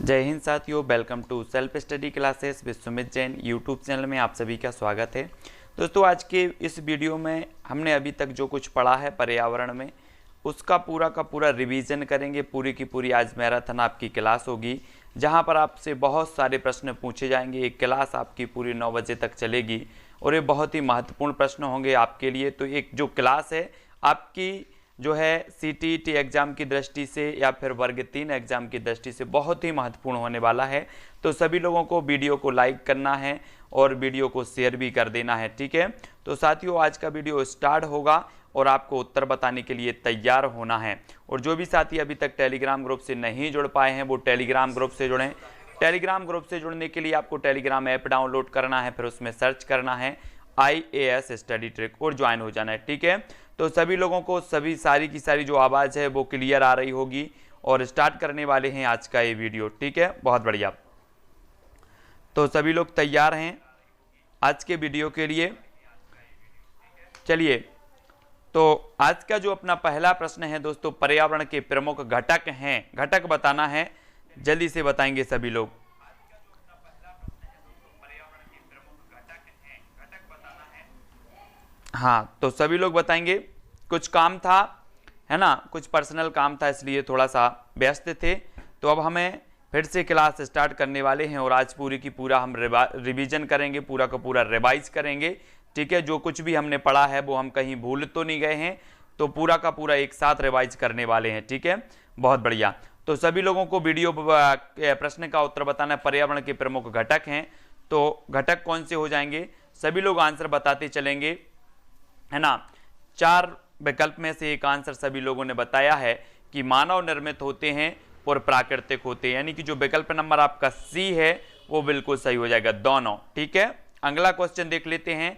जय हिंद साथियों, welcome to self study classes with Sumit Jain YouTube channel में आप सभी का स्वागत है। दोस्तों, आज के इस वीडियो में हमने अभी तक जो कुछ पढ़ा है पर्यावरण में उसका पूरा का पूरा रिवीजन करेंगे। पूरी की पूरी आज मैराथन आपकी क्लास होगी जहां पर आपसे बहुत सारे प्रश्न पूछे जाएंगे। एक क्लास आपकी पूरी 9 बजे तक चलेगी और ये बहुत ही महत्वपूर्ण प्रश्न होंगे आपके लिए। तो एक जो क्लास है आपकी जो है सीटीईटी एग्ज़ाम की दृष्टि से या फिर वर्ग 3 एग्ज़ाम की दृष्टि से बहुत ही महत्वपूर्ण होने वाला है। तो सभी लोगों को वीडियो को लाइक करना है और वीडियो को शेयर भी कर देना है, ठीक है। तो साथियों, आज का वीडियो स्टार्ट होगा और आपको उत्तर बताने के लिए तैयार होना है। और जो भी साथी अभी तक टेलीग्राम ग्रुप से नहीं जुड़ पाए हैं वो टेलीग्राम ग्रुप से जुड़ें। टेलीग्राम ग्रुप से जुड़ने के लिए आपको टेलीग्राम ऐप डाउनलोड करना है, फिर उसमें सर्च करना है IAS स्टडी ट्रिक और ज्वाइन हो जाना है, ठीक है। तो सभी लोगों को सभी सारी की सारी जो आवाज़ है वो क्लियर आ रही होगी और स्टार्ट करने वाले हैं आज का ये वीडियो, ठीक है। बहुत बढ़िया। तो सभी लोग तैयार हैं आज के वीडियो के लिए? चलिए, तो आज का जो अपना पहला प्रश्न है दोस्तों, पर्यावरण के प्रमुख घटक हैं, घटक बताना है। जल्दी से बताएंगे सभी लोग। हाँ, तो सभी लोग बताएंगे। कुछ काम था, है ना, कुछ पर्सनल काम था इसलिए थोड़ा सा व्यस्त थे। तो अब हमें फिर से क्लास स्टार्ट करने वाले हैं और आज पूरी की पूरा हम रिवीजन करेंगे, पूरा का पूरा रिवाइज करेंगे, ठीक है। जो कुछ भी हमने पढ़ा है वो हम कहीं भूल तो नहीं गए हैं, तो पूरा का पूरा एक साथ रिवाइज करने वाले हैं, ठीक है। बहुत बढ़िया। तो सभी लोगों को वीडियो प्रश्न का उत्तर बताना है। पर्यावरण के प्रमुख घटक हैं, तो घटक कौन से हो जाएंगे? सभी लोग आंसर बताते चलेंगे, है ना। 4 विकल्प में से एक आंसर सभी लोगों ने बताया है कि मानव निर्मित होते हैं और प्राकृतिक होते हैं, यानी कि जो विकल्प नंबर आपका सी है वो बिल्कुल सही हो जाएगा, दोनों, ठीक है। अगला क्वेश्चन देख लेते हैं।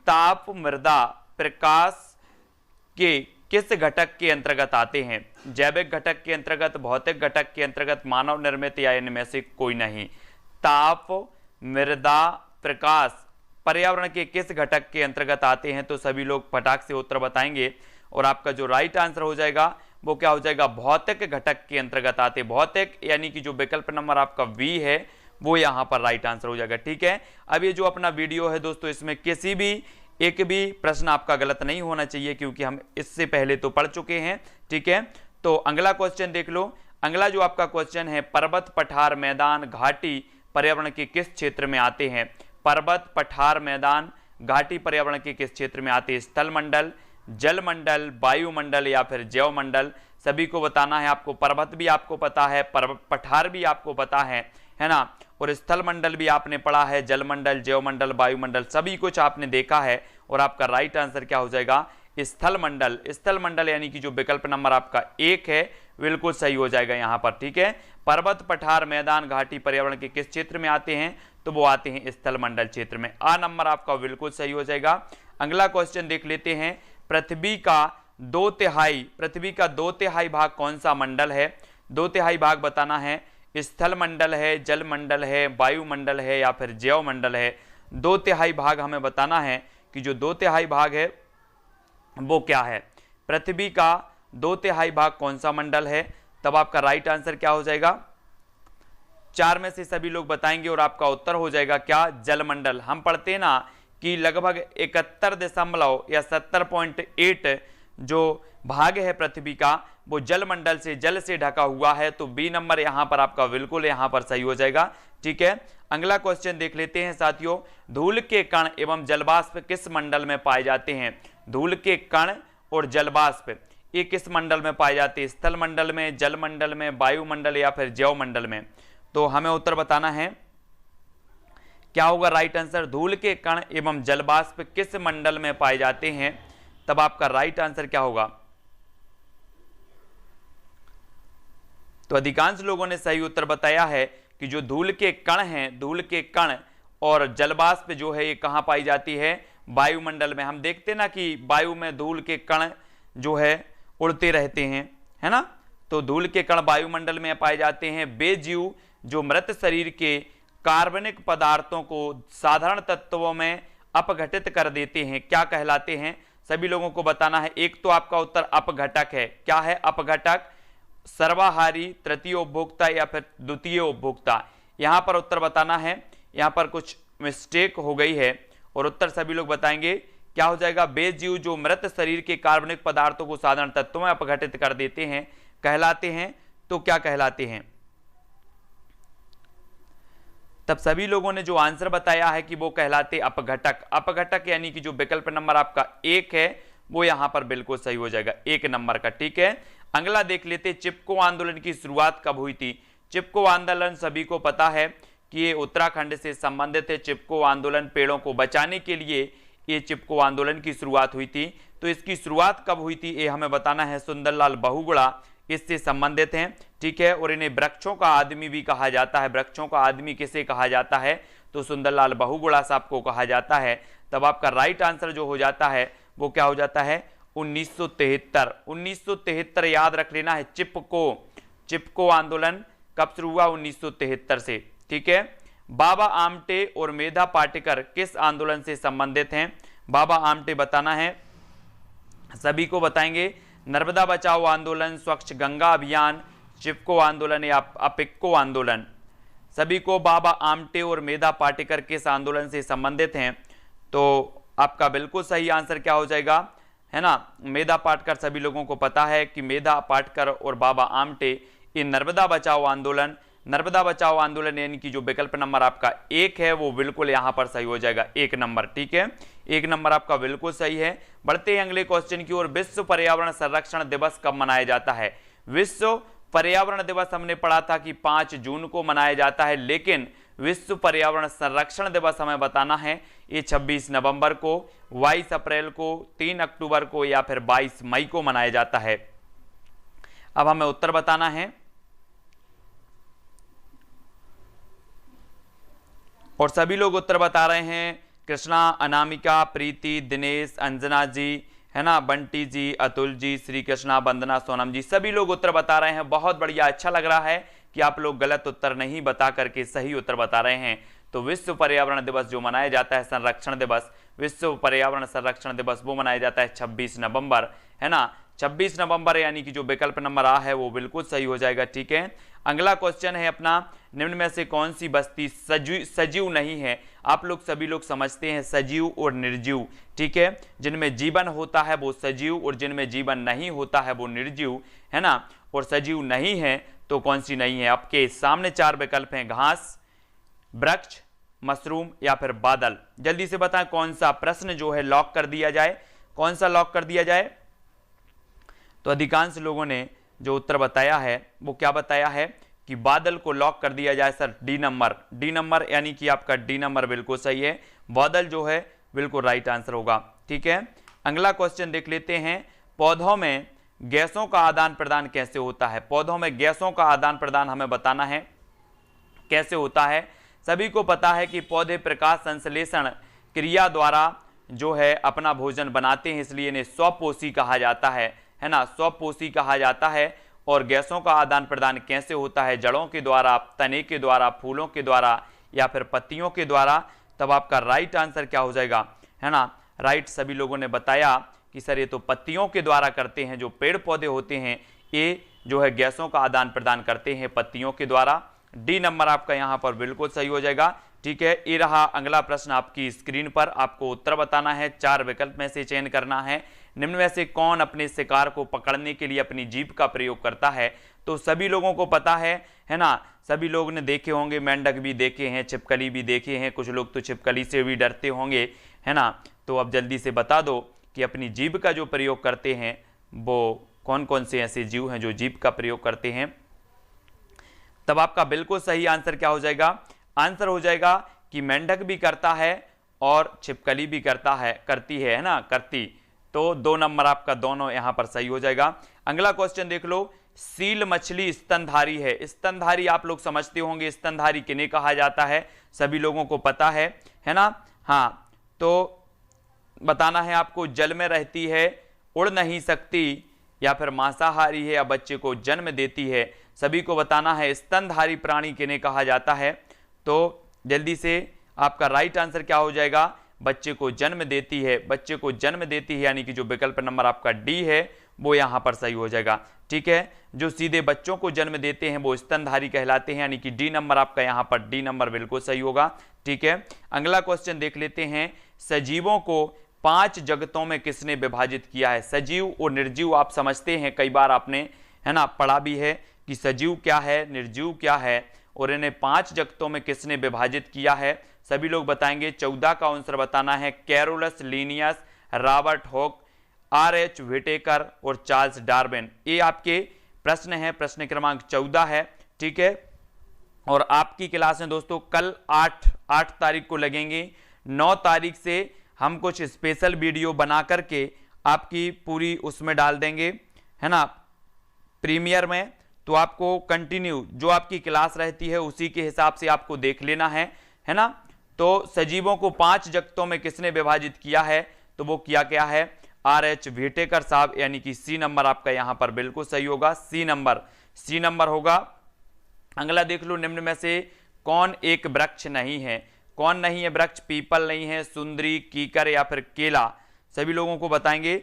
ताप, मृदा, प्रकाश के किस घटक के अंतर्गत आते हैं? जैविक घटक के अंतर्गत, भौतिक घटक के अंतर्गत, मानव निर्मित या इनमें से कोई नहीं। ताप, मृदा, प्रकाश पर्यावरण के किस घटक के अंतर्गत आते हैं? तो सभी लोग फटाक से उत्तर बताएंगे और आपका जो राइट आंसर हो जाएगा वो क्या हो जाएगा? भौतिक घटक के अंतर्गत आते। भौतिक यानी कि जो विकल्प नंबर आपका बी है वो यहाँ पर राइट आंसर हो जाएगा, ठीक है। अब ये जो अपना वीडियो है दोस्तों, इसमें किसी भी एक भी प्रश्न आपका गलत नहीं होना चाहिए क्योंकि हम इससे पहले तो पढ़ चुके हैं, ठीक है। तो अगला क्वेश्चन देख लो। अगला जो आपका क्वेश्चन है, पर्वत, पठार, मैदान, घाटी पर्यावरण के किस क्षेत्र में आते हैं? पर्वत, पठार, मैदान, घाटी पर्यावरण के किस क्षेत्र में आते हैं? स्थल मंडल, जल मंडल, वायुमंडल या फिर जैव मंडल? सभी को बताना है। आपको पर्वत भी आपको पता है, पठार भी आपको पता है ना, और स्थल मंडल भी आपने पढ़ा है, जल मंडल, जैव मंडल, वायुमंडल सभी कुछ आपने देखा है। और आपका राइट आंसर क्या हो जाएगा? स्थल मंडल। स्थल मंडल यानी कि जो विकल्प नंबर आपका 1 है बिल्कुल सही हो जाएगा यहाँ पर, ठीक है। पर्वत, पठार, मैदान, घाटी पर्यावरण के किस क्षेत्र में आते हैं? तो वो आते हैं स्थल मंडल क्षेत्र में। आ नंबर आपका बिल्कुल सही हो जाएगा। अगला क्वेश्चन देख लेते हैं। पृथ्वी का 2/3 भाग कौन सा मंडल है? 2/3 भाग बताना है। स्थल मंडल है, जल मंडल है, वायुमंडल है या फिर जैव मंडल है? 2/3 भाग हमें बताना है कि जो 2/3 भाग है वो क्या है। पृथ्वी का 2/3 भाग कौन सा मंडल है? तब आपका राइट आंसर क्या हो जाएगा? 4 में से सभी लोग बताएंगे और आपका उत्तर हो जाएगा क्या? जलमंडल। हम पढ़ते हैं ना कि लगभग 71 दशमलव या 70.8 जो भाग है पृथ्वी का वो जलमंडल से, जल से ढका हुआ है। तो बी नंबर यहां पर आपका बिल्कुल यहां पर सही हो जाएगा, ठीक है। अगला क्वेश्चन देख लेते हैं साथियों। धूल के कण एवं जलवाष्प किस मंडल में पाए जाते हैं? धूल के कण और जलवाष्प ये किस मंडल में पाए जाते हैं? स्थल मंडल में, जल मंडल में, वायुमंडल या फिर जैव मंडल में? तो हमें उत्तर बताना है। क्या होगा राइट आंसर? धूल के कण एवं जलवाष्प किस मंडल में पाए जाते हैं? तब आपका राइट आंसर क्या होगा? तो अधिकांश लोगों ने सही उत्तर बताया है कि जो धूल के कण हैं, धूल के कण और जलवाष्प जो है ये कहां पाई जाती है? वायुमंडल में। हम देखते हैं ना कि वायु में धूल के कण जो है उड़ते रहते हैं, है ना। तो धूल के कण वायुमंडल में पाए जाते हैं। वे जीव जो मृत शरीर के कार्बनिक पदार्थों को साधारण तत्वों में अपघटित कर देते हैं, क्या कहलाते हैं? सभी लोगों को बताना है। एक तो आपका उत्तर अपघटक है। क्या है? अपघटक। सर्वाहारी, तृतीय उपभोक्ता या फिर द्वितीय उपभोक्ता? यहां पर उत्तर बताना है। यहां पर कुछ मिस्टेक हो गई है और उत्तर सभी लोग बताएंगे। क्या हो जाएगा? वे जीव जो मृत शरीर के कार्बनिक पदार्थों को साधारण तत्वों में अपघटित कर देते हैं कहलाते हैं। तो क्या कहलाते हैं? तब सभी लोगों ने जो आंसर बताया है कि वो कहलाते अपघटक। अपघटक यानी कि जो विकल्प नंबर आपका 1 है वो यहां पर बिल्कुल सही हो जाएगा, 1 नंबर का। ठीक है, अगला देख लेते। चिपको आंदोलन की शुरुआत कब हुई थी? चिपको आंदोलन सभी को पता है कि ये उत्तराखंड से संबंधित है। चिपको आंदोलन पेड़ों को बचाने के लिए ये चिपको आंदोलन की शुरुआत हुई थी। तो इसकी शुरुआत कब हुई थी ये हमें बताना है। सुंदरलाल बहुगुणा इससे संबंधित हैं। ठीक है, और इन्हें वृक्षों का आदमी भी कहा जाता है। वृक्षों का आदमी किसे कहा जाता है? तो सुंदरलाल बहुगुणा साहब को कहा जाता है। तब आपका राइट आंसर जो हो जाता है वो क्या हो जाता है? 1973। 1973 याद रख लेना है। चिपको आंदोलन कब शुरू हुआ? 1973 से। ठीक है, बाबा आमटे और मेधा पाटेकर किस आंदोलन से संबंधित हैं? बाबा आमटे बताना है, सभी को बताएंगे। नर्मदा बचाओ आंदोलन, स्वच्छ गंगा अभियान, चिपको आंदोलन या अपिक्को आंदोलन? सभी को बाबा आमटे और मेधा पाटेकर किस आंदोलन से संबंधित हैं? तो आपका बिल्कुल सही आंसर क्या हो जाएगा? है ना, मेधा पाटेकर। सभी लोगों को पता है कि मेधा पाटेकर और बाबा आमटे ये नर्मदा बचाओ आंदोलन यानी कि जो विकल्प नंबर आपका 1 है वो बिल्कुल यहां पर सही हो जाएगा, 1 नंबर। ठीक है, 1 नंबर आपका बिल्कुल सही है। बढ़ते हैं अगले क्वेश्चन की ओर। विश्व पर्यावरण संरक्षण दिवस कब मनाया जाता है? विश्व पर्यावरण दिवस हमने पढ़ा था कि 5 जून को मनाया जाता है, लेकिन विश्व पर्यावरण संरक्षण दिवस हमें बताना है ये 26 नवंबर को, 22 अप्रैल को, 3 अक्टूबर को या फिर 22 मई को मनाया जाता है। अब हमें उत्तर बताना है और सभी लोग उत्तर बता रहे हैं। कृष्णा, अनामिका, प्रीति, दिनेश, अंजना जी, है ना, बंटी जी, अतुल जी, श्री कृष्णा, वंदना, सोनम जी, सभी लोग उत्तर बता रहे हैं। बहुत बढ़िया, अच्छा लग रहा है कि आप लोग गलत उत्तर नहीं बता करके सही उत्तर बता रहे हैं। तो विश्व पर्यावरण दिवस जो मनाया जाता है, संरक्षण दिवस, विश्व पर्यावरण संरक्षण दिवस वो मनाया जाता है 26 नवंबर, है ना, 26 नवंबर यानी कि जो विकल्प नंबर आ है वो बिल्कुल सही हो जाएगा। ठीक है, अगला क्वेश्चन है अपना, निम्न में से कौन सी बस्ती सजीव नहीं है? आप लोग सभी लोग समझते हैं सजीव और निर्जीव। ठीक है, जिनमें जीवन होता है वो सजीव और जिनमें जीवन नहीं होता है वो निर्जीव, है ना। और सजीव नहीं है तो कौन सी नहीं है? आपके सामने 4 विकल्प हैं, घास, वृक्ष, मशरूम या फिर बादल। जल्दी से बताएं कौन सा प्रश्न जो है लॉक कर दिया जाए, कौन सा लॉक कर दिया जाए? तो अधिकांश लोगों ने जो उत्तर बताया है वो क्या बताया है कि बादल को लॉक कर दिया जाए। सर डी नंबर यानी कि आपका डी नंबर बिल्कुल सही है। बादल जो है बिल्कुल राइट आंसर होगा। ठीक है, अगला क्वेश्चन देख लेते हैं। पौधों में गैसों का आदान प्रदान कैसे होता है? पौधों में गैसों का आदान प्रदान हमें बताना है कैसे होता है। सभी को पता है कि पौधे प्रकाश संश्लेषण क्रिया द्वारा जो है अपना भोजन बनाते हैं, इसलिए इन्हें स्वपोषी कहा जाता है ना, स्वपोषी कहा जाता है। और गैसों का आदान प्रदान कैसे होता है? जड़ों के द्वारा, तने के द्वारा, फूलों के द्वारा या फिर पत्तियों के द्वारा। तब आपका राइट आंसर क्या हो जाएगा? है ना, राइट सभी लोगों ने बताया कि सर ये तो पत्तियों के द्वारा करते हैं। जो पेड़ पौधे होते हैं ये जो है गैसों का आदान प्रदान करते हैं पत्तियों के द्वारा। डी नंबर आपका यहाँ पर बिल्कुल सही हो जाएगा। ठीक है, ये रहा अगला प्रश्न आपकी स्क्रीन पर। आपको उत्तर बताना है, 4 विकल्प में से चयन करना है। निम्न में से कौन अपने शिकार को पकड़ने के लिए अपनी जीभ का प्रयोग करता है? तो सभी लोगों को पता है ना, सभी लोग ने देखे होंगे, मेंढक भी देखे हैं, छिपकली भी देखे हैं, कुछ लोग तो छिपकली से भी डरते होंगे, है ना। तो अब जल्दी से बता दो कि अपनी जीभ का जो प्रयोग करते हैं वो कौन कौन से ऐसे जीव हैं जो जीभ का प्रयोग करते हैं? तब आपका बिल्कुल सही आंसर क्या हो जाएगा? आंसर हो जाएगा कि मेंढक भी करता है और छिपकली भी करती है ना, करती। तो 2 नंबर आपका दोनों यहां पर सही हो जाएगा। अगला क्वेश्चन देख लो। सील मछली स्तनधारी है। स्तनधारी आप लोग समझते होंगे, स्तनधारी किन्हें कहा जाता है? सभी लोगों को पता है ना। हाँ, तो बताना है आपको, जल में रहती है, उड़ नहीं सकती या फिर मांसाहारी है या बच्चे को जन्म देती है। सभी को बताना है स्तनधारी प्राणी किन्हें कहा जाता है। तो जल्दी से आपका राइट आंसर क्या हो जाएगा? बच्चे को जन्म देती है। बच्चे को जन्म देती है यानी कि जो विकल्प नंबर आपका डी है वो यहां पर सही हो जाएगा। ठीक है। जो सीधे बच्चों को जन्म देते हैं वो स्तनधारी कहलाते हैं, यानी कि डी नंबर आपका यहाँ पर, डी नंबर बिल्कुल सही होगा, ठीक है। अगला क्वेश्चन देख लेते हैं, सजीवों को 5 जगतों में किसने विभाजित किया है? सजीव और निर्जीव आप समझते हैं, कई बार आपने है ना पढ़ा भी है कि सजीव क्या है, निर्जीव क्या है, और इन्हें 5 जगतों में किसने विभाजित किया है? सभी लोग बताएंगे। 14 का आंसर बताना है Carolus Linnaeus, Robert Hooke, R H. Whittaker और चार्ल्स डार्विन। ये आपके प्रश्न है, प्रश्न क्रमांक 14 है, ठीक है। और आपकी क्लास में दोस्तों कल 8 तारीख को लगेंगे। 9 तारीख से हम कुछ स्पेशल वीडियो बना करके आपकी पूरी उसमें डाल देंगे, है ना, प्रीमियर में। तो आपको कंटिन्यू जो आपकी क्लास रहती है उसी के हिसाब से आपको देख लेना है ना। तो सजीवों को 5 जगतों में किसने विभाजित किया है? तो वो किया क्या है? आर.एच. व्हिटेकर साहब, यानी कि सी नंबर आपका यहां पर बिल्कुल सही होगा, सी नंबर होगा। अगला देख लो, निम्न में से कौन एक वृक्ष नहीं है? कौन नहीं है वृक्ष? पीपल नहीं है, सुंदरी, कीकर या फिर केला। सभी लोगों को बताएंगे।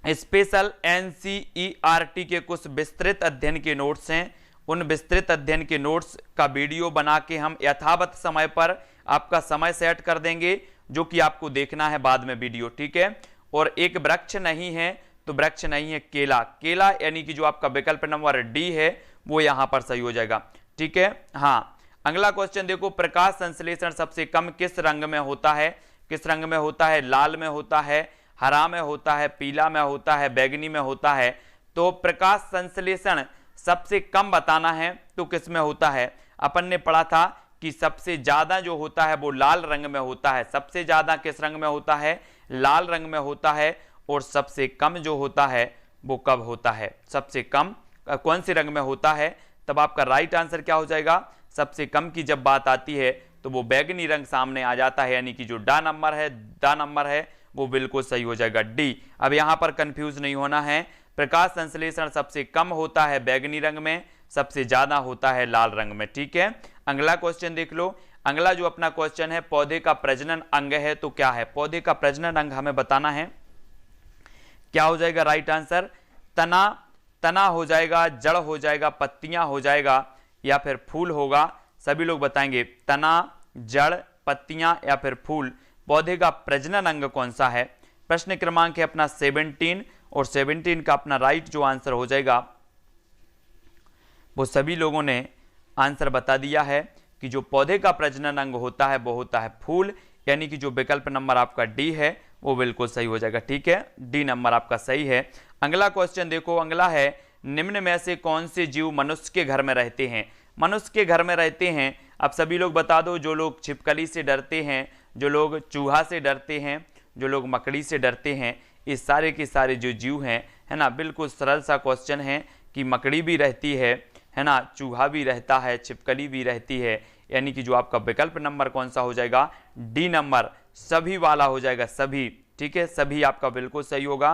स्पेशल एनसीईआरटी के कुछ विस्तृत अध्ययन के नोट्स हैं, उन विस्तृत अध्ययन के नोट्स का वीडियो बना के हम यथावत समय पर आपका समय सेट कर देंगे, जो कि आपको देखना है बाद में वीडियो, ठीक है। और एक वृक्ष नहीं है, तो वृक्ष नहीं है केला, यानी कि जो आपका विकल्प नंबर डी है वो यहां पर सही हो जाएगा, ठीक है। हाँ, अगला क्वेश्चन देखो, प्रकाश संश्लेषण सबसे कम किस रंग में होता है? किस रंग में होता है? लाल में होता है, हरा में होता है, पीला में होता है, बैगनी में होता है। तो प्रकाश संश्लेषण सबसे कम बताना है तो किस में होता है? अपन ने पढ़ा था कि सबसे ज्यादा जो होता है वो लाल रंग में होता है। सबसे ज्यादा किस रंग में होता है? लाल रंग में होता है। और सबसे कम जो होता है वो कब होता है? सबसे कम कौन से रंग में होता है? तब आपका राइट आंसर क्या हो जाएगा? सबसे कम की जब बात आती है तो वो बैगनी रंग सामने आ जाता है, यानी कि जो ड नंबर है वो बिल्कुल सही हो जाएगा, डी। अब यहां पर कंफ्यूज नहीं होना है, प्रकाश संश्लेषण सबसे कम होता है बैगनी रंग में, सबसे ज्यादा होता है लाल रंग में, ठीक है। अगला क्वेश्चन देख लो। अगला जो अपना क्वेश्चन है, पौधे का प्रजनन अंग है तो क्या है? पौधे का प्रजनन अंग हमें बताना है, क्या हो जाएगा राइट आंसर? तना हो जाएगा, जड़ हो जाएगा, पत्तियां हो जाएगा या फिर फूल होगा। सभी लोग बताएंगे तना, जड़, पत्तियां या फिर फूल। पौधे का प्रजनन अंग कौन सा है? प्रश्न क्रमांक है अपना 17, और 17 का अपना राइट जो आंसर हो जाएगा वो सभी लोगों ने आंसर बता दिया है कि जो पौधे का प्रजनन अंग होता है वो होता है फूल, यानी कि जो विकल्प नंबर आपका डी है वो बिल्कुल सही हो जाएगा, ठीक है। डी नंबर आपका सही है। अगला क्वेश्चन देखो, अगला है, निम्न में से कौन से जीव मनुष्य के घर में रहते हैं? मनुष्य के घर में रहते हैं, अब सभी लोग बता दो। जो लोग छिपकली से डरते हैं, जो लोग चूहा से डरते हैं, जो लोग मकड़ी से डरते हैं, ये सारे के सारे जो जीव हैं, है ना, बिल्कुल सरल सा क्वेश्चन है कि मकड़ी भी रहती है ना, चूहा भी रहता है, छिपकली भी रहती है, यानी कि जो आपका विकल्प नंबर कौन सा हो जाएगा? डी नंबर, सभी वाला हो जाएगा, सभी, ठीक है, सभी आपका बिल्कुल सही होगा,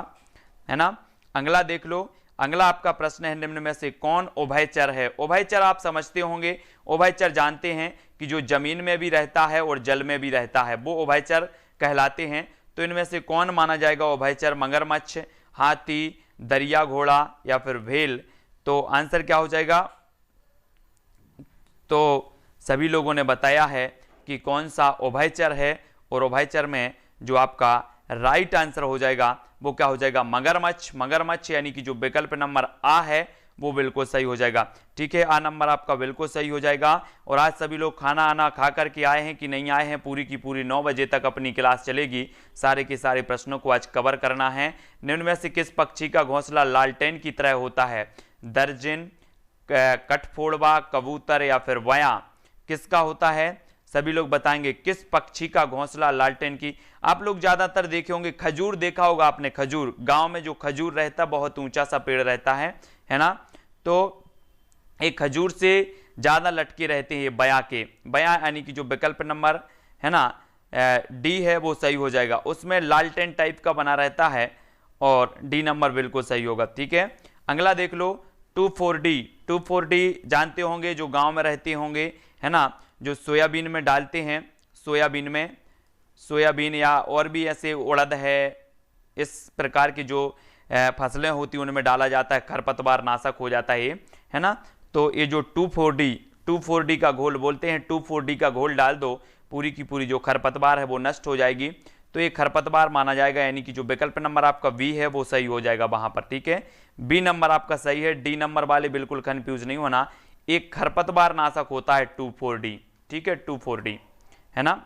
है ना। अगला देख लो। अगला आपका प्रश्न है, निम्न में से कौन उभयचर है? उभयचर आप समझते होंगे, उभयचर जानते हैं कि जो जमीन में भी रहता है और जल में भी रहता है, वो उभयचर कहलाते हैं। तो इनमें से कौन माना जाएगा उभयचर? मगरमच्छ, हाथी, दरिया घोड़ा या फिर व्हेल। तो आंसर क्या हो जाएगा? तो सभी लोगों ने बताया है कि कौन सा उभयचर है, और उभयचर में जो आपका राइट आंसर हो जाएगा वो क्या हो जाएगा? मगरमच्छ, यानी कि जो विकल्प नंबर आ है वो बिल्कुल सही हो जाएगा, ठीक है। आ नंबर आपका बिल्कुल सही हो जाएगा। और आज सभी लोग खाना आना खा करके आए हैं कि नहीं आए हैं? पूरी की पूरी 9 बजे तक अपनी क्लास चलेगी, सारे के सारे प्रश्नों को आज कवर करना है। निम्न में से किस पक्षी का घोंसला लालटेन की तरह होता है? दर्जन, कठफोड़वा, कबूतर या फिर वया, किसका होता है? सभी लोग बताएंगे किस पक्षी का घोंसला लालटेन की। आप लोग ज्यादातर देखे होंगे, खजूर देखा होगा आपने, खजूर, गांव में जो खजूर रहता है बहुत ऊंचा सा पेड़ रहता है ना, तो एक खजूर से ज्यादा लटके रहते हैं बया के, बया यानी कि जो विकल्प नंबर है ना डी है वो सही हो जाएगा, उसमें लालटेन टाइप का बना रहता है, और डी नंबर बिल्कुल सही होगा, ठीक है। अगला देख लो, 2,4-D जानते होंगे, जो गांव में रहते होंगे, है ना, जो सोयाबीन में डालते हैं, सोयाबीन या और भी ऐसे उड़द है, इस प्रकार के जो फसलें होती उनमें डाला जाता है, खरपतवार नाशक हो जाता है ये, है ना। तो ये जो 2,4-D का घोल बोलते हैं, 2,4-D का घोल डाल दो, पूरी की पूरी जो खरपतवार है वो नष्ट हो जाएगी, तो ये खरपतवार माना जाएगा, यानी कि जो विकल्प नंबर आपका बी है वो सही हो जाएगा वहां पर, ठीक है। बी नंबर आपका सही है, डी नंबर वाले बिल्कुल कंफ्यूज नहीं होना, एक खरपतवार नाशक होता है 2,4-D, ठीक है, 2,4-D, है ना।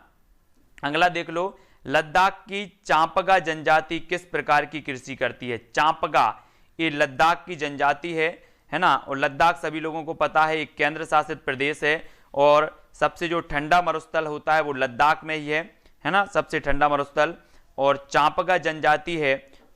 अगला देख लो, लद्दाख की चांपगा जनजाति किस प्रकार की कृषि करती है। चांपगा ये लद्दाख की जनजाति है ना, और लद्दाख सभी लोगों को पता है एक केंद्र शासित प्रदेश है, और सबसे जो ठंडा मरुस्थल होता है वो लद्दाख में ही है ना, सबसे ठंडा मरुस्थल। और चांपगा जनजाति है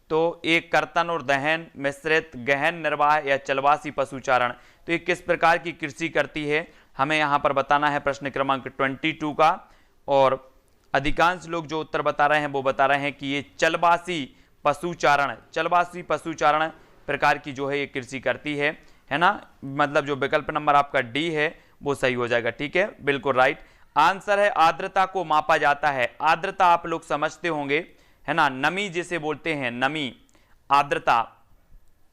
तो एक कर्तन और दहन मिश्रित गहन निर्वाह या चलवासी पशुचारण, तो ये किस प्रकार की कृषि करती है हमें यहाँ पर बताना है, प्रश्न क्रमांक 22 का। और अधिकांश लोग जो उत्तर बता रहे हैं वो बता रहे हैं कि ये चलवासी पशुचारण प्रकार की जो है ये कृषि करती है ना, मतलब जो विकल्प नंबर आपका डी है वो सही हो जाएगा, ठीक है, बिल्कुल राइट आंसर है। आर्द्रता को मापा जाता है, आर्द्रता आप लोग समझते होंगे, है ना, नमी जिसे बोलते हैं, नमी, आर्द्रता,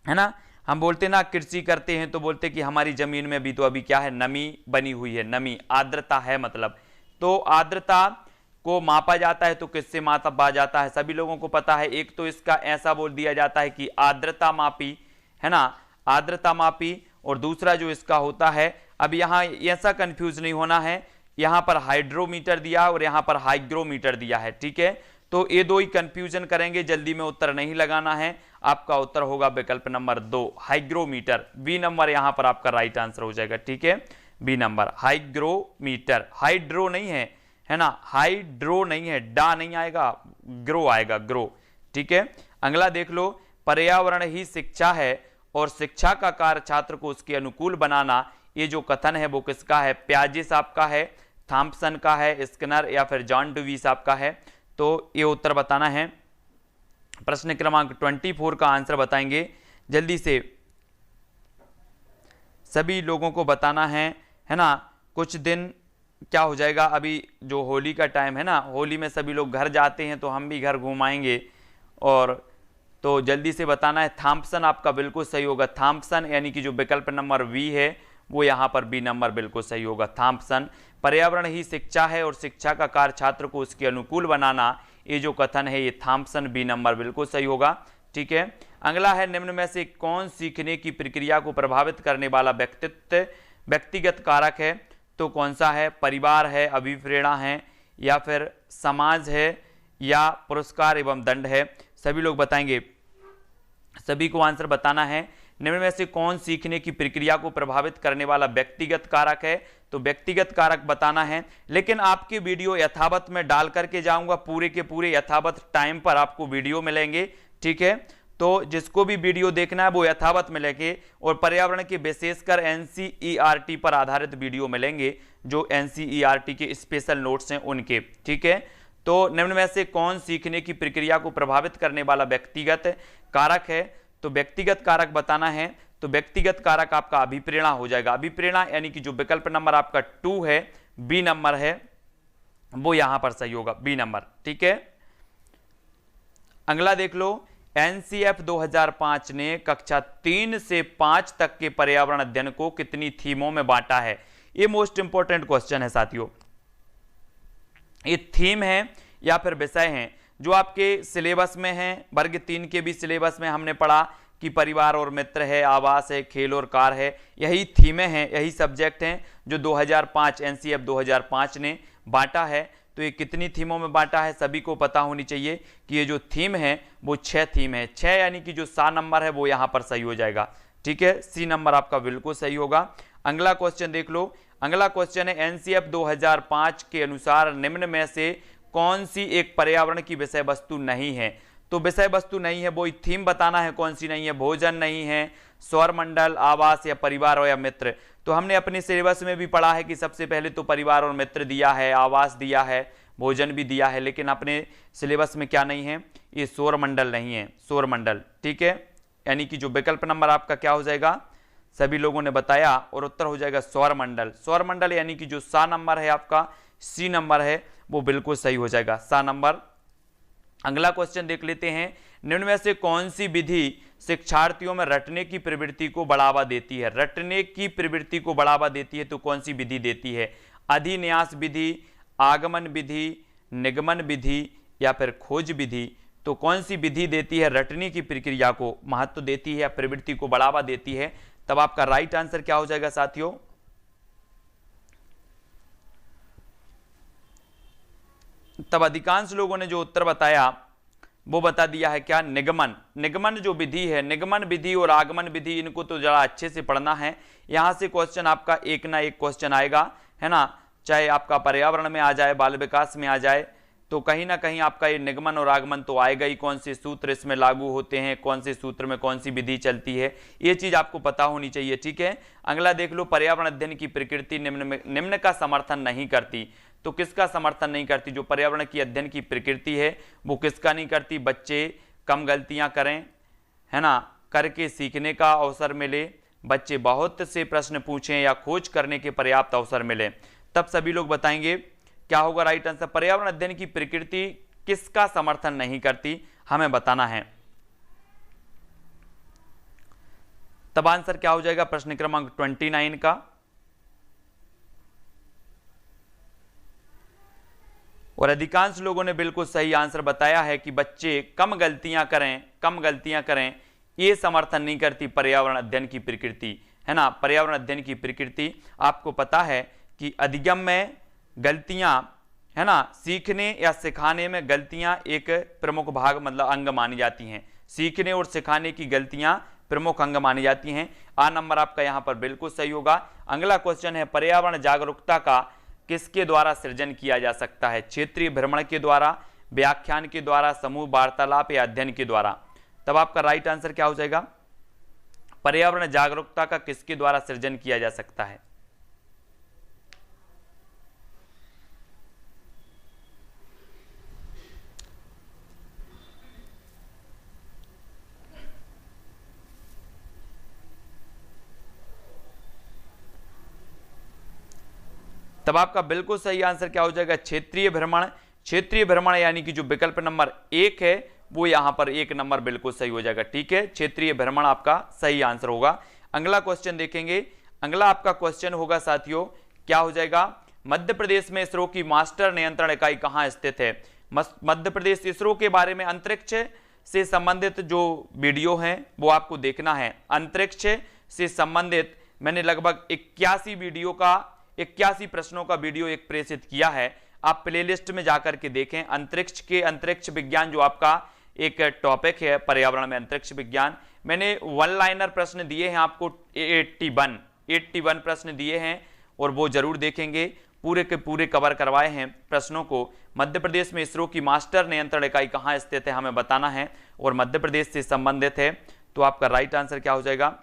है ना। हम बोलते ना कृषि करते हैं तो बोलते कि हमारी जमीन में भी तो अभी क्या है, नमी बनी हुई है, नमी, आर्द्रता है मतलब। तो आर्द्रता को मापा जाता है तो किससे मापा जाता है, सभी लोगों को पता है, एक तो इसका ऐसा बोल दिया जाता है कि आर्द्रता मापी, है ना, आर्द्रता मापी, और दूसरा जो इसका होता है, अब यहाँ ऐसा कंफ्यूज नहीं होना है, यहाँ पर हाइड्रोमीटर दिया और यहाँ पर हाइग्रोमीटर दिया है, ठीक है, तो ये दो ही कंफ्यूजन करेंगे, जल्दी में उत्तर नहीं लगाना है, आपका उत्तर होगा विकल्प नंबर 2 हाइग्रोमीटर, बी नंबर यहाँ पर आपका राइट आंसर हो जाएगा, ठीक है, बी नंबर हाइग्रोमीटर, हाइड्रो नहीं है ना, हाइड्रो नहीं है, डा नहीं आएगा, ग्रो आएगा, ग्रो, ठीक है। अगला देख लो, पर्यावरण ही शिक्षा है और शिक्षा का कार्य छात्र को उसके अनुकूल बनाना, ये जो कथन है वो किसका है, प्याजे साहब का है, थॉम्पसन का है, स्किनर या फिर जॉन डुवी साहब का है, तो ये उत्तर बताना है। प्रश्न क्रमांक 24 का आंसर बताएंगे जल्दी से, सभी लोगों को बताना है ना, कुछ दिन क्या हो जाएगा, अभी जो होली का टाइम है ना, होली में सभी लोग घर जाते हैं तो हम भी घर घुमाएंगे, और तो जल्दी से बताना है। थॉम्पसन आपका बिल्कुल सही होगा, थॉम्पसन यानी कि जो विकल्प नंबर वी है वो यहाँ पर बी नंबर बिल्कुल सही होगा, थॉम्पसन। पर्यावरण ही शिक्षा है और शिक्षा का कार्य छात्र को उसके अनुकूल बनाना, ये जो कथन है ये थॉम्पसन, बी नंबर बिल्कुल सही होगा, ठीक है। अगला है, निम्न में से कौन सीखने की प्रक्रिया को प्रभावित करने वाला व्यक्तिगत कारक है, तो कौन सा है, परिवार है, अभिप्रेरणा है, या फिर समाज है, या पुरस्कार एवं दंड है, सभी लोग बताएंगे, सभी को आंसर बताना है। निम्न में से कौन सीखने की प्रक्रिया को प्रभावित करने वाला व्यक्तिगत कारक है, तो व्यक्तिगत कारक बताना है, लेकिन आपकी वीडियो यथावत में डाल करके जाऊंगा, पूरे के पूरे यथावत टाइम पर आपको वीडियो मिलेंगे, ठीक है, तो जिसको भी वीडियो देखना है वो यथावत मिलेंगे, और पर्यावरण के विशेषकर एनसीईआरटी पर आधारित वीडियो मिलेंगे, जो एनसीईआरटी के स्पेशल नोट्स हैं उनके, ठीक है। तो निम्न में से कौन सीखने की प्रक्रिया को प्रभावित करने वाला व्यक्तिगत कारक है, तो व्यक्तिगत कारक बताना है, तो व्यक्तिगत कारक आपका अभिप्रेरणा हो जाएगा, अभिप्रेरणा यानी कि जो विकल्प नंबर आपका 2 है, बी नंबर है, वो यहां पर सही होगा, बी नंबर, ठीक है। अगला देख लो, एनसीएफ 2005 ने कक्षा 3 से 5 तक के पर्यावरण अध्ययन को कितनी थीमों में बांटा है, ये मोस्ट इंपॉर्टेंट क्वेश्चन है साथियों, ये थीम है या फिर विषय हैं जो आपके सिलेबस में हैं, वर्ग 3 के भी सिलेबस में हमने पढ़ा कि परिवार और मित्र है, आवास है, खेल और कार है, यही थीमें हैं, यही सब्जेक्ट हैं जो 2005 एनसीएफ 2005 ने बांटा है। तो ये कितनी थीमों में बांटा है सभी को पता होनी चाहिए कि ये जो थीम है वो 6 थीम है, 6 यानी कि जो सा नंबर है वो यहाँ पर सही हो जाएगा, ठीक है, सी नंबर आपका बिल्कुल सही होगा। अगला क्वेश्चन देख लो, अगला क्वेश्चन है, एनसीएफ 2005 के अनुसार निम्न में से कौन सी एक पर्यावरण की विषय वस्तु नहीं है, तो विषय वस्तु नहीं है वो थीम बताना है, कौन सी नहीं है, भोजन नहीं है, सौर मंडल, आवास या परिवार और या मित्र। तो हमने अपने सिलेबस में भी पढ़ा है कि सबसे पहले तो परिवार और मित्र दिया है, आवास दिया है, भोजन भी दिया है, लेकिन अपने सिलेबस में क्या नहीं है, ये सौर मंडल नहीं है, सौर मंडल, ठीक है, यानी कि जो विकल्प नंबर आपका क्या हो जाएगा, सभी लोगों ने बताया, और उत्तर हो जाएगा सौर मंडल। सौर मंडल यानी कि जो सा नंबर है आपका, सी नंबर है, वो बिल्कुल सही हो जाएगा, सा नंबर। अगला क्वेश्चन देख लेते हैं, निम्न में से कौन सी विधि शिक्षार्थियों में रटने की प्रवृत्ति को बढ़ावा देती है? रटने की प्रवृत्ति को बढ़ावा देती है तो कौन सी विधि देती है? अधिन्यास विधि, आगमन विधि, निगमन विधि या फिर खोज विधि? तो कौन सी विधि देती है रटने की प्रक्रिया को महत्व देती है या प्रवृत्ति को बढ़ावा देती है? तब आपका राइट आंसर क्या हो जाएगा साथियों? तब अधिकांश लोगों ने जो उत्तर बताया वो बता दिया है क्या? निगमन। निगमन जो विधि है, निगमन विधि और आगमन विधि, इनको तो जरा अच्छे से पढ़ना है। यहां से क्वेश्चन आपका एक ना एक क्वेश्चन आएगा, है ना, चाहे आपका पर्यावरण में आ जाए, बाल विकास में आ जाए, तो कहीं ना कहीं आपका ये निगमन और आगमन तो आएगा ही। कौन से सूत्र इसमें लागू होते हैं, कौन से सूत्र में कौन सी विधि चलती है, ये चीज आपको पता होनी चाहिए। ठीक है, अगला देख लो, पर्यावरण अध्ययन की प्रकृति निम्न का समर्थन नहीं करती। तो किसका समर्थन नहीं करती? जो पर्यावरण की अध्ययन की प्रकृति है वो किसका नहीं करती? बच्चे कम गलतियां करें, है ना, करके सीखने का अवसर मिले, बच्चे बहुत से प्रश्न पूछें या खोज करने के पर्याप्त अवसर मिले, तब सभी लोग बताएंगे क्या होगा राइट आंसर? पर्यावरण अध्ययन की प्रकृति किसका समर्थन नहीं करती, हमें बताना है। तब आंसर क्या हो जाएगा प्रश्न क्रमांक 29 का? और अधिकांश लोगों ने बिल्कुल सही आंसर बताया है कि बच्चे कम गलतियां करें, कम गलतियां करें, ये समर्थन नहीं करती पर्यावरण अध्ययन की प्रकृति, है ना। पर्यावरण अध्ययन की प्रकृति आपको पता है कि अधिगम में गलतियां, है ना, सीखने या सिखाने में गलतियां एक प्रमुख भाग मतलब अंग मानी जाती हैं। सीखने और सिखाने की गलतियां प्रमुख अंग मानी जाती हैं। आ नंबर आपका यहां पर बिल्कुल सही होगा। अगला क्वेश्चन है, पर्यावरण जागरूकता का किसके द्वारा सृजन किया जा सकता है? क्षेत्रीय भ्रमण के द्वारा, व्याख्यान के द्वारा, समूह वार्तालाप या अध्ययन के द्वारा? तब आपका राइट आंसर क्या हो जाएगा? पर्यावरण जागरूकता का किसके द्वारा सृजन किया जा सकता है? तब आपका बिल्कुल सही आंसर क्या हो जाएगा? क्षेत्रीय भ्रमण। क्षेत्रीय भ्रमण यानी कि जो विकल्प नंबर 1 है वो यहां पर 1 नंबर बिल्कुल सही हो जाएगा। ठीक है, क्षेत्रीय भ्रमण आपका सही आंसर होगा। अगला क्वेश्चन देखेंगे। अगला आपका क्वेश्चन होगा साथियों, क्या हो जाएगा? मध्य प्रदेश में इसरो की मास्टर नियंत्रण इकाई कहां स्थित है? मध्य प्रदेश इसरो के बारे में अंतरिक्ष से संबंधित जो वीडियो है वो आपको देखना है। अंतरिक्ष से संबंधित मैंने लगभग 81 वीडियो का 81 प्रश्नों का वीडियो एक प्रेषित किया है, आप प्लेलिस्ट में जाकर के देखें। अंतरिक्ष विज्ञान जो आपका एक टॉपिक है पर्यावरण में, अंतरिक्ष विज्ञान, मैंने 1 लाइनर प्रश्न दिए हैं आपको 81 प्रश्न दिए हैं और वो जरूर देखेंगे। पूरे के पूरे कवर करवाए हैं प्रश्नों को। मध्य प्रदेश में इसरो की मास्टर नियंत्रण इकाई कहां स्थित है हमें बताना है और मध्य प्रदेश से संबंधित है। तो आपका राइट आंसर क्या हो जाएगा,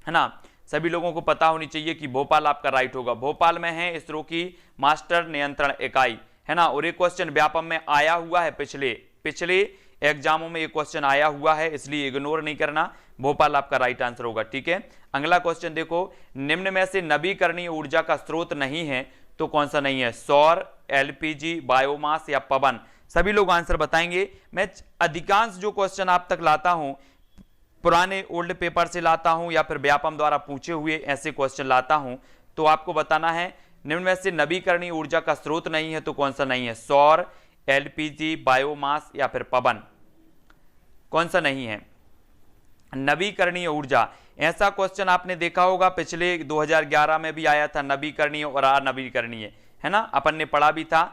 है ना। सभी लोगों को पता होनी चाहिए कि भोपाल आपका राइट होगा। भोपाल में है इसरो की मास्टर नियंत्रण इकाई, है ना। और ये क्वेश्चन व्यापम में आया हुआ है, पिछले एग्जामों में ये क्वेश्चन आया हुआ है, इसलिए इग्नोर नहीं करना। भोपाल आपका राइट आंसर होगा। ठीक है, अगला क्वेश्चन देखो, निम्न में से नवीकरणीय ऊर्जा का स्रोत नहीं है तो कौन सा नहीं है? सौर, एलपीजी, बायोमास या पवन? सभी लोग आंसर बताएंगे। मैं अधिकांश जो क्वेश्चन आप तक लाता हूं पुराने ओल्ड पेपर से लाता हूं या फिर व्यापम द्वारा पूछे हुए ऐसे क्वेश्चन लाता हूं, तो आपको बताना है निम्न में से नवीकरणीय ऊर्जा का स्रोत नहीं है तो कौन सा नहीं है? सौर, एलपीजी, बायोमास या फिर पवन? कौन सा नहीं है? नवीकरणीय ऊर्जा। ऐसा क्वेश्चन आपने देखा होगा पिछले 2011 में भी आया था, नवीकरणीय और अनवीकरणीय, है ना, अपन ने पढ़ा भी था।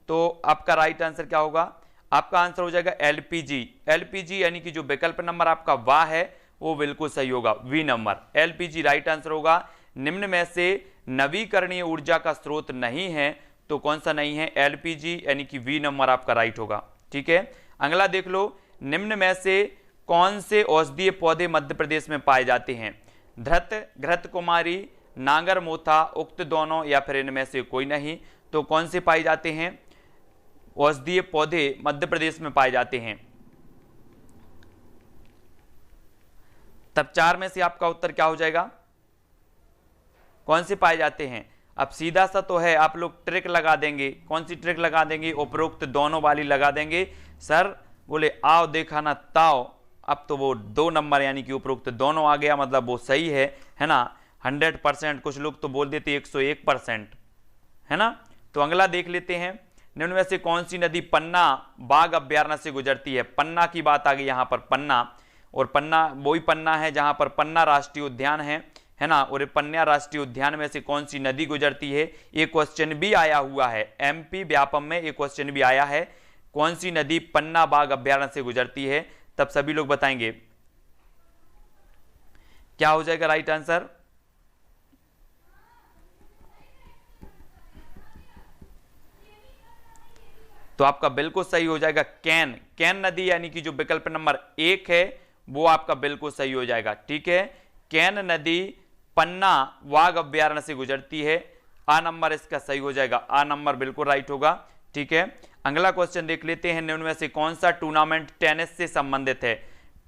तो आपका राइट आंसर क्या होगा? आपका आंसर हो जाएगा एलपीजी। एलपीजी यानी कि जो विकल्प नंबर आपका वाह है वो बिल्कुल सही होगा, V number, LPG right answer होगा। निम्न में से नवीकरणीय ऊर्जा का स्रोत नहीं है तो कौन सा नहीं है? एलपीजी यानी कि वी नंबर आपका राइट होगा। ठीक है, अगला देख लो, निम्न में से कौन से औषधीय पौधे मध्य प्रदेश में पाए जाते हैं? धृत, घृत कुमारी, नागर मोथा, उक्त दोनों या फिर इनमें से कोई नहीं? तो कौन से पाए जाते हैं औषधीय पौधे मध्य प्रदेश में पाए जाते हैं? तब 4 में से आपका उत्तर क्या हो जाएगा? कौन से पाए जाते हैं? अब सीधा सा तो है, आप लोग ट्रिक लगा देंगे। कौन सी ट्रिक लगा देंगे? उपरोक्त दोनों वाली लगा देंगे। सर बोले आओ देखा ना ताओ, अब तो वो 2 नंबर यानी कि उपरोक्त दोनों आ गया, मतलब वो सही है ना। 100%, कुछ लोग तो बोल देते 101%, है ना। तो अगला देख लेते हैं, निम्न में से कौन सी नदी पन्ना बाघ अभ्यारण्य से गुजरती है। पन्ना की बात आ गई यहाँ पर, पन्ना, और पन्ना वही पन्ना है जहां पर पन्ना राष्ट्रीय उद्यान है ना। और पन्ना राष्ट्रीय उद्यान में से कौन सी नदी गुजरती है, ये क्वेश्चन भी आया हुआ है, एमपी व्यापम में ये क्वेश्चन भी आया है, कौन सी नदी पन्ना बाघ अभ्यारण्य से गुजरती है। तब सभी लोग बताएंगे क्या हो जाएगा राइट आंसर। तो आपका बिल्कुल सही हो जाएगा कैन नदी, यानी कि जो विकल्प नंबर 1 है वो आपका बिल्कुल सही हो जाएगा। ठीक है, कैन नदी पन्ना बाघ अभ्यारण्य से गुजरती है, आ नंबर इसका सही हो जाएगा, आ नंबर बिल्कुल राइट होगा। ठीक है, अगला क्वेश्चन देख लेते हैं, निम्न में से कौन सा टूर्नामेंट टेनिस से संबंधित है।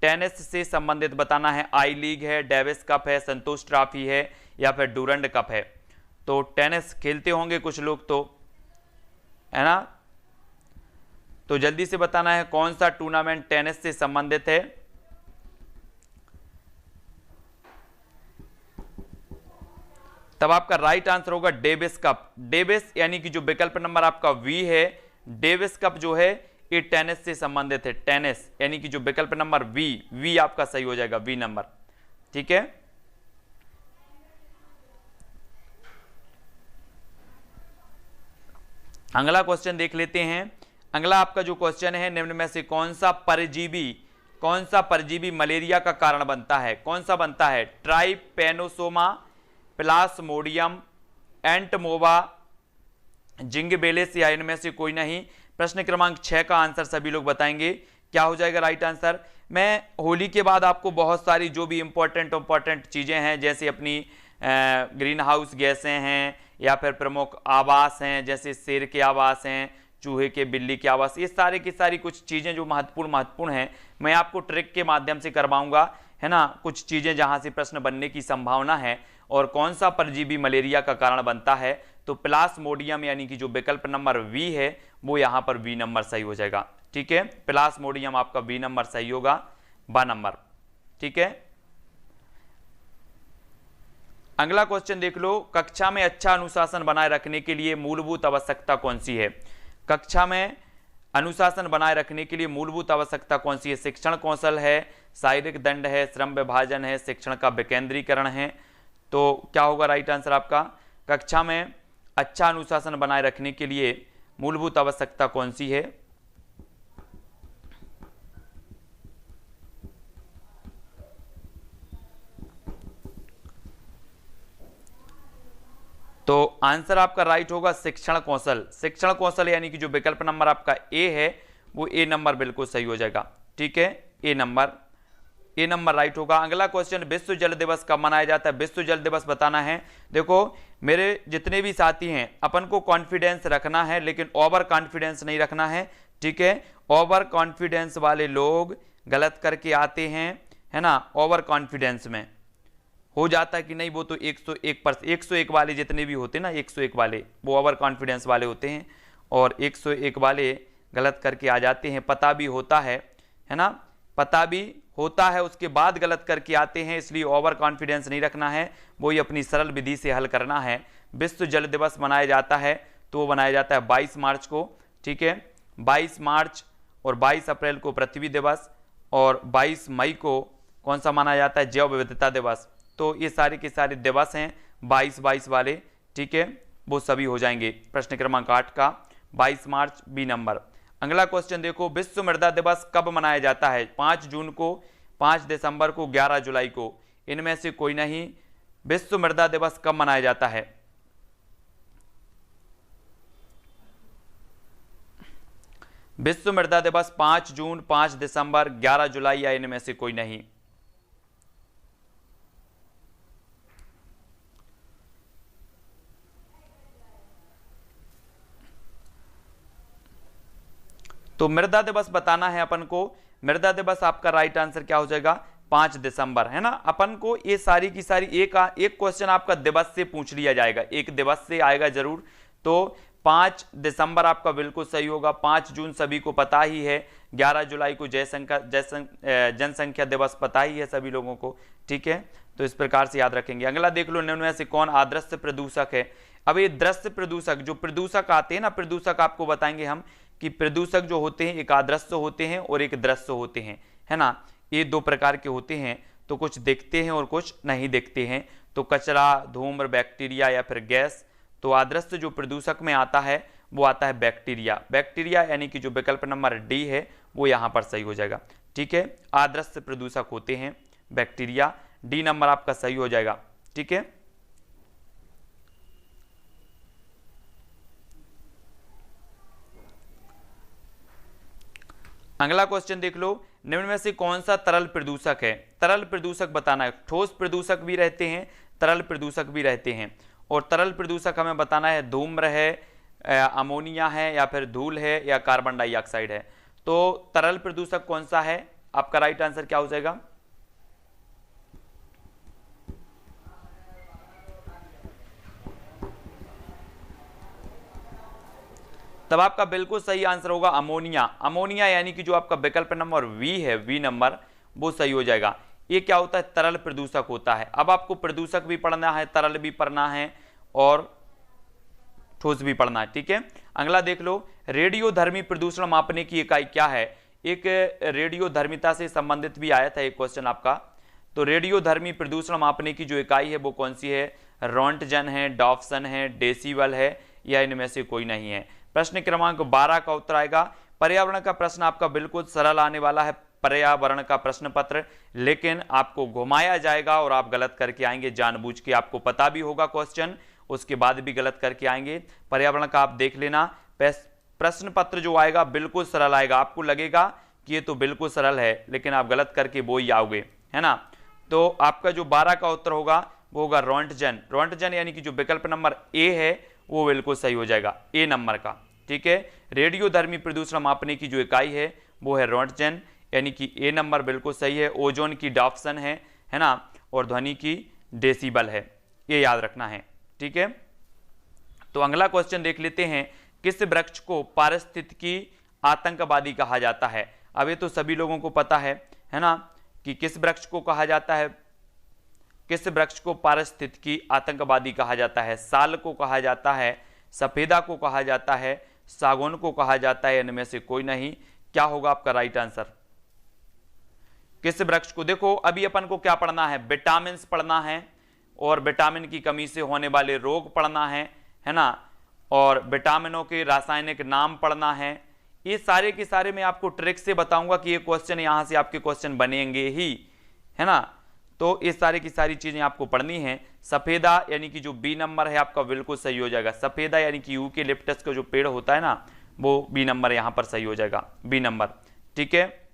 टेनिस से संबंधित बताना है, आई लीग है, डेविस कप है, संतोष ट्रॉफी है, या फिर डूरंड कप है। तो टेनिस खेलते होंगे कुछ लोग तो, है ना। तो जल्दी से बताना है कौन सा टूर्नामेंट टेनिस से संबंधित है। तब आपका राइट आंसर होगा डेविस कप। डेविस यानी कि जो विकल्प नंबर आपका वी है, डेविस कप जो है ये टेनिस से संबंधित है। टेनिस यानी कि जो विकल्प नंबर वी आपका सही हो जाएगा, वी नंबर। ठीक है, अगला क्वेश्चन देख लेते हैं। अगला आपका जो क्वेश्चन है, निम्न में से कौन सा परजीवी मलेरिया का कारण बनता है। कौन सा बनता है, ट्राइपेनोसोमा, प्लाज्मोडियम, एंटमोबा, जिंगबेलिस, या इनमें से कोई नहीं। प्रश्न क्रमांक 6 का आंसर सभी लोग बताएंगे क्या हो जाएगा राइट आंसर। मैं होली के बाद आपको बहुत सारी जो भी इंपॉर्टेंट चीजें हैं, जैसे अपनी ग्रीन हाउस गैसें हैं, या फिर प्रमुख आवास हैं, जैसे शेर के आवास हैं, चूहे के, बिल्ली के आवास, ये सारे की सारी कुछ चीजें जो महत्वपूर्ण हैं, मैं आपको ट्रिक के माध्यम से करवाऊंगा, है ना। कुछ चीजें जहां से प्रश्न बनने की संभावना है। और कौन सा परजीवी मलेरिया का कारण बनता है, तो प्लाज्मोडियम यानी कि जो विकल्प नंबर वी है वो यहां पर वी नंबर सही हो जाएगा। ठीक है, प्लाज्मोडियम आपका वी नंबर सही होगा, बा नंबर। ठीक है, अगला क्वेश्चन देख लो, कक्षा में अच्छा अनुशासन बनाए रखने के लिए मूलभूत आवश्यकता कौन सी है। कक्षा में अनुशासन बनाए रखने के लिए मूलभूत आवश्यकता कौन सी है। शिक्षण कौशल है, शारीरिक दंड है, श्रम विभाजन है, शिक्षण का विकेंद्रीकरण है। तो क्या होगा राइट आंसर आपका, कक्षा में अच्छा अनुशासन बनाए रखने के लिए मूलभूत आवश्यकता कौन सी है। तो आंसर आपका राइट होगा शिक्षण कौशल। शिक्षण कौशल यानी कि जो विकल्प नंबर आपका ए है वो ए नंबर बिल्कुल सही हो जाएगा। ठीक है, ए नंबर राइट होगा। अगला क्वेश्चन, विश्व जल दिवस कब मनाया जाता है। विश्व जल दिवस बताना है। देखो मेरे जितने भी साथी हैं, अपन को कॉन्फिडेंस रखना है, लेकिन ओवर कॉन्फिडेंस नहीं रखना है। ठीक है, ओवर कॉन्फिडेंस वाले लोग गलत करके आते हैं, है ना। ओवर कॉन्फिडेंस में हो जाता है कि नहीं, वो तो 101 वाले जितने भी होते हैं ना, 101 वाले वो ओवर कॉन्फिडेंस वाले होते हैं, और 101 वाले गलत करके आ जाते हैं। पता भी होता है ना, पता भी होता है, उसके बाद गलत करके आते हैं, इसलिए ओवर कॉन्फिडेंस नहीं रखना है, वही अपनी सरल विधि से हल करना है। विश्व जल दिवस मनाया जाता है तो वो मनाया जाता है 22 मार्च को। ठीक है, 22 मार्च और 22 अप्रैल को पृथ्वी दिवस, और 22 मई को कौन सा माना जाता है, जैव विविधता दिवस। तो ये सारे के सारे दिवस हैं 22 वाले। ठीक है, वो सभी हो जाएंगे प्रश्न क्रमांक 8 का 22 मार्च, बी नंबर। अगला क्वेश्चन देखो, विश्व मृदा दिवस कब मनाया जाता है। 5 जून को, 5 दिसंबर को, 11 जुलाई को, इनमें से कोई नहीं। विश्व मृदा दिवस कब मनाया जाता है। विश्व मृदा दिवस 5 जून, 5 दिसंबर, 11 जुलाई, या इनमें से कोई नहीं। तो मृदा दिवस बताना है अपन को। मृदा दिवस आपका राइट आंसर क्या हो जाएगा, 5 दिसंबर, है ना। अपन को ये सारी की सारी एक क्वेश्चन आपका दिवस से पूछ लिया जाएगा, एक दिवस से आएगा जरूर। तो 5 दिसंबर आपका बिल्कुल सही होगा। 5 जून सभी को पता ही है। 11 जुलाई को जनसंख्या दिवस पता ही है सभी लोगों को, ठीक है। तो इस प्रकार से याद रखेंगे। अगला देख लो, निम्न में से कौन अदृश्य प्रदूषक है। अब ये दृश्य प्रदूषक, जो प्रदूषक आते हैं ना, प्रदूषक आपको बताएंगे हम कि प्रदूषक जो होते हैं एक अदृश्य होते हैं और एक दृश्य होते हैं, है ना। ये दो प्रकार के होते हैं, तो कुछ दिखते हैं और कुछ नहीं दिखते हैं। तो कचरा, धूम्र, बैक्टीरिया या फिर गैस। तो अदृश्य जो प्रदूषक में आता है वो आता है बैक्टीरिया। बैक्टीरिया यानी कि जो विकल्प नंबर डी है वो यहाँ पर सही हो जाएगा, ठीक है। अदृश्य प्रदूषक होते हैं बैक्टीरिया, डी नंबर आपका सही हो जाएगा, ठीक है। अगला क्वेश्चन देख लो, निम्न में से कौन सा तरल प्रदूषक है। तरल प्रदूषक बताना है। ठोस प्रदूषक भी रहते हैं, तरल प्रदूषक भी रहते हैं। और तरल प्रदूषक हमें बताना है धूम्र है, अमोनिया है या फिर धूल है या कार्बन डाइऑक्साइड है। तो तरल प्रदूषक कौन सा है, आपका राइट आंसर क्या हो जाएगा। तब आपका बिल्कुल सही आंसर होगा अमोनिया। अमोनिया यानी कि जो आपका विकल्प नंबर वी है, वी नंबर, वो सही हो जाएगा। ये क्या होता है, तरल प्रदूषक होता है। अब आपको प्रदूषक भी पढ़ना है, तरल भी पढ़ना है और ठोस भी पढ़ना है, ठीक है। अगला देख लो, रेडियोधर्मी प्रदूषण मापने की इकाई क्या है। एक रेडियोधर्मिता से संबंधित भी आया था एक क्वेश्चन आपका। तो रेडियोधर्मी प्रदूषण मापने की जो इकाई है वो कौन सी है। रोंटजन है, डॉप्सन है, डेसिबल है या इनमें से कोई नहीं है। प्रश्न क्रमांक 12 का उत्तर आएगा। पर्यावरण का प्रश्न आपका बिल्कुल सरल आने वाला है, पर्यावरण का प्रश्न पत्र, लेकिन आपको घुमाया जाएगा और आप गलत करके आएंगे जानबूझ के। आपको पता भी होगा क्वेश्चन, उसके बाद भी गलत करके आएंगे। पर्यावरण का आप देख लेना, प्रश्न पत्र जो आएगा बिल्कुल सरल आएगा। आपको लगेगा कि ये तो बिल्कुल सरल है, लेकिन आप गलत करके वो ही आओगे, है ना। तो आपका जो 12 का उत्तर होगा वो होगा रोंटजन। रोंटजन यानी कि जो विकल्प नंबर ए है वो बिल्कुल सही हो जाएगा, ए नंबर का, ठीक है। रेडियोधर्मी प्रदूषण मापने की जो इकाई है वो है रोंटजन, यानी कि ए नंबर बिल्कुल सही है। ओजोन की डॉप्सन है ना, और ध्वनि की डेसिबल है, ये याद रखना है, ठीक है। तो अगला क्वेश्चन देख लेते हैं, किस वृक्ष को पारिस्थितिकी आतंकवादी कहा जाता है। अब ये तो सभी लोगों को पता है ना, कि किस वृक्ष को कहा जाता है, किस वृक्ष को पारिस्थितिकी आतंकवादी कहा जाता है। साल को कहा जाता है, सफेदा को कहा जाता है, सागौन को कहा जाता है, इनमें से कोई नहीं। क्या होगा आपका राइट आंसर। किस वृक्ष को, देखो अभी अपन को क्या पढ़ना है, विटामिन पढ़ना है और विटामिन की कमी से होने वाले रोग पढ़ना है ना, और विटामिनों के रासायनिक नाम पढ़ना है। ये सारे के सारे मैं आपको ट्रिक से बताऊंगा कि ये क्वेश्चन यहां से आपके क्वेश्चन बनेंगे ही, है ना। तो ये सारी की सारी चीजें आपको पढ़नी है। सफेदा यानी कि जो बी नंबर है आपका बिल्कुल सही हो जाएगा। सफेदा यानी कि यूकेलिप्टस का जो पेड़ होता है ना, वो बी नंबर यहां पर सही हो जाएगा, बी नंबर, ठीक है।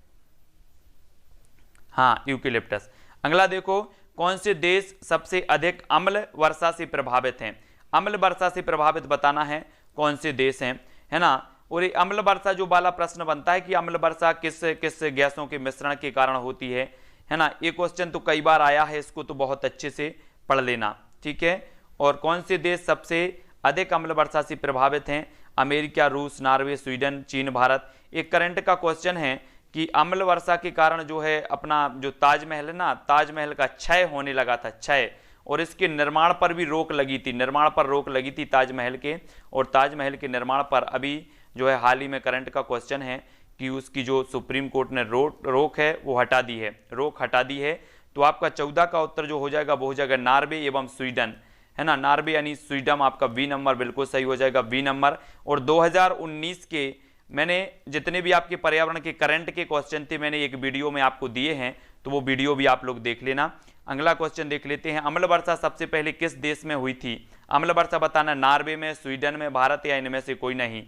हाँ, यूकेलिप्टस। अगला देखो, कौन से देश सबसे अधिक अम्ल वर्षा से प्रभावित हैं। अम्ल वर्षा से प्रभावित बताना है कौन से देश हैं, है ना। और ये अम्ल वर्षा जो वाला प्रश्न बनता है कि अम्ल वर्षा किस किस गैसों के मिश्रण के कारण होती है ना। ये क्वेश्चन तो कई बार आया है, इसको तो बहुत अच्छे से पढ़ लेना, ठीक है। और कौन से देश सबसे अधिक अम्ल वर्षा से प्रभावित हैं। अमेरिका, रूस, नॉर्वे, स्वीडन, चीन, भारत। एक करंट का क्वेश्चन है कि अम्ल वर्षा के कारण जो है अपना जो ताजमहल है ना, ताजमहल का क्षय होने लगा था, क्षय, और इसके निर्माण पर भी रोक लगी थी, निर्माण पर रोक लगी थी ताजमहल के। और ताजमहल के निर्माण पर अभी जो है हाल ही में करंट का क्वेश्चन है कि उसकी जो सुप्रीम कोर्ट ने रोक है वो हटा दी है, रोक हटा दी है। तो आपका 14 का उत्तर जो हो जाएगा वो हो जाएगा नॉर्वे एवं स्वीडन, है ना। नॉर्वे यानी स्वीडन, आपका बी नंबर बिल्कुल सही हो जाएगा, बी नंबर। और 2019 के मैंने जितने भी आपके पर्यावरण के करंट के क्वेश्चन थे मैंने एक वीडियो में आपको दिए हैं, तो वो वीडियो भी आप लोग देख लेना। अगला क्वेश्चन देख लेते हैं, अम्ल वर्षा सबसे पहले किस देश में हुई थी। अम्ल वर्षा बताना, नॉर्वे में, स्वीडन में, भारत या इनमें से कोई नहीं।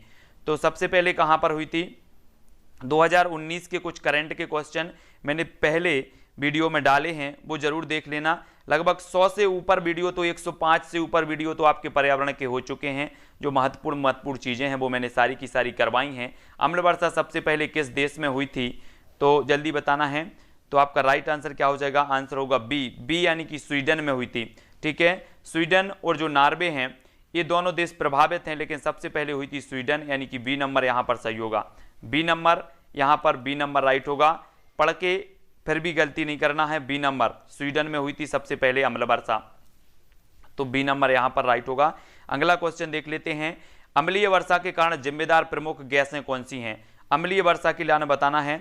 तो सबसे पहले कहां पर हुई थी। 2019 के कुछ करंट के क्वेश्चन मैंने पहले वीडियो में डाले हैं, वो जरूर देख लेना। लगभग 100 से ऊपर वीडियो, तो 105 से ऊपर वीडियो तो आपके पर्यावरण के हो चुके हैं। जो महत्वपूर्ण चीजें हैं वो मैंने सारी की सारी करवाई हैं। अम्ल वर्षा सबसे पहले किस देश में हुई थी, तो जल्दी बताना है। तो आपका राइट आंसर क्या हो जाएगा, आंसर होगा बी, बी यानी कि स्वीडन में हुई थी, ठीक है। स्वीडन और जो नॉर्वे हैं ये दोनों देश प्रभावित हैं, लेकिन सबसे पहले हुई थी स्वीडन, यानी कि बी नंबर यहाँ पर सही होगा। बी नंबर यहाँ पर, बी नंबर राइट होगा। पढ़ के फिर भी गलती नहीं करना है। बी नंबर, स्वीडन में हुई थी सबसे पहले अम्ल वर्षा, तो बी नंबर यहाँ पर राइट होगा। अगला क्वेश्चन देख लेते हैं, अम्लीय वर्षा के कारण जिम्मेदार प्रमुख गैसें कौन सी हैं? अम्लीय वर्षा के लिए बताना है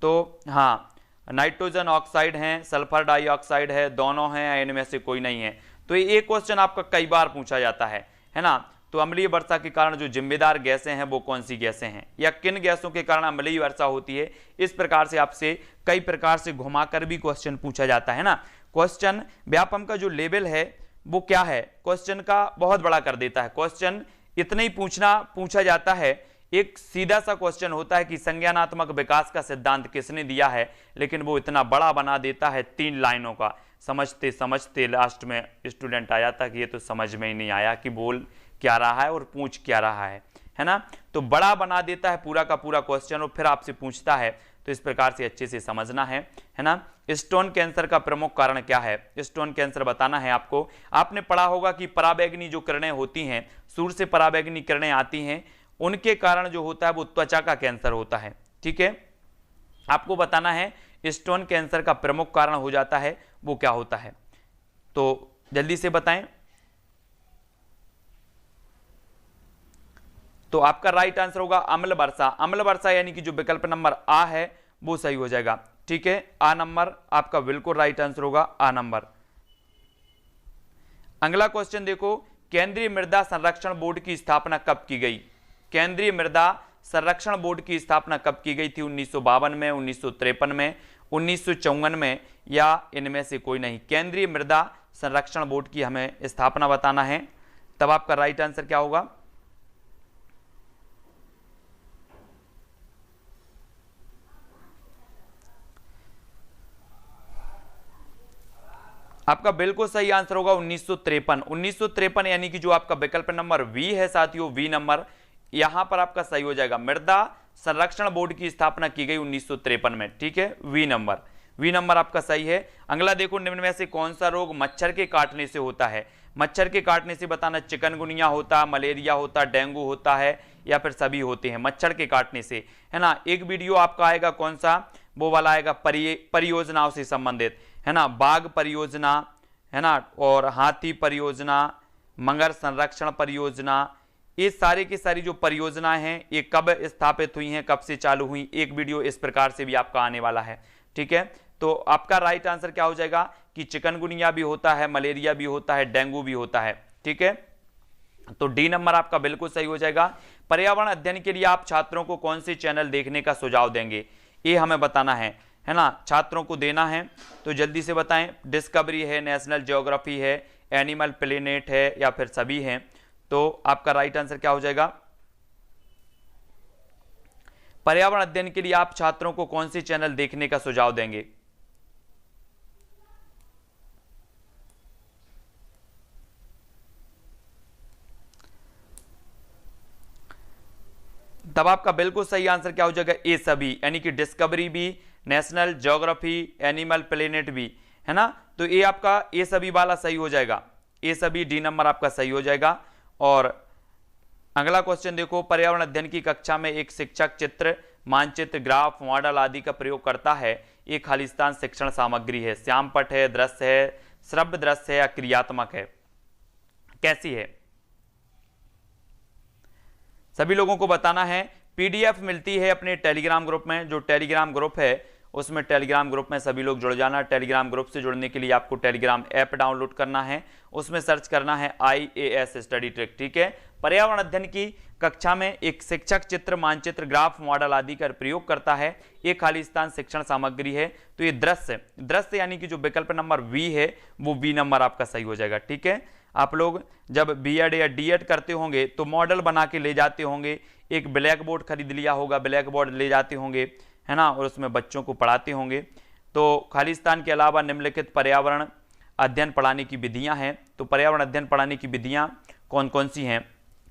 तो हाँ, नाइट्रोजन ऑक्साइड है, सल्फर डाइऑक्साइड है, दोनों हैं या इनमें से कोई नहीं है। तो ये क्वेश्चन आपका कई बार पूछा जाता है ना। तो अम्लीय वर्षा के कारण जो जिम्मेदार गैसें हैं वो कौन सी गैसें हैं, या किन गैसों के कारण अम्लीय वर्षा होती है? इस प्रकार से आपसे कई प्रकार से घुमाकर भी क्वेश्चन पूछा जाता है ना। क्वेश्चन व्यापम का जो लेवल है वो क्या है, क्वेश्चन का बहुत बड़ा कर देता है। क्वेश्चन इतना ही पूछा जाता है। एक सीधा सा क्वेश्चन होता है कि संज्ञानात्मक विकास का सिद्धांत किसने दिया है, लेकिन वो इतना बड़ा बना देता है 3 लाइनों का। समझते समझते लास्ट में स्टूडेंट आ जाता कि ये तो समझ में ही नहीं आया कि बोल क्या रहा है और पूछ क्या रहा है ना। तो बड़ा बना देता है पूरा का पूरा क्वेश्चन और फिर आपसे पूछता है। तो इस प्रकार से अच्छे से समझना है ना। स्टोन कैंसर का प्रमुख कारण क्या है? स्टोन कैंसर बताना है आपको। आपने पढ़ा होगा कि पराबैंगनी जो किरणें होती हैं, सूर्य से पराबैंगनी किरणें आती हैं, उनके कारण जो होता है वो त्वचा का कैंसर होता है। ठीक है, आपको बताना है स्टोन कैंसर का प्रमुख कारण हो जाता है वो क्या होता है, तो जल्दी से बताएं। तो आपका राइट आंसर होगा अम्ल वर्षा। अम्ल वर्षा यानी कि जो विकल्प नंबर आ है वो सही हो जाएगा। ठीक है, आ नंबर आपका बिल्कुल राइट आंसर होगा, आ नंबर। अगला क्वेश्चन देखो, केंद्रीय मृदा संरक्षण बोर्ड की स्थापना कब की गई? केंद्रीय मृदा संरक्षण बोर्ड की स्थापना कब की गई थी? 1952 में, 1953 में, 1954 में, या इनमें से कोई नहीं? केंद्रीय मृदा संरक्षण बोर्ड की हमें स्थापना बताना है, तब आपका राइट आंसर क्या होगा? आपका बिल्कुल सही आंसर होगा 1953। 1953 यानी कि जो आपका विकल्प नंबर वी है साथियों, वी नंबर यहां पर आपका सही हो जाएगा। मृदा संरक्षण बोर्ड की स्थापना की गई 1953 में। ठीक है, वी नंबर, वी नंबर आपका सही है। अगला देखो, निम्न में से कौन सा रोग मच्छर के काटने से होता है? मच्छर के काटने से बताना, चिकनगुनिया होता, मलेरिया होता, डेंगू होता है, या फिर सभी होते हैं मच्छर के काटने से, है ना। एक वीडियो आपका आएगा, कौन सा? वो वाला आएगा परियोजनाओं से संबंधित, है ना, बाघ परियोजना, है ना, और हाथी परियोजना, मगर संरक्षण परियोजना, ये सारे की सारी जो परियोजनाएं हैं ये कब स्थापित हुई हैं, कब से चालू हुई, एक वीडियो इस प्रकार से भी आपका आने वाला है। ठीक है, तो आपका राइट आंसर क्या हो जाएगा कि चिकनगुनिया भी होता है, मलेरिया भी होता है, डेंगू भी होता है। ठीक है, तो डी नंबर आपका बिल्कुल सही हो जाएगा। पर्यावरण अध्ययन के लिए आप छात्रों को कौन से चैनल देखने का सुझाव देंगे, ये हमें बताना है ना, छात्रों को देना है। तो जल्दी से बताएं, डिस्कवरी है, नेशनल ज्योग्राफी है, एनिमल प्लेनेट है, या फिर सभी हैं? तो आपका राइट आंसर क्या हो जाएगा? पर्यावरण अध्ययन के लिए आप छात्रों को कौन से चैनल देखने का सुझाव देंगे? तब आपका बिल्कुल सही आंसर क्या हो जाएगा? ए सभी, यानी कि डिस्कवरी भी, नेशनल ज्योग्राफी, एनिमल प्लेनेट भी, है ना। तो ये आपका ए सभी वाला सही हो जाएगा, ए सभी, डी नंबर आपका सही हो जाएगा। और अगला क्वेश्चन देखो, पर्यावरण अध्ययन की कक्षा में एक शिक्षक चित्र, मानचित्र, ग्राफ, मॉडल आदि का प्रयोग करता है, एक खालिस्तान शिक्षण सामग्री है, श्यामपट है, दृश्य है, श्रव्य दृश्य है, या क्रियात्मक है, कैसी है? सभी लोगों को बताना है। पीडीएफ मिलती है अपने टेलीग्राम ग्रुप में, जो टेलीग्राम ग्रुप है उसमें, टेलीग्राम ग्रुप में सभी लोग जुड़ जाना। टेलीग्राम ग्रुप से जुड़ने के लिए आपको टेलीग्राम ऐप डाउनलोड करना है, उसमें सर्च करना है IAS स्टडी ट्रिक। ठीक है, पर्यावरण अध्ययन की कक्षा में एक शिक्षक चित्र, मानचित्र, ग्राफ, मॉडल आदि का प्रयोग करता है, एक खालिस्तान शिक्षण सामग्री है। तो ये दृश्य, दृश्य यानी कि जो विकल्प नंबर वी है वो बी नंबर आपका सही हो जाएगा। ठीक है, आप लोग जब बीएड या डीएड करते होंगे तो मॉडल बना के ले जाते होंगे, एक ब्लैक बोर्ड खरीद लिया होगा, ब्लैक बोर्ड ले जाते होंगे, है ना, और उसमें बच्चों को पढ़ाते होंगे। तो खालिस्तान के अलावा निम्नलिखित पर्यावरण अध्ययन पढ़ाने की विधियां हैं। तो पर्यावरण अध्ययन पढ़ाने की विधियां कौन कौन सी हैं?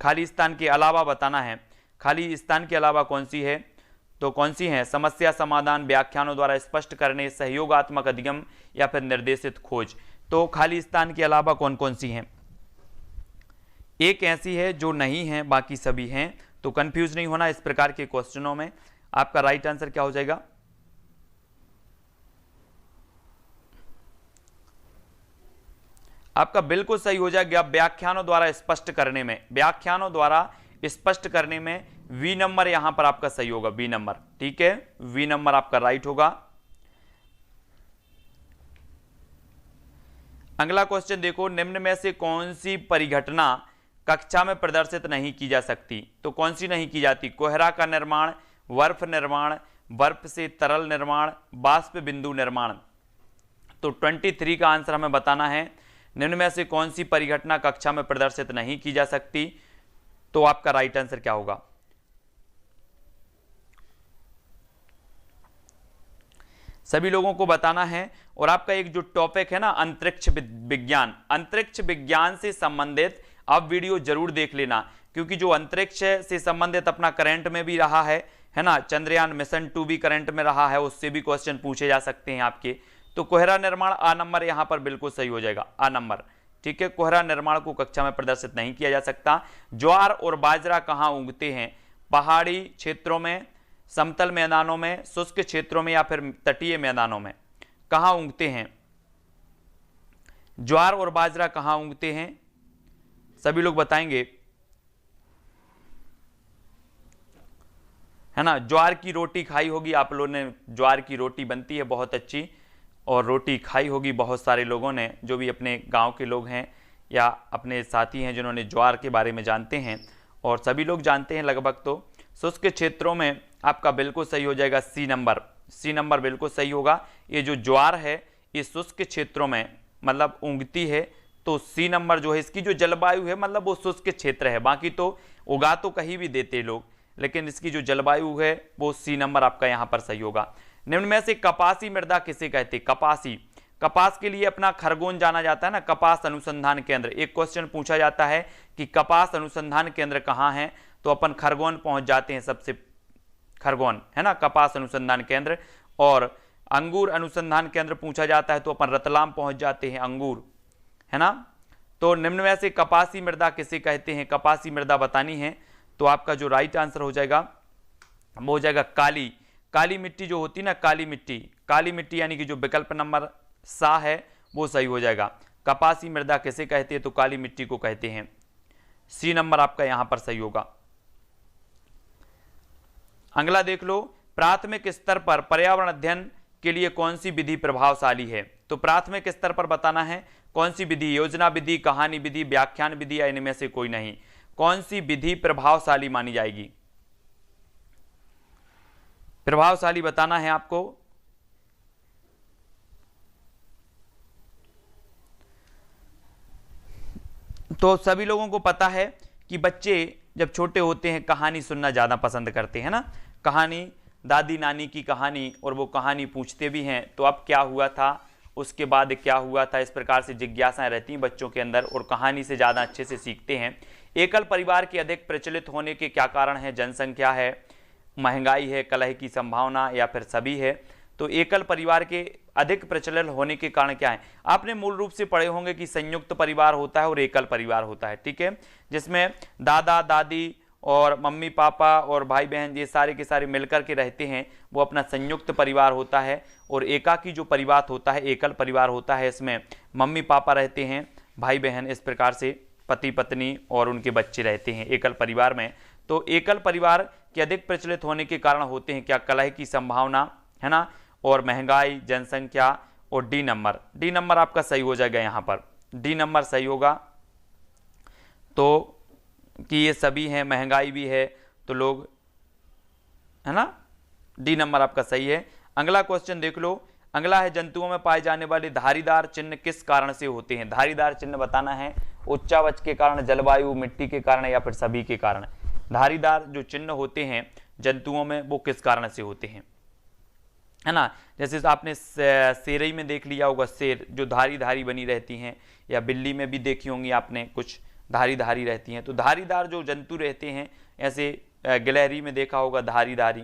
खालिस्तान के अलावा बताना है, खालिस्तान के अलावा कौन सी है? तो कौन सी हैं? समस्या समाधान, व्याख्यानों द्वारा स्पष्ट करने, सहयोगात्मक अधिगम, या फिर निर्देशित खोज। तो खालिस्तान के अलावा कौन कौन सी हैं? एक ऐसी है जो नहीं है, बाकी सभी हैं। तो कंफ्यूज नहीं होना इस प्रकार के क्वेश्चनों में। आपका राइट आंसर क्या हो जाएगा? आपका बिल्कुल सही हो जाएगा। व्याख्यानों द्वारा स्पष्ट करने में, व्याख्यानों द्वारा स्पष्ट करने में वी नंबर यहां पर आपका सही होगा, बी नंबर। ठीक है, वी नंबर आपका राइट होगा। अगला क्वेश्चन देखो, निम्न में से कौन सी परिघटना कक्षा में प्रदर्शित नहीं की जा सकती? तो कौन सी नहीं की जाती? कोहरा का निर्माण, बर्फ निर्माण, बर्फ से तरल निर्माण, बाष्प बिंदु निर्माण। तो 23 का आंसर हमें बताना है। निम्न में से कौन सी परिघटना कक्षा में प्रदर्शित नहीं की जा सकती? तो आपका राइट आंसर क्या होगा? सभी लोगों को बताना है। और आपका एक जो टॉपिक है ना, अंतरिक्ष विज्ञान, अंतरिक्ष विज्ञान से संबंधित आप वीडियो जरूर देख लेना, क्योंकि जो अंतरिक्ष से संबंधित अपना करंट में भी रहा है ना, चंद्रयान मिशन 2 भी करंट में रहा है, उससे भी क्वेश्चन पूछे जा सकते हैं आपके। तो कोहरा निर्माण आ नंबर यहां पर बिल्कुल सही हो जाएगा, आ नंबर। ठीक है, कोहरा निर्माण को कक्षा में प्रदर्शित नहीं किया जा सकता। ज्वार और बाजरा कहां उगते हैं? पहाड़ी क्षेत्रों में, समतल मैदानों में, शुष्क क्षेत्रों में, या फिर तटीय मैदानों में? कहां उगते हैं ज्वार और बाजरा? कहां उगते हैं? सभी लोग बताएंगे, है ना। ज्वार की रोटी खाई होगी आप लोगों ने, ज्वार की रोटी बनती है बहुत अच्छी, और रोटी खाई होगी बहुत सारे लोगों ने, जो भी अपने गांव के लोग हैं या अपने साथी हैं जिन्होंने ज्वार के बारे में जानते हैं, और सभी लोग जानते हैं लगभग। तो शुष्क क्षेत्रों में आपका बिल्कुल सही हो जाएगा सी नंबर, सी नंबर बिल्कुल सही होगा। ये जो ज्वार है ये शुष्क क्षेत्रों में मतलब उगती है, तो सी नंबर जो है, इसकी जो जलवायु है मतलब वो शुष्क क्षेत्र है, बाकी तो उगा तो कहीं भी देते लोग, लेकिन इसकी जो जलवायु है वो सी नंबर आपका यहाँ पर सही होगा। निम्न में से कपासी मृदा किसे कहते? कपासी, कपास के लिए अपना खरगोन जाना जाता है ना, कपास अनुसंधान केंद्र। एक क्वेश्चन पूछा जाता है कि कपास अनुसंधान केंद्र कहाँ है, तो अपन खरगोन पहुंच जाते हैं, सबसे खरगोन है ना कपास अनुसंधान केंद्र। और अंगूर अनुसंधान केंद्र पूछा जाता है तो अपन रतलाम पहुंच जाते हैं, अंगूर, है ना। तो निम्न में से कपासी मृदा किसे कहते हैं? कपासी मृदा बतानी है। तो आपका जो राइट आंसर हो जाएगा वो हो जाएगा काली, काली मिट्टी जो होती है ना, काली मिट्टी, काली मिट्टी यानी कि जो विकल्प नंबर सा है वो सही हो जाएगा। कपासी मृदा किसे कहते हैं? तो काली मिट्टी को कहते हैं। सी नंबर आपका यहां पर सही होगा। अगला देख लो, प्राथमिक स्तर पर पर्यावरण अध्ययन के लिए कौन सी विधि प्रभावशाली है? तो प्राथमिक स्तर पर बताना है कौन सी विधि, योजना विधि, कहानी विधि, व्याख्यान विधि, या इनमें से कोई नहीं। कौन सी विधि प्रभावशाली मानी जाएगी? प्रभावशाली बताना है आपको। तो सभी लोगों को पता है कि बच्चे जब छोटे होते हैं कहानी सुनना ज्यादा पसंद करते हैं ना, कहानी, दादी नानी की कहानी, और वो कहानी पूछते भी हैं, तो अब क्या हुआ था, उसके बाद क्या हुआ था, इस प्रकार से जिज्ञासाएं रहती हैं बच्चों के अंदर, और कहानी से ज़्यादा अच्छे से सीखते हैं। एकल परिवार के अधिक प्रचलित होने के क्या कारण है? जनसंख्या है, महंगाई है, कलह की संभावना, या फिर सभी है? तो एकल परिवार के अधिक प्रचलन होने के कारण क्या है? आपने मूल रूप से पढ़े होंगे कि संयुक्त परिवार होता है और एकल परिवार होता है, ठीक है, जिसमें दादा दादी और मम्मी पापा और भाई बहन ये सारे के सारे मिलकर के रहते हैं, वो अपना संयुक्त परिवार होता है। और एकाकी जो परिवार होता है, एकल परिवार होता है, इसमें मम्मी पापा रहते हैं, भाई बहन, इस प्रकार से पति पत्नी और उनके बच्चे रहते हैं एकल परिवार में। तो एकल परिवार के अधिक प्रचलित होने के कारण होते हैं क्या? कलह की संभावना, है ना, और महंगाई, जनसंख्या, और डी नंबर, डी नंबर आपका सही हो जाएगा यहाँ पर, डी नंबर सही होगा। तो कि ये सभी हैं, महंगाई भी है, तो लोग, है ना, डी नंबर आपका सही है। अगला क्वेश्चन देख लो, अगला है जंतुओं में पाए जाने वाले धारीदार चिन्ह किस कारण से होते हैं? धारीदार चिन्ह बताना है, उच्चावच के कारण, जलवायु, मिट्टी के कारण, या फिर सभी के कारण। धारीदार जो चिन्ह होते हैं जंतुओं में वो किस कारण से होते हैं, है ना। जैसे आपने शेरई में देख लिया होगा, शेर जो धारी धारी बनी रहती हैं, या बिल्ली में भी देखी होंगी आपने, कुछ धारी धारी रहती हैं। तो धारीदार जो जंतु रहते हैं, ऐसे गिलहरी में देखा होगा धारी धारी,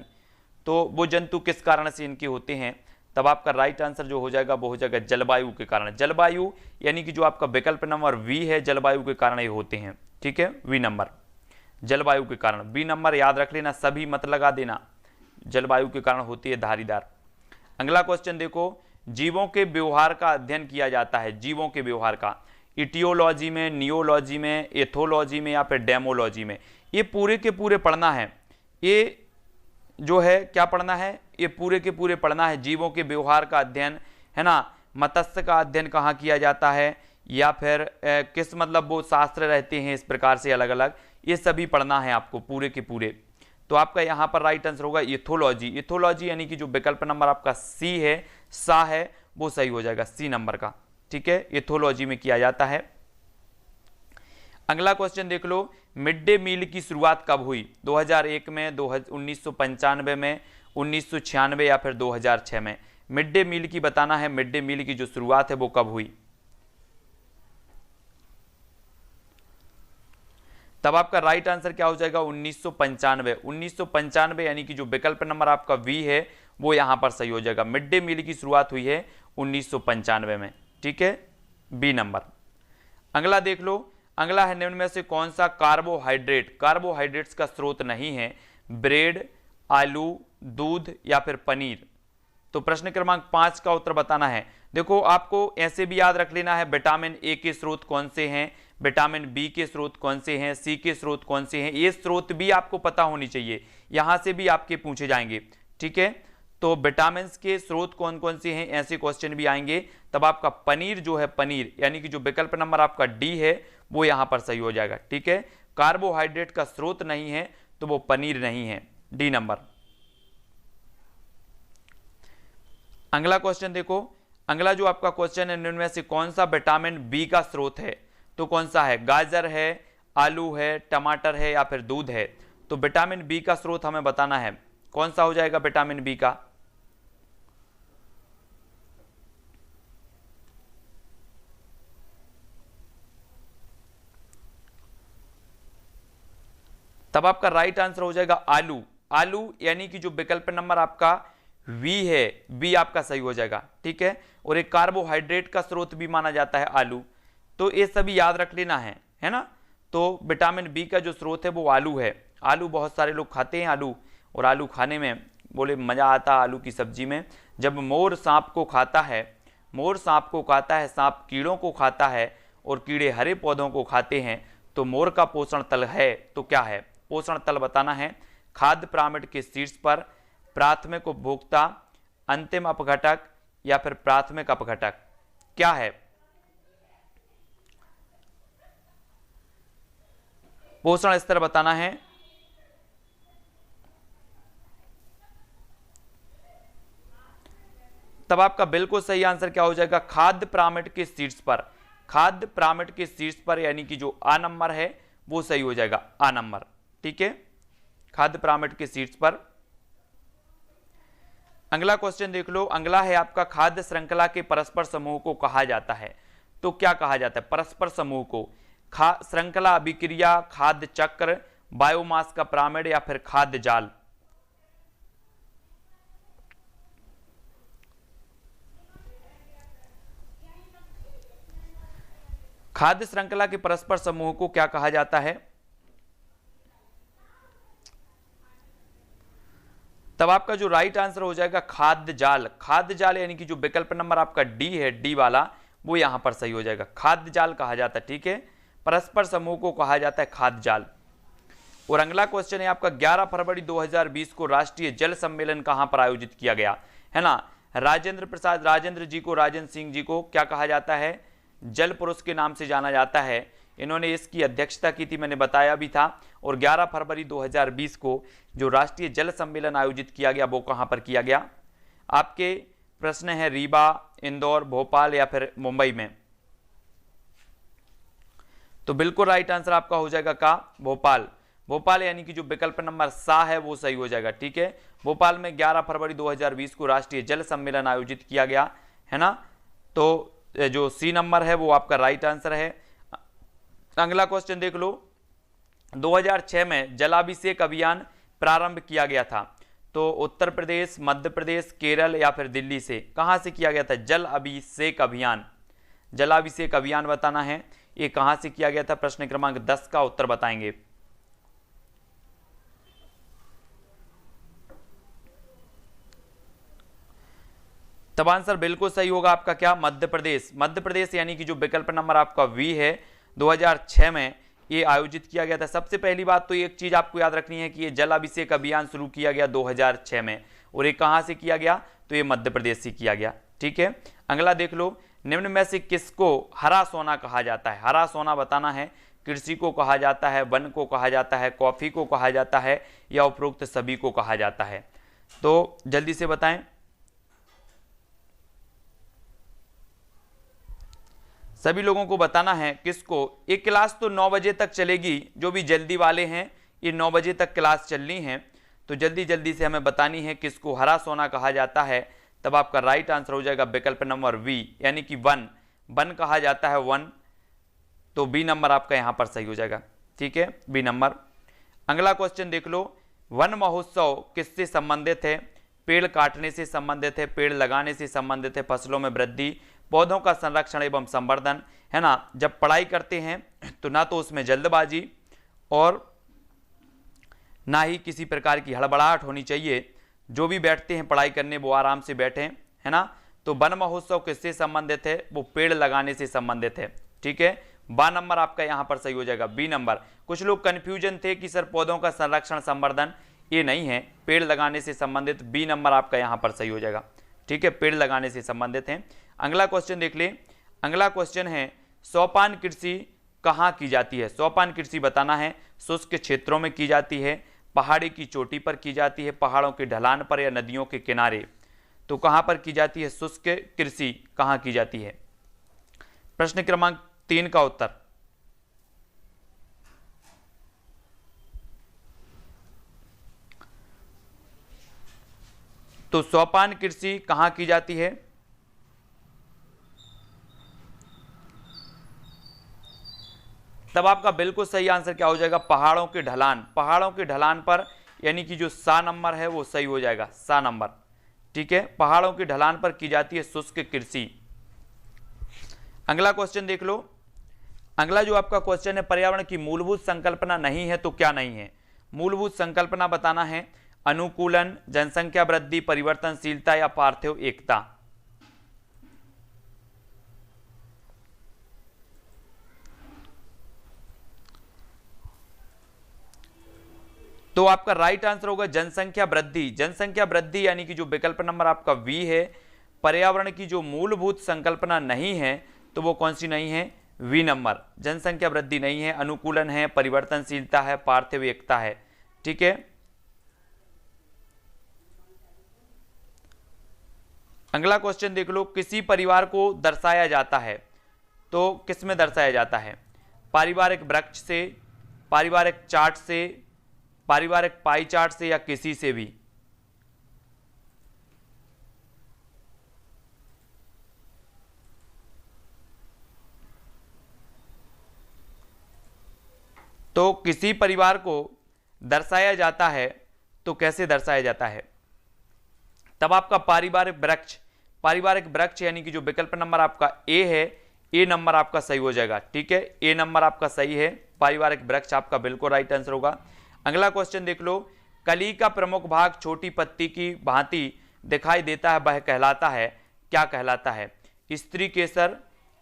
तो वो जंतु किस कारण से इनके होते हैं? तब आपका राइट आंसर जो हो जाएगा वो हो जाएगा जलवायु के कारण। जलवायु यानी कि जो आपका विकल्प नंबर वी है, जलवायु के कारण ये होते हैं, ठीक है, वी नंबर जलवायु के कारण। बी नंबर याद रख लेना, सभी मत लगा देना, जलवायु के कारण होती है धारीदार। अगला क्वेश्चन देखो, जीवों के व्यवहार का अध्ययन किया जाता है, जीवों के व्यवहार का, इटियोलॉजी में, नियोलॉजी में, एथोलॉजी में या फिर डेमोलॉजी में। ये पूरे के पूरे पढ़ना है, ये जो है क्या पढ़ना है, ये पूरे के पूरे पढ़ना है। जीवों के व्यवहार का अध्ययन, है ना, मत्स्य का अध्ययन कहाँ किया जाता है, या फिर किस मतलब वो शास्त्र रहते हैं इस प्रकार से अलग अलग, ये सभी पढ़ना है आपको पूरे के पूरे। तो आपका यहाँ पर राइट आंसर होगा इथोलॉजी। इथोलॉजी यानी कि जो विकल्प नंबर आपका सी है, सा है, वो सही हो जाएगा सी नंबर का, ठीक है, इथोलॉजी में किया जाता है। अगला क्वेश्चन देख लो, मिड डे मील की शुरुआत कब हुई, 2001 में, 1995 में, 1996 या फिर 2006 में। मिड डे मील की बताना है, मिड डे मील की जो शुरुआत है वो कब हुई। तब आपका राइट आंसर क्या हो जाएगा 1995। 1995 यानी कि जो विकल्प नंबर आपका वी है वो यहां पर सही हो जाएगा। मिड डे मील की शुरुआत हुई है 1995 में, ठीक है, बी नंबर। अगला देख लो, अगला है निम्न में से कौन सा कार्बोहाइड्रेट, कार्बोहाइड्रेट्स का स्रोत नहीं है, ब्रेड, आलू, दूध या फिर पनीर। तो प्रश्न क्रमांक 5 का उत्तर बताना है। देखो आपको ऐसे भी याद रख लेना है, विटामिन ए के स्रोत कौन से हैं, विटामिन बी के स्रोत कौन से हैं, सी के स्रोत कौन से हैं, ये स्रोत भी आपको पता होनी चाहिए, यहां से भी आपके पूछे जाएंगे, ठीक है। तो विटामिन के स्रोत कौन कौन से हैं, ऐसे क्वेश्चन भी आएंगे। तब आपका पनीर जो है, पनीर यानी कि जो विकल्प नंबर आपका डी है वो यहां पर सही हो जाएगा, ठीक है। कार्बोहाइड्रेट का स्रोत नहीं है तो वो पनीर नहीं है, डी नंबर। अगला क्वेश्चन देखो, अगला जो आपका क्वेश्चन है, इनमें से कौन सा विटामिन बी का स्रोत है, तो कौन सा है, गाजर है, आलू है, टमाटर है या फिर दूध है। तो विटामिन बी का स्रोत हमें बताना है, कौन सा हो जाएगा विटामिन बी का। तब आपका राइट आंसर हो जाएगा आलू। आलू यानी कि जो विकल्प नंबर आपका वी है, बी आपका सही हो जाएगा, ठीक है। और एक कार्बोहाइड्रेट का स्रोत भी माना जाता है आलू, तो ये सभी याद रख लेना है ना। तो विटामिन बी का जो स्रोत है वो आलू है। आलू बहुत सारे लोग खाते हैं आलू, और आलू खाने में बोले मजा आता है आलू की सब्जी में। जब मोर सांप को खाता है, मोर सांप को खाता है, सांप कीड़ों को खाता है और कीड़े हरे पौधों को खाते हैं, तो मोर का पोषण तल है तो क्या है, पोषण तल बताना है, खाद्य पिरामिड के शीर्ष पर, प्राथमिक उपभोक्ता, अंतिम अपघटक या फिर प्राथमिक अपघटक, क्या है पोषण स्तर बताना है। तब आपका बिल्कुल सही आंसर क्या हो जाएगा, खाद्य पिरामिड के शीर्ष पर, खाद्य पिरामिड के शीर्ष पर यानी कि जो आ नंबर है वो सही हो जाएगा, आ नंबर, ठीक है, खाद्य पिरामिड के शीर्ष पर। अगला क्वेश्चन देख लो, अगला है आपका खाद्य श्रृंखला के परस्पर समूह को कहा जाता है। तो क्या कहा जाता है परस्पर समूह को, श्रृंखला अभिक्रिया, खाद्य चक्र, बायोमास का पिरामिड या फिर खाद्य जाल। खाद्य श्रृंखला के परस्पर समूह को क्या कहा जाता है। तब आपका जो राइट आंसर हो जाएगा खाद्य जाल। खाद्य जाल यानी कि जो विकल्प नंबर आपका डी है, डी वाला, वो यहां पर सही हो जाएगा, खाद्य जाल कहा जाता है, ठीक है, परस्पर समूह को कहा जाता है खाद्य जाल। और अगला क्वेश्चन है आपका 11 फरवरी 2020 को राष्ट्रीय जल सम्मेलन कहां पर आयोजित किया गया, है ना। राजेंद्र प्रसाद राजेंद्र जी को, राजेंद्र सिंह जी को क्या कहा जाता है, जल पुरुष के नाम से जाना जाता है। इन्होंने इसकी अध्यक्षता की थी, मैंने बताया भी था। और 11 फरवरी 2020 को जो राष्ट्रीय जल सम्मेलन आयोजित किया गया वो कहां पर किया गया। आपके प्रश्न है रीवा, इंदौर, भोपाल या फिर मुंबई में। तो बिल्कुल राइट आंसर आपका हो जाएगा का भोपाल। भोपाल यानी कि जो विकल्प नंबर सा है वो सही हो जाएगा, ठीक है। भोपाल में 11 फरवरी 2020 को राष्ट्रीय जल सम्मेलन आयोजित किया गया, है ना। तो जो सी नंबर है वो आपका राइट आंसर है। अगला क्वेश्चन देख लो, 2006 में जलाभिषेक अभियान प्रारंभ किया गया था। तो उत्तर प्रदेश, मध्य प्रदेश, केरल या फिर दिल्ली से, कहां से किया गया था जल अभिषेक अभियान। जलाभिषेक अभियान बताना है, ये कहां से किया गया था? प्रश्न क्रमांक 10 का उत्तर बताएंगे। तब आंसर बिल्कुल सही होगा आपका क्या? मध्य प्रदेश। मध्य प्रदेश यानी कि जो विकल्प नंबर आपका वी है, 2006 में ये आयोजित किया गया था। सबसे पहली बात तो एक चीज आपको याद रखनी है कि ये जल अभिषेक अभियान शुरू किया गया 2006 में, और ये कहां से किया गया? तो ये मध्य प्रदेश से किया गया। ठीक है, अगला देख लो, निम्न में से किसको हरा सोना कहा जाता है? हरा सोना बताना है। कृषि को कहा जाता है, वन को कहा जाता है, कॉफी को कहा जाता है, या उपरोक्त सभी को कहा जाता है? तो जल्दी से बताएं। सभी लोगों को बताना है किसको। ये क्लास तो 9 बजे तक चलेगी, जो भी जल्दी वाले हैं ये 9 बजे तक क्लास चलनी है, तो जल्दी जल्दी से हमें बतानी है किसको हरा सोना कहा जाता है। तब आपका राइट आंसर हो जाएगा विकल्प नंबर वी, यानी कि वन। वन कहा जाता है, वन। तो बी नंबर आपका यहां पर सही हो जाएगा। ठीक है, बी नंबर। अगला क्वेश्चन देख लो, वन महोत्सव किससे संबंधित है? पेड़ काटने से संबंधित है, पेड़ लगाने से संबंधित है, फसलों में वृद्धि, पौधों का संरक्षण एवं संवर्धन, है ना। जब पढ़ाई करते हैं तो ना तो उसमें जल्दबाजी और ना ही किसी प्रकार की हड़बड़ाहट होनी चाहिए। जो भी बैठते हैं पढ़ाई करने वो आराम से बैठें, है ना। तो वन महोत्सव किससे संबंधित है? वो पेड़ लगाने से संबंधित है। ठीक है, बा नंबर आपका यहां पर सही हो जाएगा, बी नंबर। कुछ लोग कंफ्यूजन थे कि सर पौधों का संरक्षण संवर्धन, ये नहीं है, पेड़ लगाने से संबंधित। बी नंबर आपका यहां पर सही हो जाएगा। ठीक है, पेड़ लगाने से संबंधित हैं। अगला क्वेश्चन देख ले। अगला क्वेश्चन है, सोपान कृषि कहां की जाती है? सोपान कृषि बताना है। शुष्क क्षेत्रों में की जाती है, पहाड़ी की चोटी पर की जाती है, पहाड़ों की ढलान पर, या नदियों के किनारे? तो कहां पर की जाती है शुष्क कृषि? कहां की जाती है? प्रश्न क्रमांक 3 का उत्तर। तो सोपान कृषि कहां की जाती है? तब आपका बिल्कुल सही आंसर क्या हो जाएगा? पहाड़ों के ढलान। पहाड़ों के ढलान पर, यानी कि जो सा नंबर है वो सही हो जाएगा, सा नंबर। ठीक है, पहाड़ों की ढलान पर की जाती है शुष्क कृषि। अगला क्वेश्चन देख लो। अगला जो आपका क्वेश्चन है, पर्यावरण की मूलभूत संकल्पना नहीं है तो क्या नहीं है? मूलभूत संकल्पना बताना है। अनुकूलन, जनसंख्या वृद्धि, परिवर्तनशीलता, या पार्थिव एकता? तो आपका राइट आंसर होगा जनसंख्या वृद्धि। जनसंख्या वृद्धि यानी कि जो विकल्प नंबर आपका वी है, पर्यावरण की जो मूलभूत संकल्पना नहीं है तो वो कौन सी नहीं है? V number. जनसंख्या वृद्धि नहीं है, अनुकूलन है, परिवर्तनशीलता है, पार्थिव एकता है। ठीक है, अगला क्वेश्चन देख लो। किसी परिवार को दर्शाया जाता है तो किस में दर्शाया जाता है? पारिवारिक वृक्ष से, पारिवारिक चार्ट से, पारिवारिक पाई चार्ट से, या किसी से भी? तो किसी परिवार को दर्शाया जाता है तो कैसे दर्शाया जाता है? तब आपका पारिवारिक वृक्ष। पारिवारिक वृक्ष यानी कि जो विकल्प नंबर आपका ए है, ए नंबर आपका सही हो जाएगा। ठीक है, ए नंबर आपका सही है, पारिवारिक वृक्ष आपका बिल्कुल राइट आंसर होगा। अगला क्वेश्चन देख लो। कली का प्रमुख भाग छोटी पत्ती की भांति दिखाई देता है, वह कहलाता है, क्या कहलाता है? स्त्री केसर,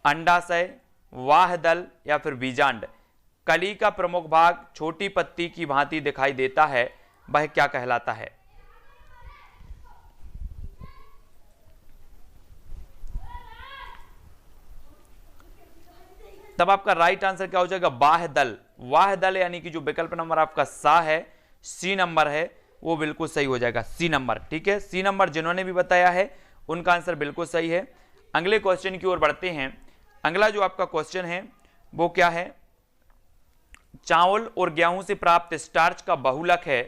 अंडाशय, वाह दल, या फिर बीजांड? कली का प्रमुख भाग छोटी पत्ती की भांति दिखाई देता है, वह क्या कहलाता है? तब आपका राइट आंसर क्या हो जाएगा? बाह्य दल। वाह दल यानी कि जो विकल्प नंबर आपका सा है, सी नंबर है, वो बिल्कुल सही हो जाएगा, सी नंबर। ठीक है, सी नंबर जिन्होंने भी बताया है उनका आंसर बिल्कुल सही है। अगले क्वेश्चन की ओर बढ़ते हैं। अगला जो आपका क्वेश्चन है वो क्या है? चावल और गेहूं से प्राप्त स्टार्च का बहुलक है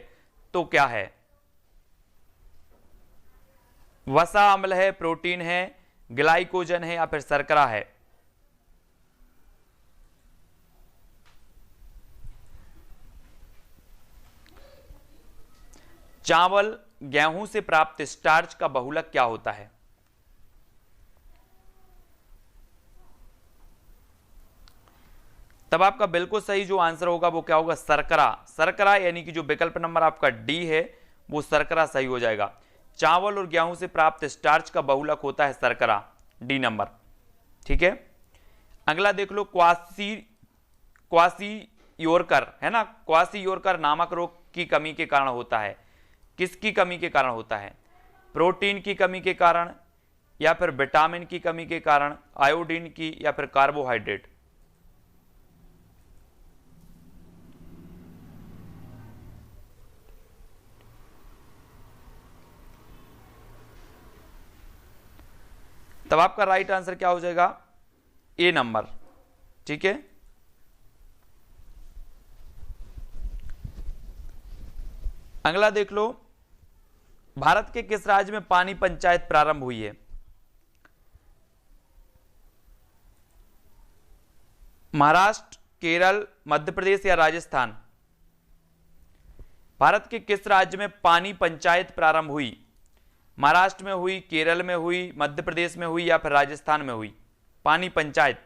तो क्या है? वसा अम्ल है, प्रोटीन है, ग्लाइकोजन है, या फिर शर्करा है? चावल गेहूं से प्राप्त स्टार्च का बहुलक क्या होता है? तब आपका बिल्कुल सही जो आंसर होगा वो क्या होगा, शर्करा। शर्करा यानी कि जो विकल्प नंबर आपका डी है वो शर्करा सही हो जाएगा। चावल और गेहूं से प्राप्त स्टार्च का बहुलक होता है शर्करा, डी नंबर। ठीक है, अगला देख लो, क्वासियोरकर है ना, क्वासियोरकर नामक रोग की कमी के कारण होता है। किसकी कमी के कारण होता है? प्रोटीन की कमी के कारण, या फिर विटामिन की कमी के कारण, आयोडीन की, या फिर कार्बोहाइड्रेट। तब आपका राइट आंसर क्या हो जाएगा, ए नंबर। ठीक है, अगला देख लो, भारत के किस राज्य में पानी पंचायत प्रारंभ हुई है? महाराष्ट्र, केरल, मध्य प्रदेश या राजस्थान? भारत के किस राज्य में पानी पंचायत प्रारंभ हुई? महाराष्ट्र में हुई, केरल में हुई, मध्य प्रदेश में हुई, या फिर राजस्थान में हुई पानी पंचायत?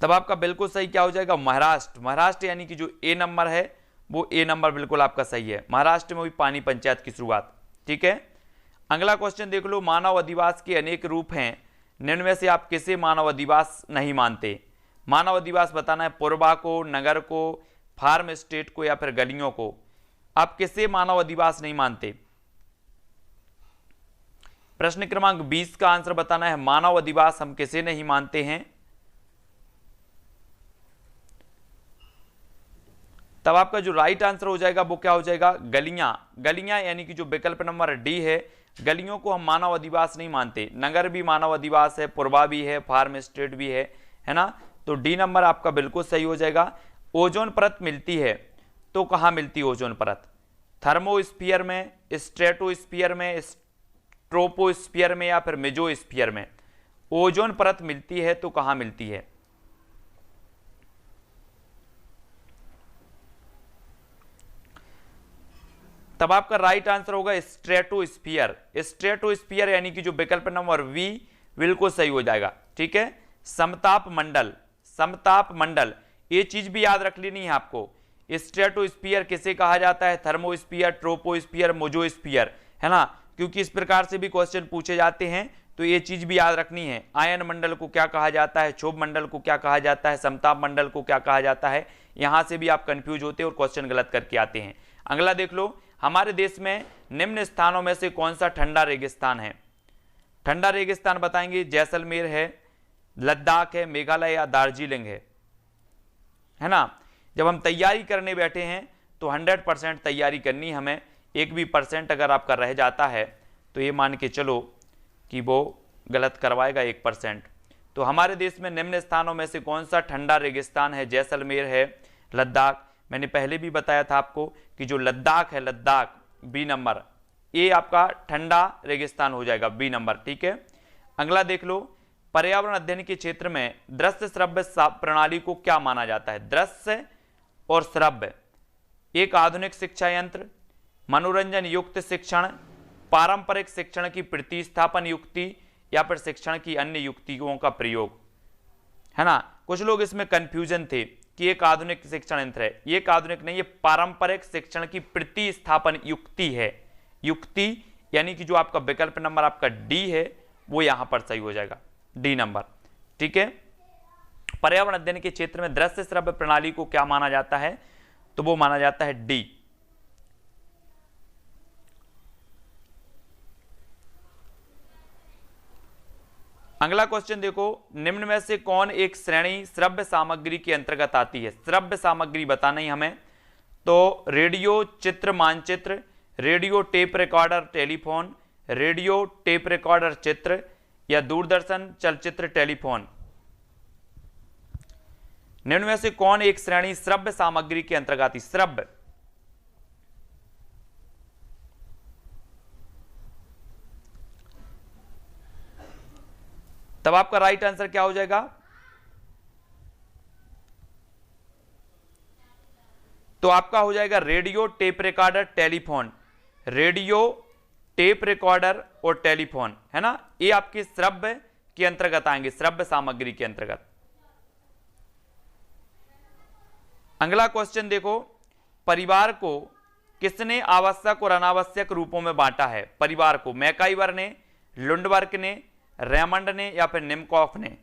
तब आपका बिल्कुल सही क्या हो जाएगा, महाराष्ट्र। महाराष्ट्र यानी कि जो ए नंबर है वो ए नंबर बिल्कुल आपका सही है। महाराष्ट्र में हुई पानी पंचायत की शुरुआत। ठीक है, अगला क्वेश्चन देख लो, मानव अधिवास के अनेक रूप हैं, निम्न में से आप किसे मानव अधिवास नहीं मानते? मानव अधिवास बताना है, पुरबा को, नगर को, फार्म स्टेट को, या फिर गलियों को। आप किसे मानव अधिवास नहीं मानते? प्रश्न क्रमांक 20 का आंसर बताना है, मानव अधिवास हम किसे नहीं मानते हैं? तब आपका जो राइट आंसर हो जाएगा वो क्या हो जाएगा, गलियां। गलियां यानी कि जो विकल्प नंबर डी है, गलियों को हम मानव अधिवास नहीं मानते। नगर भी मानव अधिवास है, पुरबा भी है, फार्म स्टेट भी है ना। तो डी नंबर आपका बिल्कुल सही हो जाएगा। ओजोन परत मिलती है तो कहां मिलती है ओजोन परत? थर्मोस्फीयर में, स्ट्रेटोस्फीयर में, ट्रोपोस्फीयर में, या फिर मेसोस्फीयर में? ओजोन परत मिलती है तो कहां मिलती है? तब आपका राइट आंसर होगा स्ट्रेटोस्फीयर। स्ट्रेटोस्फीयर यानी कि जो विकल्प नंबर वी बिल्कुल सही हो जाएगा। ठीक है, समताप मंडल। समताप मंडल, ये चीज भी याद रख लेनी है आपको। स्ट्रेटोस्फीयर किसे कहा जाता है? थर्मोस्फीयर, ट्रोपोस्फीयर, मेसोस्फीयर, है ना, क्योंकि इस प्रकार से भी क्वेश्चन पूछे जाते हैं, तो ये चीज भी याद रखनी है। आयन मंडल को क्या कहा जाता है, क्षोभ मंडल को क्या कहा जाता है, समताप मंडल को क्या कहा जाता है? यहां से भी आप कंफ्यूज होते हैं और क्वेश्चन गलत करके आते हैं। अगला देख लो, हमारे देश में निम्न स्थानों में से कौन सा ठंडा रेगिस्तान है? ठंडा रेगिस्तान बताएंगे, जैसलमेर है, लद्दाख है, मेघालय या दार्जिलिंग है ना। जब हम तैयारी करने बैठे हैं तो 100% तैयारी करनी हमें। एक भी परसेंट अगर आपका रह जाता है तो ये मान के चलो कि वो गलत करवाएगा 1%। तो हमारे देश में निम्न स्थानों में से कौन सा ठंडा रेगिस्तान है? जैसलमेर है, लद्दाख, मैंने पहले भी बताया था आपको कि जो लद्दाख है, लद्दाख बी नंबर, ये आपका ठंडा रेगिस्तान हो जाएगा, बी नंबर। ठीक है, अगला देख लो, पर्यावरण अध्ययन के क्षेत्र में दृश्य श्रव्य प्रणाली को क्या माना जाता है? दृश्य और श्रव्य एक आधुनिक शिक्षा यंत्र, मनोरंजन युक्त शिक्षण, पारंपरिक शिक्षण की प्रतिस्थापन युक्ति, या फिर शिक्षण की अन्य युक्तियों का प्रयोग, है ना। कुछ लोग इसमें कंफ्यूजन थे कि एक आधुनिक शिक्षण यंत्र है, ये एक आधुनिक नहीं, ये पारंपरिक शिक्षण की प्रतिस्थापन युक्ति है। युक्ति यानी कि जो आपका विकल्प नंबर आपका डी है वो यहां पर सही हो जाएगा, डी नंबर। ठीक है, पर्यावरण अध्ययन के क्षेत्र में दृश्य श्रव्य प्रणाली को क्या माना जाता है? तो वो माना जाता है डी। अगला क्वेश्चन देखो, निम्न में से कौन एक श्रेणी श्रव्य सामग्री के अंतर्गत आती है? श्रव्य सामग्री बताना ही हमें। तो रेडियो चित्र मानचित्र, radio tape recorder telephone, radio tape recorder चित्र, या दूरदर्शन चलचित्र टेलीफोन? निम्न में से कौन एक श्रेणी श्रव्य सामग्री के अंतर्गत आती? श्रव्य, तब आपका राइट आंसर क्या हो जाएगा? तो आपका हो जाएगा radio tape recorder telephone. Radio tape recorder और टेलीफोन, है ना, ये आपके श्रव्य के अंतर्गत आएंगे, श्रव्य सामग्री के अंतर्गत। अगला क्वेश्चन देखो, परिवार को किसने आवश्यक और अनावश्यक रूपों में बांटा है? परिवार को मैकाइवर ने, लुंडबर्ग ने, रेमंड ने या फिर निमकॉफ ने?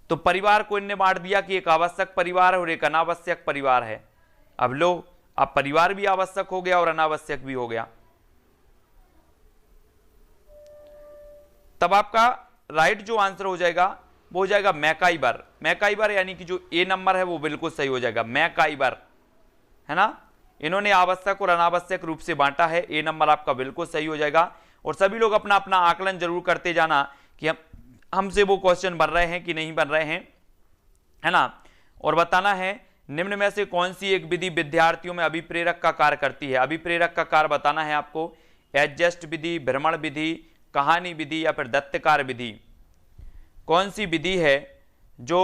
तो परिवार को इनने बांट दिया कि एक आवश्यक परिवार है और एक अनावश्यक परिवार है। अब लो, अब परिवार भी आवश्यक हो गया और अनावश्यक भी हो गया। तब आपका राइट जो आंसर हो जाएगा वो हो जाएगा मैकाइवर। मैकाइवर यानी कि जो ए नंबर है वो बिल्कुल सही हो जाएगा, मैकाइवर, है ना। इन्होंने आवश्यक और अनावश्यक रूप से बांटा है, ए नंबर आपका बिल्कुल सही हो जाएगा। और सभी लोग अपना अपना आकलन जरूर करते जाना कि हमसे वो क्वेश्चन बन रहे हैं कि नहीं बन रहे हैं, है ना। और बताना है निम्न में से कौन सी एक विधि विद्यार्थियों में अभिप्रेरक का कार्य करती है। अभिप्रेरक का कार्य बताना है आपको, एडजस्ट विधि, भ्रमण विधि, कहानी विधि या फिर दत्तकार विधि। कौन सी विधि है जो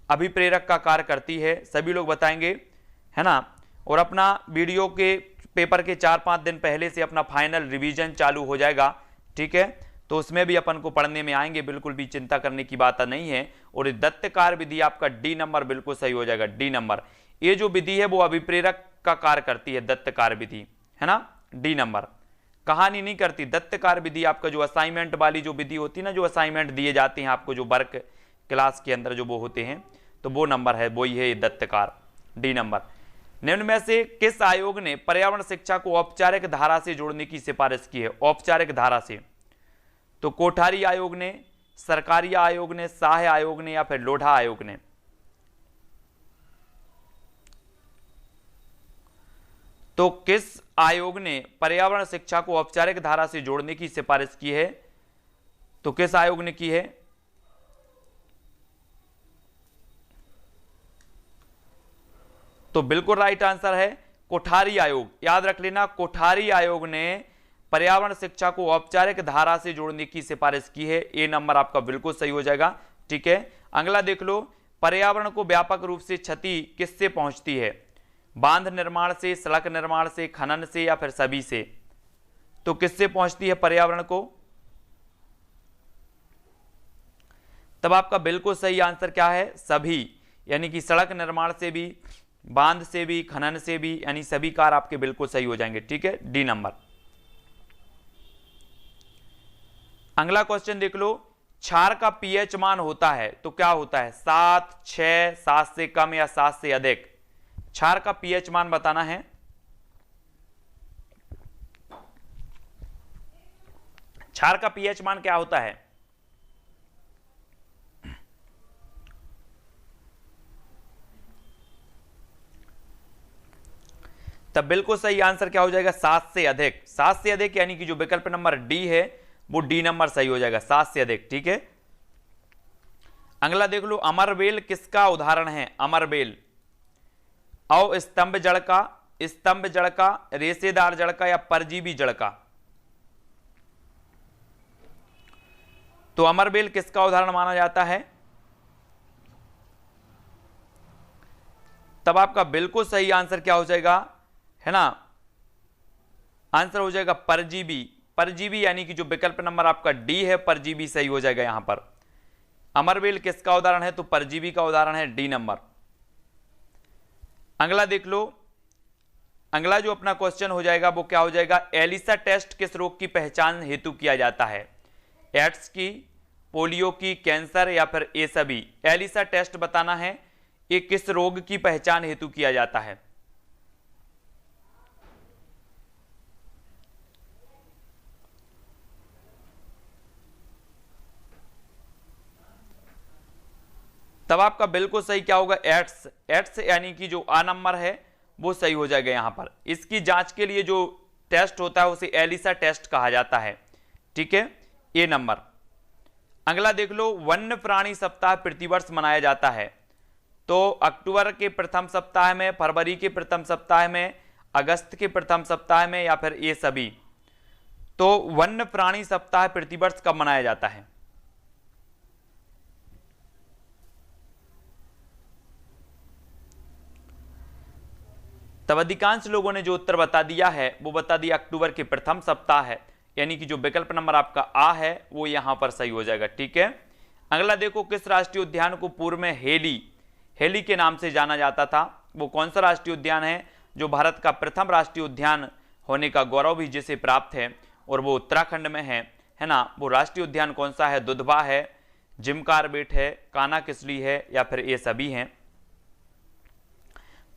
अभिप्रेरक का कार्य करती है, सभी लोग बताएंगे, है ना। और अपना वीडियो के पेपर के 4-5 दिन पहले से अपना फाइनल रिवीजन चालू हो जाएगा, ठीक है। तो उसमें भी अपन को पढ़ने में आएंगे, बिल्कुल भी चिंता करने की बात नहीं है। और दत्तकार विधि आपका डी नंबर बिल्कुल सही हो जाएगा, डी नंबर। ये जो विधि है वो अभिप्रेरक का कार्य करती है, दत्तकार विधि, है ना, डी नंबर। कहानी नहीं करती। दत्तकार विधि आपका जो असाइनमेंट वाली जो विधि होती है ना, जो असाइनमेंट दिए जाते हैं आपको, जो वर्क क्लास के अंदर जो वो होते हैं, तो वो नंबर है, वही है ये दत्तकार, डी नंबर। निम्न में से किस आयोग ने पर्यावरण शिक्षा को औपचारिक धारा से जोड़ने की सिफारिश की है? औपचारिक धारा से, तो कोठारी आयोग ने, सरकारी आयोग ने, शाह आयोग ने या फिर लोढ़ा आयोग ने? तो किस आयोग ने पर्यावरण शिक्षा को औपचारिक धारा से जोड़ने की सिफारिश की है? तो किस आयोग ने की है? तो बिल्कुल राइट आंसर है कोठारी आयोग। याद रख लेना, कोठारी आयोग ने पर्यावरण शिक्षा को औपचारिक धारा से जोड़ने की सिफारिश की है। ए नंबर आपका बिल्कुल सही हो जाएगा, ठीक है। अगला देख लो, पर्यावरण को व्यापक रूप से क्षति किससे पहुंचती है? बांध निर्माण से, सड़क निर्माण से, खनन से या फिर सभी से? तो किससे पहुंचती है पर्यावरण को? तब आपका बिल्कुल सही आंसर क्या है? सभी, यानी कि सड़क निर्माण से भी, बांध से भी, खनन से भी, यानी सभी कार आपके बिल्कुल सही हो जाएंगे, ठीक है, डी नंबर। अगला क्वेश्चन देख लो, क्षार का पीएच मान होता है तो क्या होता है? 7, 6, 7 से कम या 7 से अधिक? क्षार का पीएच मान बताना है। क्षार का पीएच मान क्या होता है? तब बिल्कुल सही आंसर क्या हो जाएगा? 7 से अधिक। 7 से अधिक यानी कि जो विकल्प नंबर डी है वो डी नंबर सही हो जाएगा, 7 से अधिक, ठीक है। अगला देख लो, अमरबेल किसका उदाहरण है? अमरबेल स्तंभ जड़ का, स्तंभ जड़ का, रेशेदार जड़ का या परजीवी जड़ का? तो अमरबेल किसका उदाहरण माना जाता है? तब आपका बिल्कुल सही आंसर क्या हो जाएगा, है ना, आंसर हो जाएगा परजीवी। परजीवी यानी कि जो विकल्प नंबर आपका डी है, परजीवी सही हो जाएगा यहां पर। अमरबेल किसका उदाहरण है? तो परजीवी का उदाहरण है, डी नंबर। अगला देख लो, अगला जो अपना क्वेश्चन हो जाएगा वो क्या हो जाएगा? एलिसा टेस्ट किस रोग की पहचान हेतु किया जाता है? एड्स की, पोलियो की, कैंसर या फिर ये सभी? एलिसा टेस्ट बताना है, ये किस रोग की पहचान हेतु किया जाता है? तब आपका बिल्कुल सही क्या होगा? एड्स। एड्स यानी कि जो आ नंबर है वो सही हो जाएगा यहां पर। इसकी जांच के लिए जो टेस्ट होता है उसे एलिसा टेस्ट कहा जाता है, ठीक है, ए नंबर। अगला देख लो, वन्य प्राणी सप्ताह प्रतिवर्ष मनाया जाता है तो अक्टूबर के प्रथम सप्ताह में, फरवरी के प्रथम सप्ताह में, अगस्त के प्रथम सप्ताह में या फिर ये सभी? तो वन्य प्राणी सप्ताह प्रतिवर्ष कब मनाया जाता है? तब अधिकांश लोगों ने जो उत्तर बता दिया है वो बता दिया अक्टूबर के प्रथम सप्ताह है, यानी कि जो विकल्प नंबर आपका आ है वो यहां पर सही हो जाएगा। ठीक है, अगला देखो, किस राष्ट्रीय उद्यान को पूर्व में हेली के नाम से जाना जाता था? वो कौन सा राष्ट्रीय उद्यान है जो भारत का प्रथम राष्ट्रीय उद्यान होने का गौरव भी जिसे प्राप्त है और वो उत्तराखंड में है ना? वो राष्ट्रीय उद्यान कौन सा है? दुधवा है, जिम कार्बेट है, कान्हा किसली है, या फिर ये सभी हैं?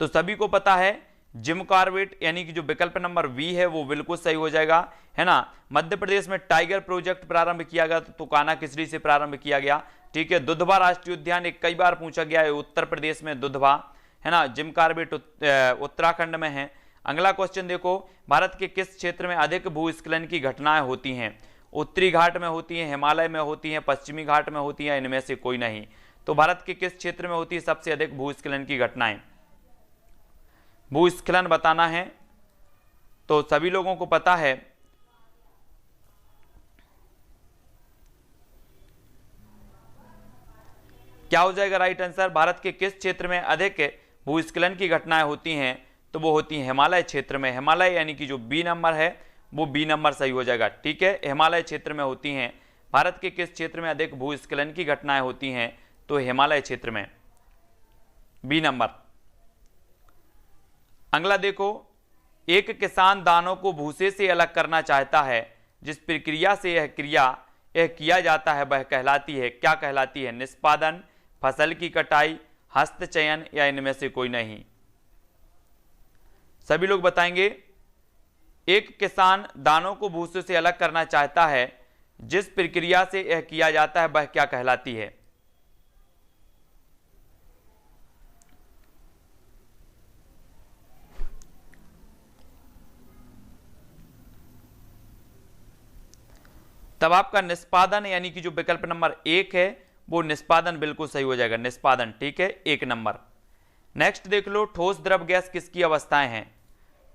तो सभी को पता है जिम कार्बेट, यानी कि जो विकल्प नंबर वी है वो बिल्कुल सही हो जाएगा, है ना? मध्य प्रदेश में टाइगर प्रोजेक्ट प्रारंभ किया गया तो कान्हा किसली से प्रारंभ किया गया। ठीक है, दुधवा राष्ट्रीय उद्यान एक कई बार पूछा गया है, उत्तर प्रदेश में दुधवा, है ना? जिम कार्बेट उत्तराखंड में है। अगला क्वेश्चन देखो, भारत के किस क्षेत्र में अधिक भूस्खलन की घटनाएं होती हैं? उत्तरी घाट में होती हैं, हिमालय में होती हैं, पश्चिमी घाट में होती हैं, इनमें से कोई नहीं। तो भारत के किस क्षेत्र में होती है सबसे अधिक भूस्खलन की घटनाएं? भूस्खलन बताना है तो सभी लोगों को पता है क्या हो जाएगा राइट आंसर? भारत के किस क्षेत्र में अधिक भूस्खलन की घटनाएं होती हैं? तो वो होती हैं हिमालय क्षेत्र में। हिमालय यानी कि जो बी नंबर है वो बी नंबर सही हो जाएगा। ठीक है, हिमालय क्षेत्र में होती हैं। भारत के किस क्षेत्र में अधिक भूस्खलन की घटनाएं होती हैं? तो हिमालय क्षेत्र में, बी नंबर। अगला देखो, एक किसान दानों को भूसे से अलग करना चाहता है, जिस प्रक्रिया से यह किया जाता है वह कहलाती है, क्या कहलाती है? निष्पादन, फसल की कटाई, हस्तचयन, या इनमें से कोई नहीं? सभी लोग बताएंगे। एक किसान दानों को भूसे से अलग करना चाहता है, जिस प्रक्रिया से यह किया जाता है वह क्या कहलाती है? तब आपका निष्पादन, यानी कि जो विकल्प नंबर 1 है वो निष्पादन बिल्कुल सही हो जाएगा, निष्पादन। ठीक है, 1 नंबर। नेक्स्ट देख लो, ठोस द्रव गैस किसकी अवस्थाएं हैं?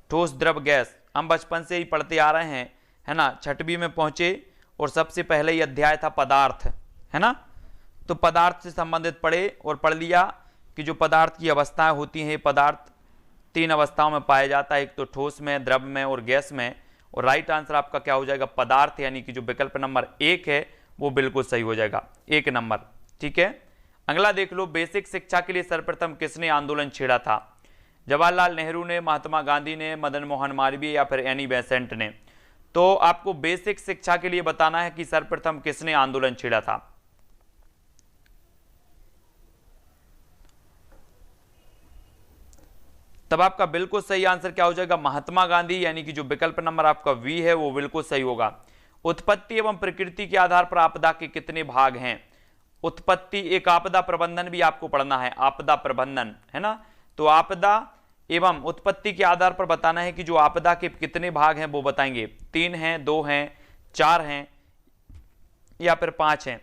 ठोस द्रव गैस हम बचपन से ही पढ़ते आ रहे हैं, है ना? छठवीं में पहुंचे और सबसे पहले ही अध्याय था पदार्थ, है ना? तो पदार्थ से संबंधित पढ़े और पढ़ लिया कि जो पदार्थ की अवस्थाएं होती हैं, पदार्थ 3 अवस्थाओं में पाया जाता है, एक तो ठोस में, द्रव में और गैस में। और राइट आंसर आपका क्या हो जाएगा? पदार्थ, यानी कि जो विकल्प नंबर 1 है वो बिल्कुल सही हो जाएगा, 1 नंबर। ठीक है, अगला देख लो, बेसिक शिक्षा के लिए सर्वप्रथम किसने आंदोलन छेड़ा था? जवाहरलाल नेहरू ने, महात्मा गांधी ने, मदन मोहन मालवीय, या फिर एनी बेसेंट ने? तो आपको बेसिक शिक्षा के लिए बताना है कि सर्वप्रथम किसने आंदोलन छेड़ा था। तब आपका बिल्कुल सही आंसर क्या हो जाएगा? महात्मा गांधी, यानी कि जो विकल्प नंबर आपका वी है वो बिल्कुल सही होगा। उत्पत्ति एवं प्रकृति के आधार पर आपदा के कितने भाग हैं? उत्पत्ति, एक आपदा प्रबंधन भी आपको पढ़ना है, आपदा प्रबंधन, है ना? तो आपदा एवं उत्पत्ति के आधार पर बताना है कि जो आपदा के कितने भाग हैं वो बताएंगे। 3 हैं, 2 हैं, 4 हैं, या फिर 5 हैं?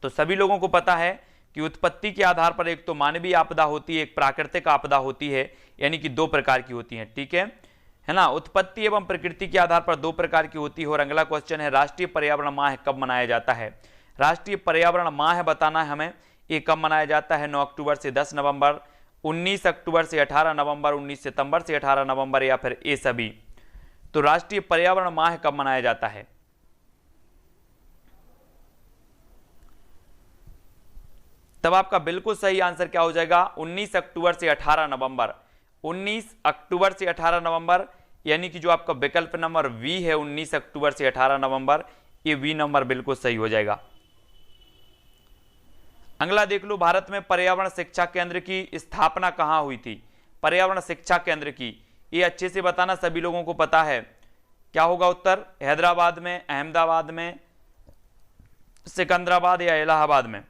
तो सभी लोगों को पता है कि उत्पत्ति के आधार पर एक तो मानवीय आपदा होती है, एक प्राकृतिक आपदा होती है, यानी कि 2 प्रकार की होती है। ठीक है ना? उत्पत्ति एवं प्रकृति के आधार पर 2 प्रकार की होती है। और अगला क्वेश्चन है, राष्ट्रीय पर्यावरण माह कब मनाया जाता है? राष्ट्रीय पर्यावरण माह बताना है हमें, ये कब मनाया जाता है? 9 अक्टूबर से 10 नवंबर, 19 अक्टूबर से 18 नवंबर, 19 सितंबर से 18 नवंबर, या फिर ये सभी? तो राष्ट्रीय पर्यावरण माह कब मनाया जाता है? तब आपका बिल्कुल सही आंसर क्या हो जाएगा? 19 अक्टूबर से 18 नवंबर। 19 अक्टूबर से 18 नवंबर, यानी कि जो आपका विकल्प नंबर वी है 19 अक्टूबर से 18 नवंबर, ये वी नंबर बिल्कुल सही हो जाएगा। अगला देख लो, भारत में पर्यावरण शिक्षा केंद्र की स्थापना कहां हुई थी? पर्यावरण शिक्षा केंद्र की, ये अच्छे से बताना, सभी लोगों को पता है। क्या होगा उत्तर? हैदराबाद में, अहमदाबाद में, सिकंदराबाद, या इलाहाबाद में?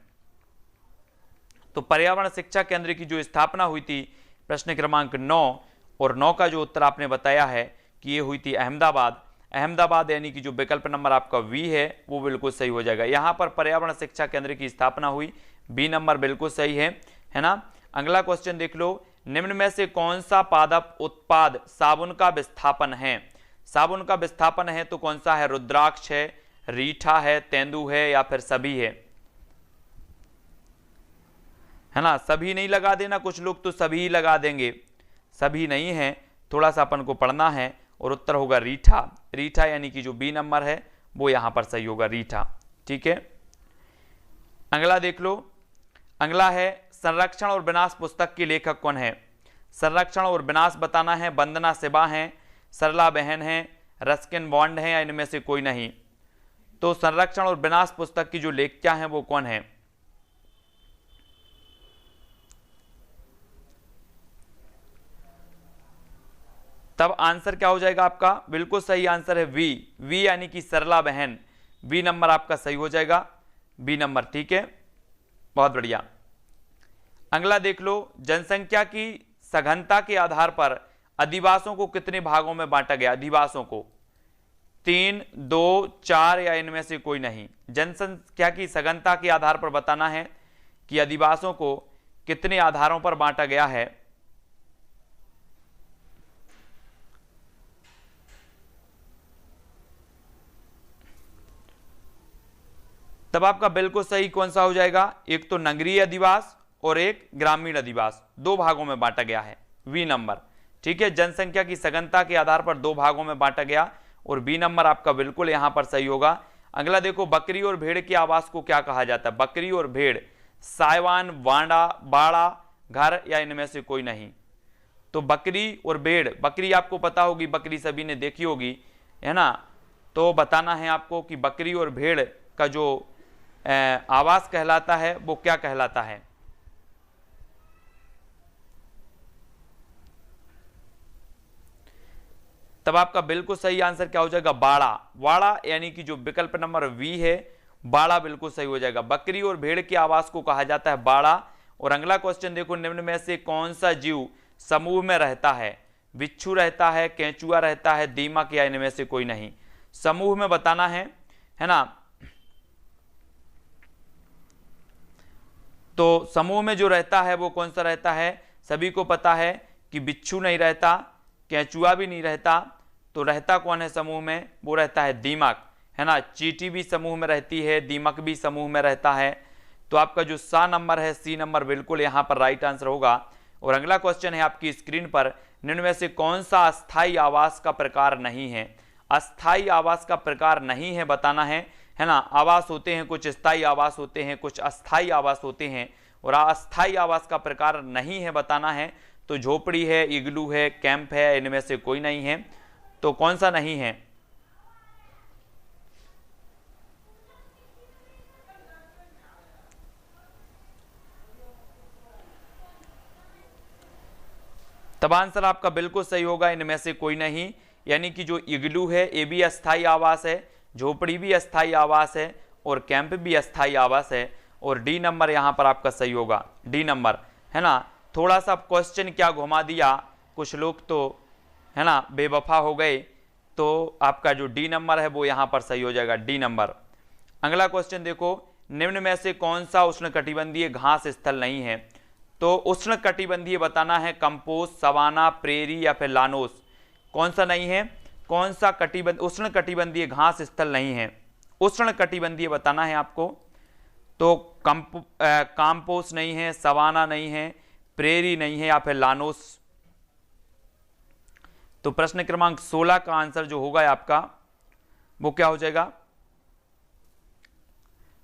तो पर्यावरण शिक्षा केंद्र की जो स्थापना हुई थी, प्रश्न क्रमांक 9 और 9 का जो उत्तर आपने बताया है कि ये हुई थी अहमदाबाद। अहमदाबाद, यानी कि जो विकल्प नंबर आपका वी है वो बिल्कुल सही हो जाएगा। यहां पर पर्यावरण शिक्षा केंद्र की स्थापना हुई, बी नंबर बिल्कुल सही है ना? अगला क्वेश्चन देख लो, निम्न में से कौन सा पादप उत्पाद साबुन का विस्थापन है? साबुन का विस्थापन है तो कौन सा है? रुद्राक्ष है, रीठा है, तेंदु है, या फिर सभी है ना? सभी नहीं लगा देना, कुछ लोग तो सभी लगा देंगे। सभी नहीं है, थोड़ा सा अपन को पढ़ना है, और उत्तर होगा रीठा। रीठा यानी कि जो बी नंबर है वो यहाँ पर सही होगा, रीठा। ठीक है, अगला देख लो। अगला है संरक्षण और विनाश पुस्तक के लेखक कौन है? संरक्षण और विनाश बताना है। वंदना सिबा हैं, सरला बहन हैं, रस्किन बॉन्ड हैं, या इनमें से कोई नहीं। तो संरक्षण और विनाश पुस्तक की जो लेखिका हैं वो कौन है? तब आंसर क्या हो जाएगा आपका? बिल्कुल सही आंसर है वी। वी यानी कि सरला बहन। बी नंबर आपका सही हो जाएगा, बी नंबर। ठीक है, बहुत बढ़िया। अगला देख लो। जनसंख्या की सघनता के आधार पर अधिवासों को कितने भागों में बांटा गया? अधिवासों को 3, 2, 4 या इनमें से कोई नहीं। जनसंख्या की सघनता के आधार पर बताना है कि अधिवासों को कितने आधारों पर बांटा गया है। तब आपका बिल्कुल सही कौन सा हो जाएगा? एक तो नगरीय अधिवास और एक ग्रामीण अधिवास, 2 भागों में बांटा गया है, वी नंबर। ठीक है, जनसंख्या की सघनता के आधार पर 2 भागों में बांटा गया, और बी नंबर आपका बिल्कुल यहां पर सही होगा। अगला देखो, बकरी और भेड़ के आवास को क्या कहा जाता है? बकरी और भेड़, सायवान, वाड़ा, बाड़ा, घर, या इनमें से कोई नहीं। तो बकरी और भेड़, बकरी आपको पता होगी, बकरी सभी ने देखी होगी, है ना। तो बताना है आपको कि बकरी और भेड़ का जो आवास कहलाता है वो क्या कहलाता है? तब आपका बिल्कुल सही आंसर क्या हो जाएगा? बाड़ा। वाड़ा यानी कि जो विकल्प नंबर वी है, बाड़ा बिल्कुल सही हो जाएगा। बकरी और भेड़ के आवास को कहा जाता है बाड़ा। और अगला क्वेश्चन देखो, निम्न में से कौन सा जीव समूह में रहता है? बिच्छू रहता है, केंचुआ रहता है, दीमक, या इनमें से कोई नहीं। समूह में बताना है ना। तो समूह में जो रहता है वो कौन सा रहता है? सभी को पता है कि बिच्छू नहीं रहता, केंचुआ भी नहीं रहता, तो रहता कौन है समूह में? वो रहता है दीमक, है ना। चींटी भी समूह में रहती है, दीमक भी समूह में रहता है। तो आपका जो सा नंबर है, सी नंबर, बिल्कुल यहां पर राइट आंसर होगा। और अगला क्वेश्चन है आपकी स्क्रीन पर, निम्न में से कौन सा अस्थायी आवास का प्रकार नहीं है? अस्थायी आवास का प्रकार नहीं है बताना है ना। आवास होते हैं, कुछ स्थायी आवास होते हैं, कुछ अस्थायी आवास होते हैं, और अस्थायी आवास का प्रकार नहीं है बताना है। तो झोपड़ी है, इग्लू है, कैंप है, इनमें से कोई नहीं है। तो कौन सा नहीं है? तब आंसर आपका बिल्कुल सही होगा, इनमें से कोई नहीं। यानी कि जो इग्लू है ये भी अस्थायी आवास है, झोपड़ी भी अस्थायी आवास है, और कैंप भी अस्थायी आवास है। और डी नंबर यहां पर आपका सही होगा, डी नंबर, है ना। थोड़ा सा क्वेश्चन क्या घुमा दिया, कुछ लोग तो है ना बेवफा हो गए। तो आपका जो डी नंबर है वो यहां पर सही हो जाएगा, डी नंबर। अगला क्वेश्चन देखो, निम्न में से कौन सा उष्णकटिबंधीय घास स्थल नहीं है? तो उष्णकटिबंधीय बताना है, कंपोस्ट, सवाना, प्रेरी, या फिर लानोस। कौन सा नहीं है? कौन सा उष्णकटिबंधीय घास स्थल नहीं है? उष्णकटिबंधीय बताना है आपको। तो कंपोस्ट नहीं है, सवाना नहीं है, प्रेरी नहीं है, या फिर लानोस। तो प्रश्न क्रमांक 16 का आंसर जो होगा आपका वो क्या हो जाएगा?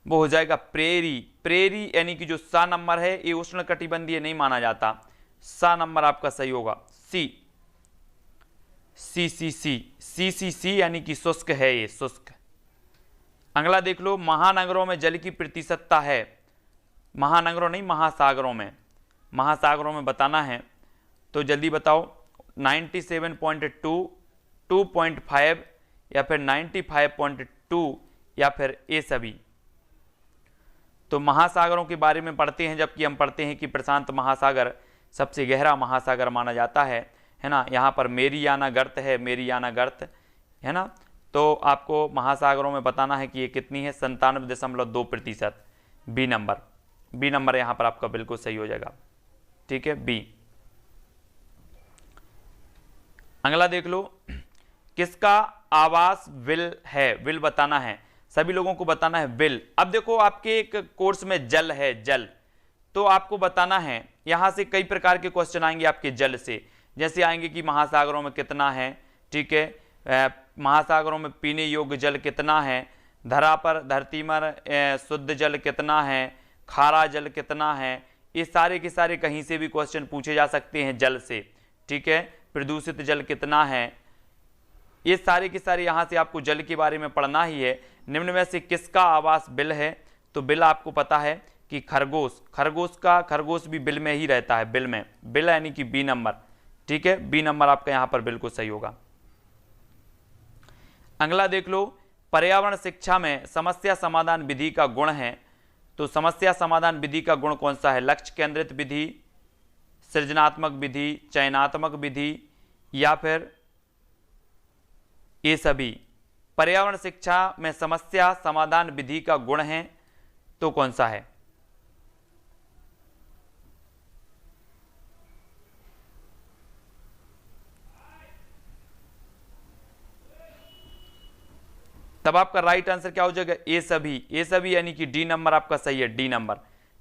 वो हो जाएगा प्रेरी। प्रेरी यानी कि जो सा नंबर है ये उष्णकटिबंधीय नहीं माना जाता। सा नंबर आपका सही होगा, सी। सी सी सी सी सी सी यानी कि शुष्क है, ये शुष्क। अगला देख लो, महानगरों में जल की प्रतिशतता है। महानगरों नहीं, महासागरों में। महासागरों में बताना है, तो जल्दी बताओ। 97.2, 2.5, या फिर 95.2, या फिर ये सभी। तो महासागरों के बारे में पढ़ते हैं, जबकि हम पढ़ते हैं कि प्रशांत महासागर सबसे गहरा महासागर माना जाता है ना। यहाँ पर मेरियाना गर्त है, मेरियाना गर्त, है ना। तो आपको महासागरों में बताना है कि ये कितनी है, 97.2%, बी नंबर। बी नंबर यहाँ पर आपका बिल्कुल सही हो जाएगा, ठीक है, बी। अगला देख लो, किसका आवास विल है? विल बताना है, सभी लोगों को बताना है विल। अब देखो आपके एक कोर्स में जल है, जल, तो आपको बताना है, यहां से कई प्रकार के क्वेश्चन आएंगे आपके जल से। जैसे आएंगे कि महासागरों में कितना है, ठीक है, महासागरों में पीने योग्य जल कितना है, धरती पर शुद्ध जल कितना है, खारा जल कितना है, ये सारे के सारे कहीं से भी क्वेश्चन पूछे जा सकते हैं जल से, ठीक है। प्रदूषित जल कितना है, ये सारे के सारे यहाँ से आपको जल के बारे में पढ़ना ही है। निम्न में से किसका आवास बिल है, तो बिल आपको पता है कि खरगोश, खरगोश भी बिल में ही रहता है, बिल में, बिल यानी कि बी नंबर, ठीक है, बी नंबर आपका यहाँ पर बिल्कुल सही होगा। अगला देख लो, पर्यावरण शिक्षा में समस्या समाधान विधि का गुण है, तो समस्या समाधान विधि का गुण कौन सा है, लक्ष्य केंद्रित विधि, सृजनात्मक विधि, चयनात्मक विधि या फिर ये सभी। पर्यावरण शिक्षा में समस्या समाधान विधि का गुण है तो कौन सा है, तब आपका राइट आंसर क्या हो जाएगा, ए सभी, ए सभी यानी कि डी नंबर आपका सही है, डी नंबर,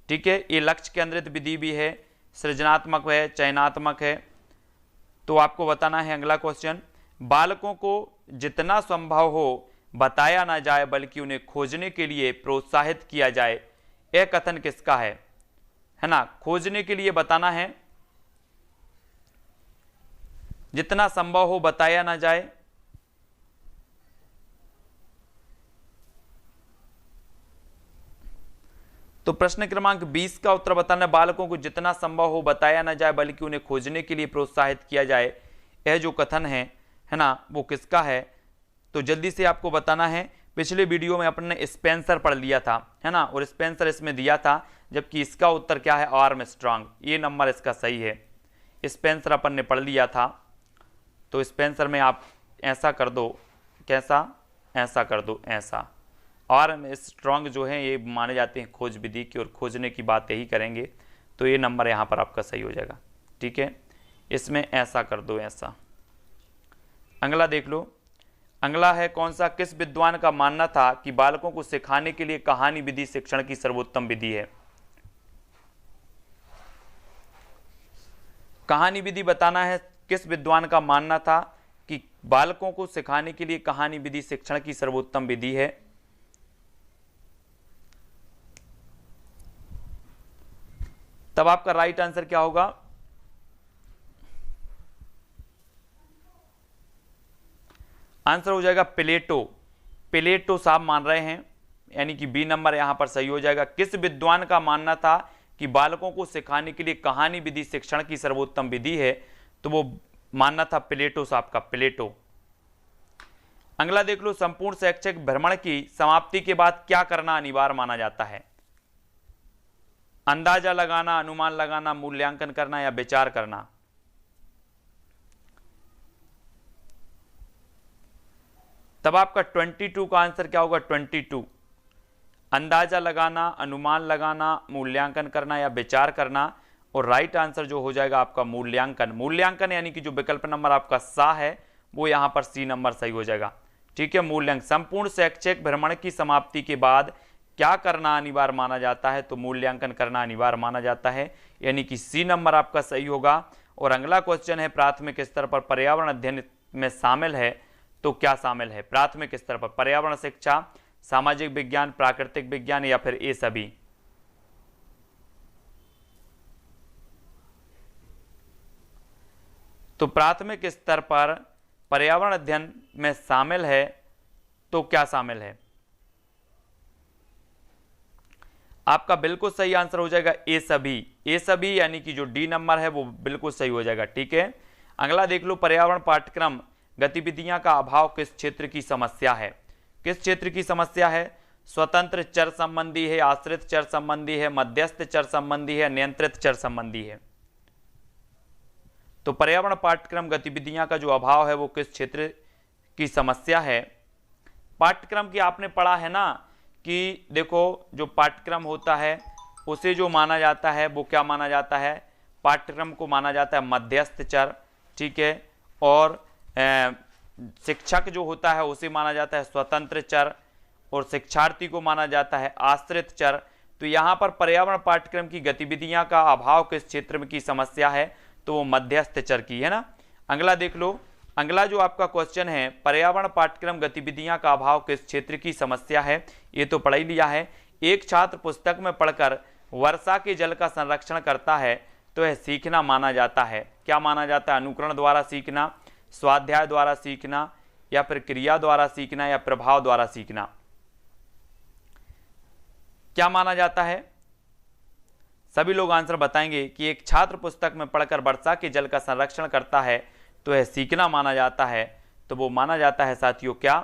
ठीक है। ये लक्ष्य केंद्रित विधि भी है, सृजनात्मक है, चयनात्मक है। तो आपको बताना है अगला क्वेश्चन, बालकों को जितना संभव हो बताया ना जाए बल्कि उन्हें खोजने के लिए प्रोत्साहित किया जाए, यह कथन किसका है ना, खोजने के लिए बताना है, जितना संभव हो बताया ना जाए, तो प्रश्न क्रमांक 20 का उत्तर बताना, बालकों को जितना संभव हो बताया ना जाए बल्कि उन्हें खोजने के लिए प्रोत्साहित किया जाए, यह जो कथन है ना, वो किसका है, तो जल्दी से आपको बताना है। पिछले वीडियो में अपन ने स्पेंसर पढ़ लिया था, है ना, और स्पेंसर इसमें दिया था, जबकि इसका उत्तर क्या है, आर्मस्ट्रांग, ये नंबर इसका सही है। स्पेंसर अपन ने पढ़ लिया था, तो स्पेंसर में आप ऐसा कर दो, कैसा, ऐसा कर दो, ऐसा। आर्मस्ट्रांग जो है ये माने जाते हैं खोज विधि की, और खोजने की बात यही करेंगे, तो ये नंबर यहाँ पर आपका सही हो जाएगा, ठीक है। इसमें ऐसा कर दो, ऐसा। अगला देख लो, अगला है कौन सा, किस विद्वान का मानना था कि बालकों को सिखाने के लिए कहानी विधि शिक्षण की सर्वोत्तम विधि है। कहानी विधि बताना है, किस विद्वान का मानना था कि बालकों को सिखाने के लिए कहानी विधि शिक्षण की सर्वोत्तम विधि है। तब आपका राइट आंसर क्या होगा, आंसर हो जाएगा प्लेटो, प्लेटो साहब मान रहे हैं, यानी कि बी नंबर यहां पर सही हो जाएगा। किस विद्वान का मानना था कि बालकों को सिखाने के लिए कहानी विधि शिक्षण की सर्वोत्तम विधि है, तो वो मानना था प्लेटो साहब का, प्लेटो। अगला देख लो, संपूर्ण शैक्षिक भ्रमण की समाप्ति के बाद क्या करना अनिवार्य माना जाता है, अंदाजा लगाना, अनुमान लगाना, मूल्यांकन करना या विचार करना। तब आपका 22 का आंसर क्या होगा, 22, अंदाजा लगाना, अनुमान लगाना, मूल्यांकन करना या विचार करना, और राइट आंसर जो हो जाएगा आपका मूल्यांकन। मूल्यांकन यानी कि जो विकल्प नंबर आपका सा है वो यहां पर सी नंबर सही हो जाएगा, ठीक है। मूल्यांकन, संपूर्ण शैक्षिक भ्रमण की समाप्ति के बाद क्या करना अनिवार्य माना जाता है, तो मूल्यांकन करना अनिवार्य माना जाता है, यानी कि सी नंबर आपका सही होगा। और अगला क्वेश्चन है, प्राथमिक स्तर पर पर्यावरण अध्ययन में शामिल है तो क्या शामिल है, प्राथमिक स्तर पर पर्यावरण शिक्षा, सामाजिक विज्ञान, प्राकृतिक विज्ञान या फिर ये सभी। तो प्राथमिक स्तर पर पर्यावरण अध्ययन में शामिल है तो क्या शामिल है, आपका बिल्कुल सही आंसर हो जाएगा ए सभी, ए सभी यानी कि जो डी नंबर है वो बिल्कुल सही हो जाएगा, ठीक है। अगला देख लो, पर्यावरण पाठ्यक्रम गतिविधियां का अभाव किस क्षेत्र की समस्या है, किस क्षेत्र की समस्या है, स्वतंत्र चर संबंधी है, आश्रित चर संबंधी है, मध्यस्थ चर संबंधी है, नियंत्रित चर संबंधी है। तो पर्यावरण पाठ्यक्रम गतिविधियां का जो अभाव है वो किस क्षेत्र की समस्या है। पाठ्यक्रम की आपने पढ़ा है ना कि देखो जो पाठ्यक्रम होता है उसे जो माना जाता है वो क्या माना जाता है, पाठ्यक्रम को माना जाता है मध्यस्थ चर, ठीक है, और शिक्षक जो होता है उसे माना जाता है स्वतंत्र चर, और शिक्षार्थी को माना जाता है आश्रित चर। तो यहाँ पर पर्यावरण पाठ्यक्रम की गतिविधियां का अभाव किस क्षेत्र में की समस्या है, तो वो मध्यस्थ चर की, है ना। अगला देख लो, अगला जो आपका क्वेश्चन है, पर्यावरण पाठ्यक्रम गतिविधियां का अभाव किस क्षेत्र की समस्या है, ये तो पढ़ ही लिया है। एक छात्र पुस्तक में पढ़कर वर्षा के जल का संरक्षण करता है तो यह सीखना माना जाता है। क्या माना जाता है? अनुकरण द्वारा सीखना, स्वाध्याय द्वारा सीखना, या फिर क्रिया द्वारा सीखना, या प्रभाव द्वारा सीखना। क्या माना जाता है? सभी लोग आंसर बताएंगे कि एक छात्र पुस्तक में पढ़कर वर्षा के जल का संरक्षण करता है तो यह सीखना माना जाता है। तो वो माना जाता है साथियों क्या?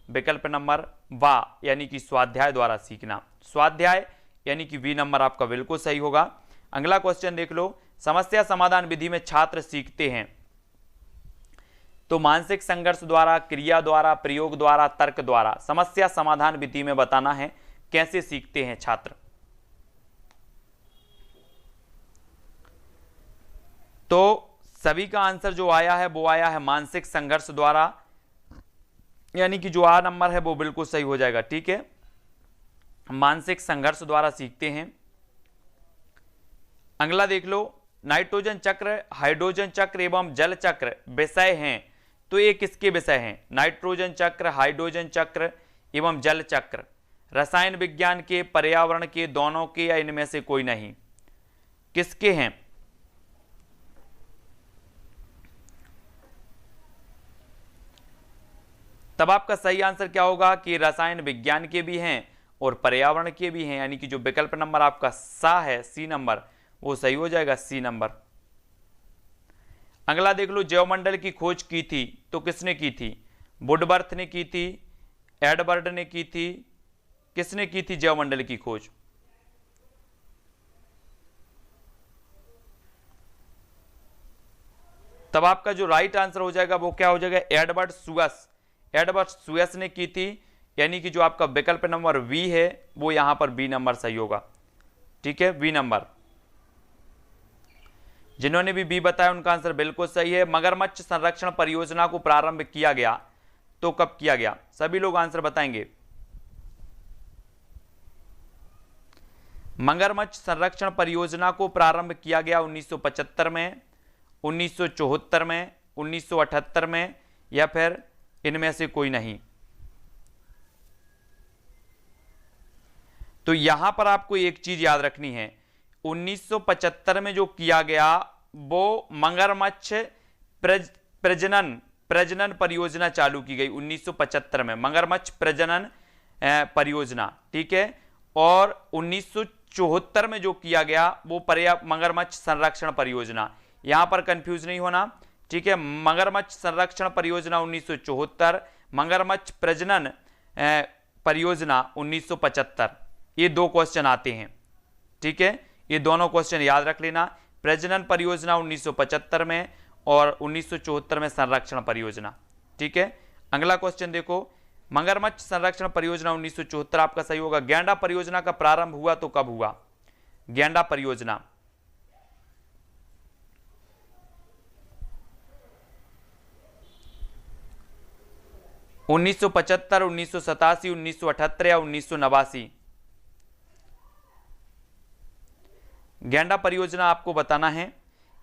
विकल्प नंबर वा, यानी कि स्वाध्याय द्वारा सीखना। स्वाध्याय यानी कि बी नंबर आपका बिल्कुल सही होगा। अगला क्वेश्चन देख लो, समस्या समाधान विधि में छात्र सीखते हैं तो मानसिक संघर्ष द्वारा, क्रिया द्वारा, प्रयोग द्वारा, तर्क द्वारा। समस्या समाधान विधि में बताना है कैसे सीखते हैं छात्र। तो सभी का आंसर जो आया है वो आया है मानसिक संघर्ष द्वारा, यानी कि जो आ नंबर है वो बिल्कुल सही हो जाएगा। ठीक है, मानसिक संघर्ष द्वारा सीखते हैं। अगला देख लो, नाइट्रोजन चक्र, हाइड्रोजन चक्र एवं जल चक्र विषय हैं तो ये किसके विषय हैं? नाइट्रोजन चक्र, हाइड्रोजन चक्र एवं जल चक्र रसायन विज्ञान के, पर्यावरण के, दोनों के, या इनमें से कोई नहीं? किसके हैं? तब आपका सही आंसर क्या होगा कि रसायन विज्ञान के भी हैं और पर्यावरण के भी हैं, यानी कि जो विकल्प नंबर आपका सा है, सी नंबर, वो सही हो जाएगा, सी नंबर। अगला देख लो, जैवमंडल की खोज की थी तो किसने की थी? वुडवर्थ ने की थी, एडवर्ड ने की थी, किसने की थी जैवमंडल की खोज? तब आपका जो राइट आंसर हो जाएगा वो क्या हो जाएगा? एडवर्ड सुअस। एडवर्ड सुअस ने की थी, यानी कि जो आपका विकल्प नंबर वी है वो यहां पर बी नंबर सही होगा। ठीक है, बी नंबर। जिन्होंने भी बी बताया उनका आंसर बिल्कुल सही है। मगरमच्छ संरक्षण परियोजना को प्रारंभ किया गया तो कब किया गया? सभी लोग आंसर बताएंगे। मगरमच्छ संरक्षण परियोजना को प्रारंभ किया गया 1975 में, 1974 में, 1978 में, या फिर इनमें से कोई नहीं? तो यहां पर आपको एक चीज याद रखनी है, 1975 में जो किया गया वो मगरमच्छ प्रजनन परियोजना चालू की गई 1975 में, मगरमच्छ प्रजनन परियोजना। ठीक है, और 1974 में जो किया गया वो मगरमच्छ संरक्षण परियोजना। यहां पर कंफ्यूज नहीं होना। ठीक है, मगरमच्छ संरक्षण परियोजना 1974, मगरमच्छ प्रजनन परियोजना 1975, ये दो क्वेश्चन आते हैं। ठीक है, ये दोनों क्वेश्चन याद रख लेना। प्रजनन परियोजना 1975 में और 1974 में संरक्षण परियोजना। ठीक है, अगला क्वेश्चन देखो, मगरमच्छ संरक्षण परियोजना 1974 आपका सही होगा। गैंडा परियोजना का प्रारंभ हुआ तो कब हुआ? गैंडा परियोजना 1975, 1987, 1978 या 1989? गैंडा परियोजना आपको बताना है।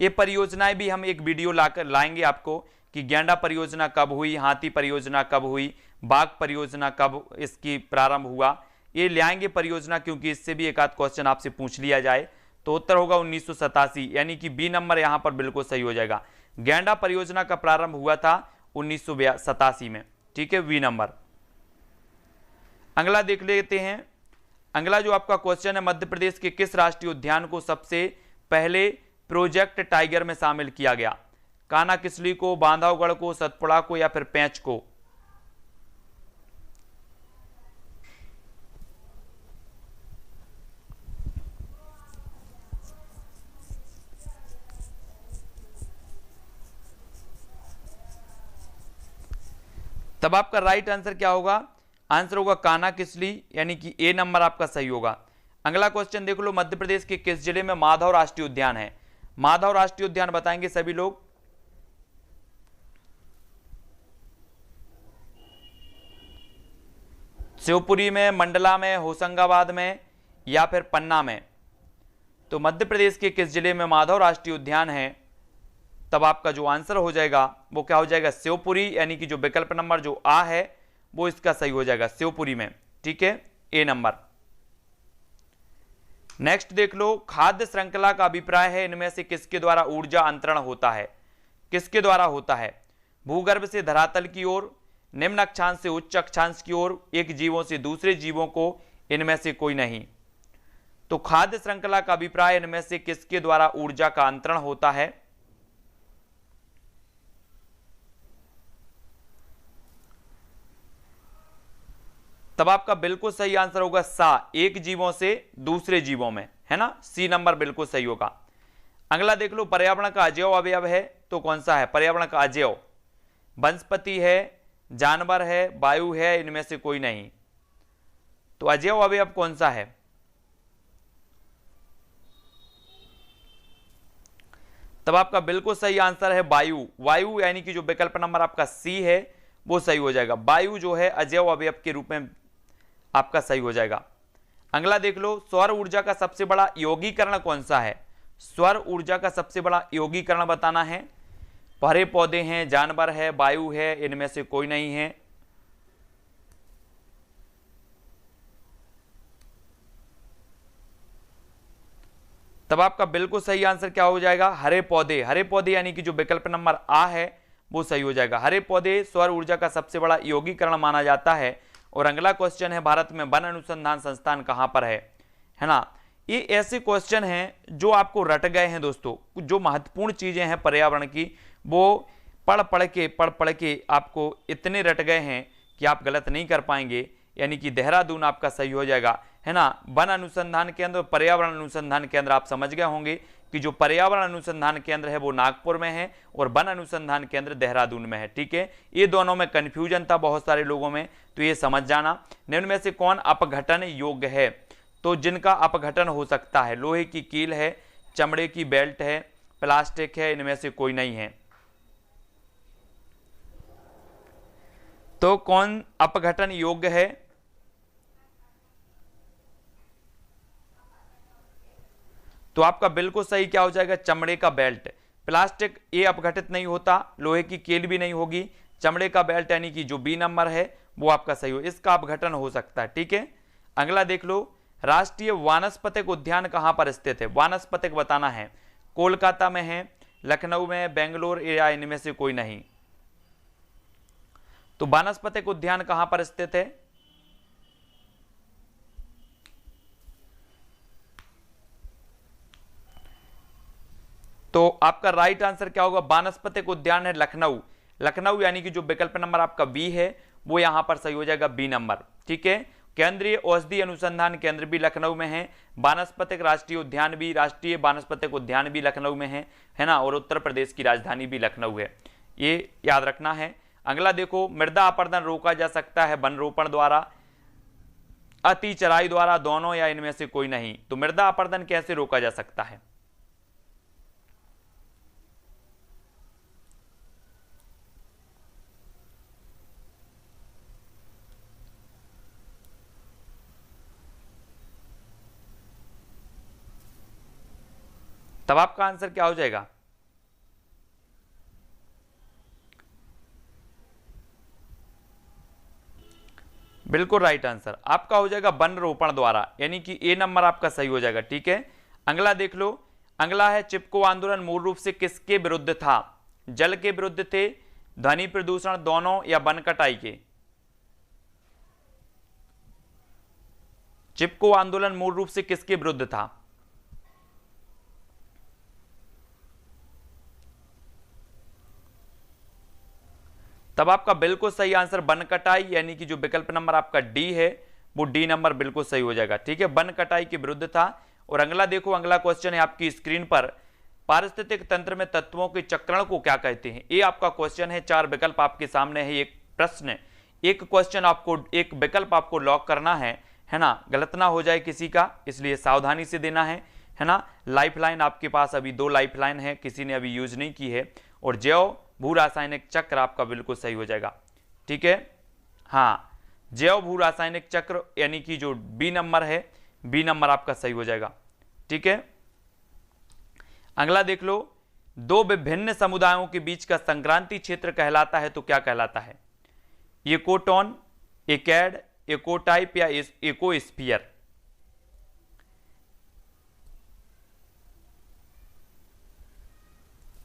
ये परियोजनाएं भी हम एक वीडियो लाकर लाएंगे आपको कि गैंडा परियोजना कब हुई, हाथी परियोजना कब हुई, बाघ परियोजना कब इसकी प्रारंभ हुआ, ये ले आएंगे परियोजना, क्योंकि इससे भी एक आध क्वेश्चन आपसे पूछ लिया जाए। तो उत्तर होगा 1987, यानी कि बी नंबर यहां पर बिल्कुल सही हो जाएगा। गैंडा परियोजना का प्रारंभ हुआ था 1987 में। ठीक है, वी नंबर। अगला देख लेते हैं। अगला जो आपका क्वेश्चन है, मध्य प्रदेश के किस राष्ट्रीय उद्यान को सबसे पहले प्रोजेक्ट टाइगर में शामिल किया गया? कान्हा किसली को, बांधवगढ़ को, सतपुड़ा को, या फिर पेंच को? तब आपका राइट आंसर क्या होगा? आंसर होगा कान्हा किसली, यानी कि ए नंबर आपका सही होगा। अगला क्वेश्चन देख लो, मध्य प्रदेश के किस जिले में माधव राष्ट्रीय उद्यान है? माधव राष्ट्रीय उद्यान बताएंगे सभी लोग। शिवपुरी में, मंडला में, होशंगाबाद में, या फिर पन्ना में? तो मध्य प्रदेश के किस जिले में माधव राष्ट्रीय उद्यान है तब आपका जो आंसर हो जाएगा वो क्या हो जाएगा, शिवपुरी, यानी कि जो विकल्प नंबर जो आ है वो इसका सही हो जाएगा, शिवपुरी में। ठीक है, ए नंबर। नेक्स्ट देख लो, खाद्य श्रृंखला का अभिप्राय है इनमें से किसके द्वारा ऊर्जा अंतरण होता है, किसके द्वारा होता है, भूगर्भ से धरातल की ओर, निम्न अक्षांश से उच्च अक्षांश की ओर, एक जीवों से दूसरे जीवों को, इनमें से कोई नहीं। तो खाद्य श्रृंखला का अभिप्राय इनमें से किसके द्वारा ऊर्जा का अंतरण होता है, तब आपका बिल्कुल सही आंसर होगा सा, एक जीवों से दूसरे जीवों में, है ना, सी नंबर बिल्कुल सही होगा। अगला देख लो, पर्यावरण का अजैव अवयव है तो कौन सा है, पर्यावरण का अजैव, वनस्पति है, जानवर है, वायु है, इनमें से कोई नहीं। तो अजैव अवयव कौन सा है, तब आपका बिल्कुल सही आंसर है वायु, वायु यानी कि जो विकल्प नंबर आपका सी है वो सही हो जाएगा। वायु जो है अजैव अवयव के रूप में आपका सही हो जाएगा। अगला देख लो, सौर ऊर्जा का सबसे बड़ा यौगिकरण कौन सा है, सौर ऊर्जा का सबसे बड़ा यौगिकरण बताना है। हरे पौधे हैं, जानवर है, वायु है, इनमें से कोई नहीं है। तब आपका बिल्कुल सही आंसर क्या हो जाएगा, हरे पौधे, हरे पौधे यानी कि जो विकल्प नंबर आ है वो सही हो जाएगा। हरे पौधे सौर ऊर्जा का सबसे बड़ा यौगिकरण माना जाता है। और अगला क्वेश्चन है, भारत में वन अनुसंधान संस्थान कहां पर है ना। ये ऐसे क्वेश्चन हैं जो आपको रट गए हैं दोस्तों, जो महत्वपूर्ण चीजें हैं पर्यावरण की वो पढ़ पढ़ के आपको इतने रट गए हैं कि आप गलत नहीं कर पाएंगे, यानी कि देहरादून आपका सही हो जाएगा, है ना। वन अनुसंधान केंद्र, पर्यावरण अनुसंधान केंद्र आप समझ गए होंगे कि जो पर्यावरण अनुसंधान केंद्र है वो नागपुर में है और वन अनुसंधान केंद्र देहरादून में है। ठीक है, ये दोनों में कंफ्यूजन था बहुत सारे लोगों में, तो ये समझ जाना। निम्न में से कौन अपघटन योग्य है, तो जिनका अपघटन हो सकता है, लोहे की कील है, चमड़े की बेल्ट है, प्लास्टिक है, इनमें से कोई नहीं है। तो कौन अपघटन योग्य है, तो आपका बिल्कुल सही क्या हो जाएगा, चमड़े का बेल्ट। प्लास्टिक ये अपघटित नहीं होता, लोहे की कील भी नहीं होगी, चमड़े का बेल्ट यानी कि जो बी नंबर है वो आपका सही हो, इसका अपघटन हो सकता है। ठीक है, अगला देख लो, राष्ट्रीय वानस्पतिक उद्यान कहां पर स्थित है, वानस्पतिक बताना है। कोलकाता में है, लखनऊ में, बेंगलोर या इनमें से कोई नहीं। तो वानस्पतिक उद्यान कहां पर स्थित है, तो आपका राइट आंसर क्या होगा, वानस्पतिक उद्यान है लखनऊ, लखनऊ यानी कि जो विकल्प नंबर आपका बी है वो यहां पर सही हो जाएगा, बी नंबर। ठीक है, केंद्रीय औषधि अनुसंधान केंद्र भी लखनऊ में है, वानस्पतिक राष्ट्रीय उद्यान भी, राष्ट्रीय वानस्पतिक उद्यान भी लखनऊ में है ना, और उत्तर प्रदेश की राजधानी भी लखनऊ है, ये याद रखना है। अगला देखो, मृदा अपरदन रोका जा सकता है वन रोपण द्वारा, अति चराई द्वारा, दोनों या इनमें से कोई नहीं। तो मृदा अपरदन कैसे रोका जा सकता है, तब आपका आंसर क्या हो जाएगा, बिल्कुल राइट आंसर आपका हो जाएगा वन रोपण द्वारा, यानी कि ए नंबर आपका सही हो जाएगा। ठीक है, अगला देख लो, अगला है चिपको आंदोलन मूल रूप से किसके विरुद्ध था, जल के विरुद्ध थे, ध्वनि प्रदूषण, दोनों या वन कटाई के। चिपको आंदोलन मूल रूप से किसके विरुद्ध था, तब आपका बिल्कुल सही आंसर वन कटाई, यानी कि जो विकल्प नंबर आपका डी है वो डी नंबर बिल्कुल सही हो जाएगा। ठीक है, वन कटाई के विरुद्ध था। और अगला देखो, अगला क्वेश्चन है आपकी स्क्रीन पर, पारिस्थितिक तंत्र में तत्वों के चक्रण को क्या कहते हैं, ये आपका क्वेश्चन है। 4 विकल्प आपके सामने है, एक प्रश्न, एक क्वेश्चन आपको, एक विकल्प आपको लॉक करना है ना, गलत ना हो जाए किसी का, इसलिए सावधानी से देना है ना। लाइफलाइन आपके पास अभी 2 लाइफलाइन है, किसी ने अभी यूज नहीं की है। और जैव भू रासायनिक चक्र आपका बिल्कुल सही हो जाएगा। ठीक है, हाँ, जैव भू रासायनिक चक्र यानी कि जो बी नंबर है, बी नंबर आपका सही हो जाएगा। ठीक है, अगला देख लो, दो विभिन्न समुदायों के बीच का संक्रांति क्षेत्र कहलाता है तो क्या कहलाता है? इकोटोन, इकैड, इकोटाइप या इकोस्फीयर?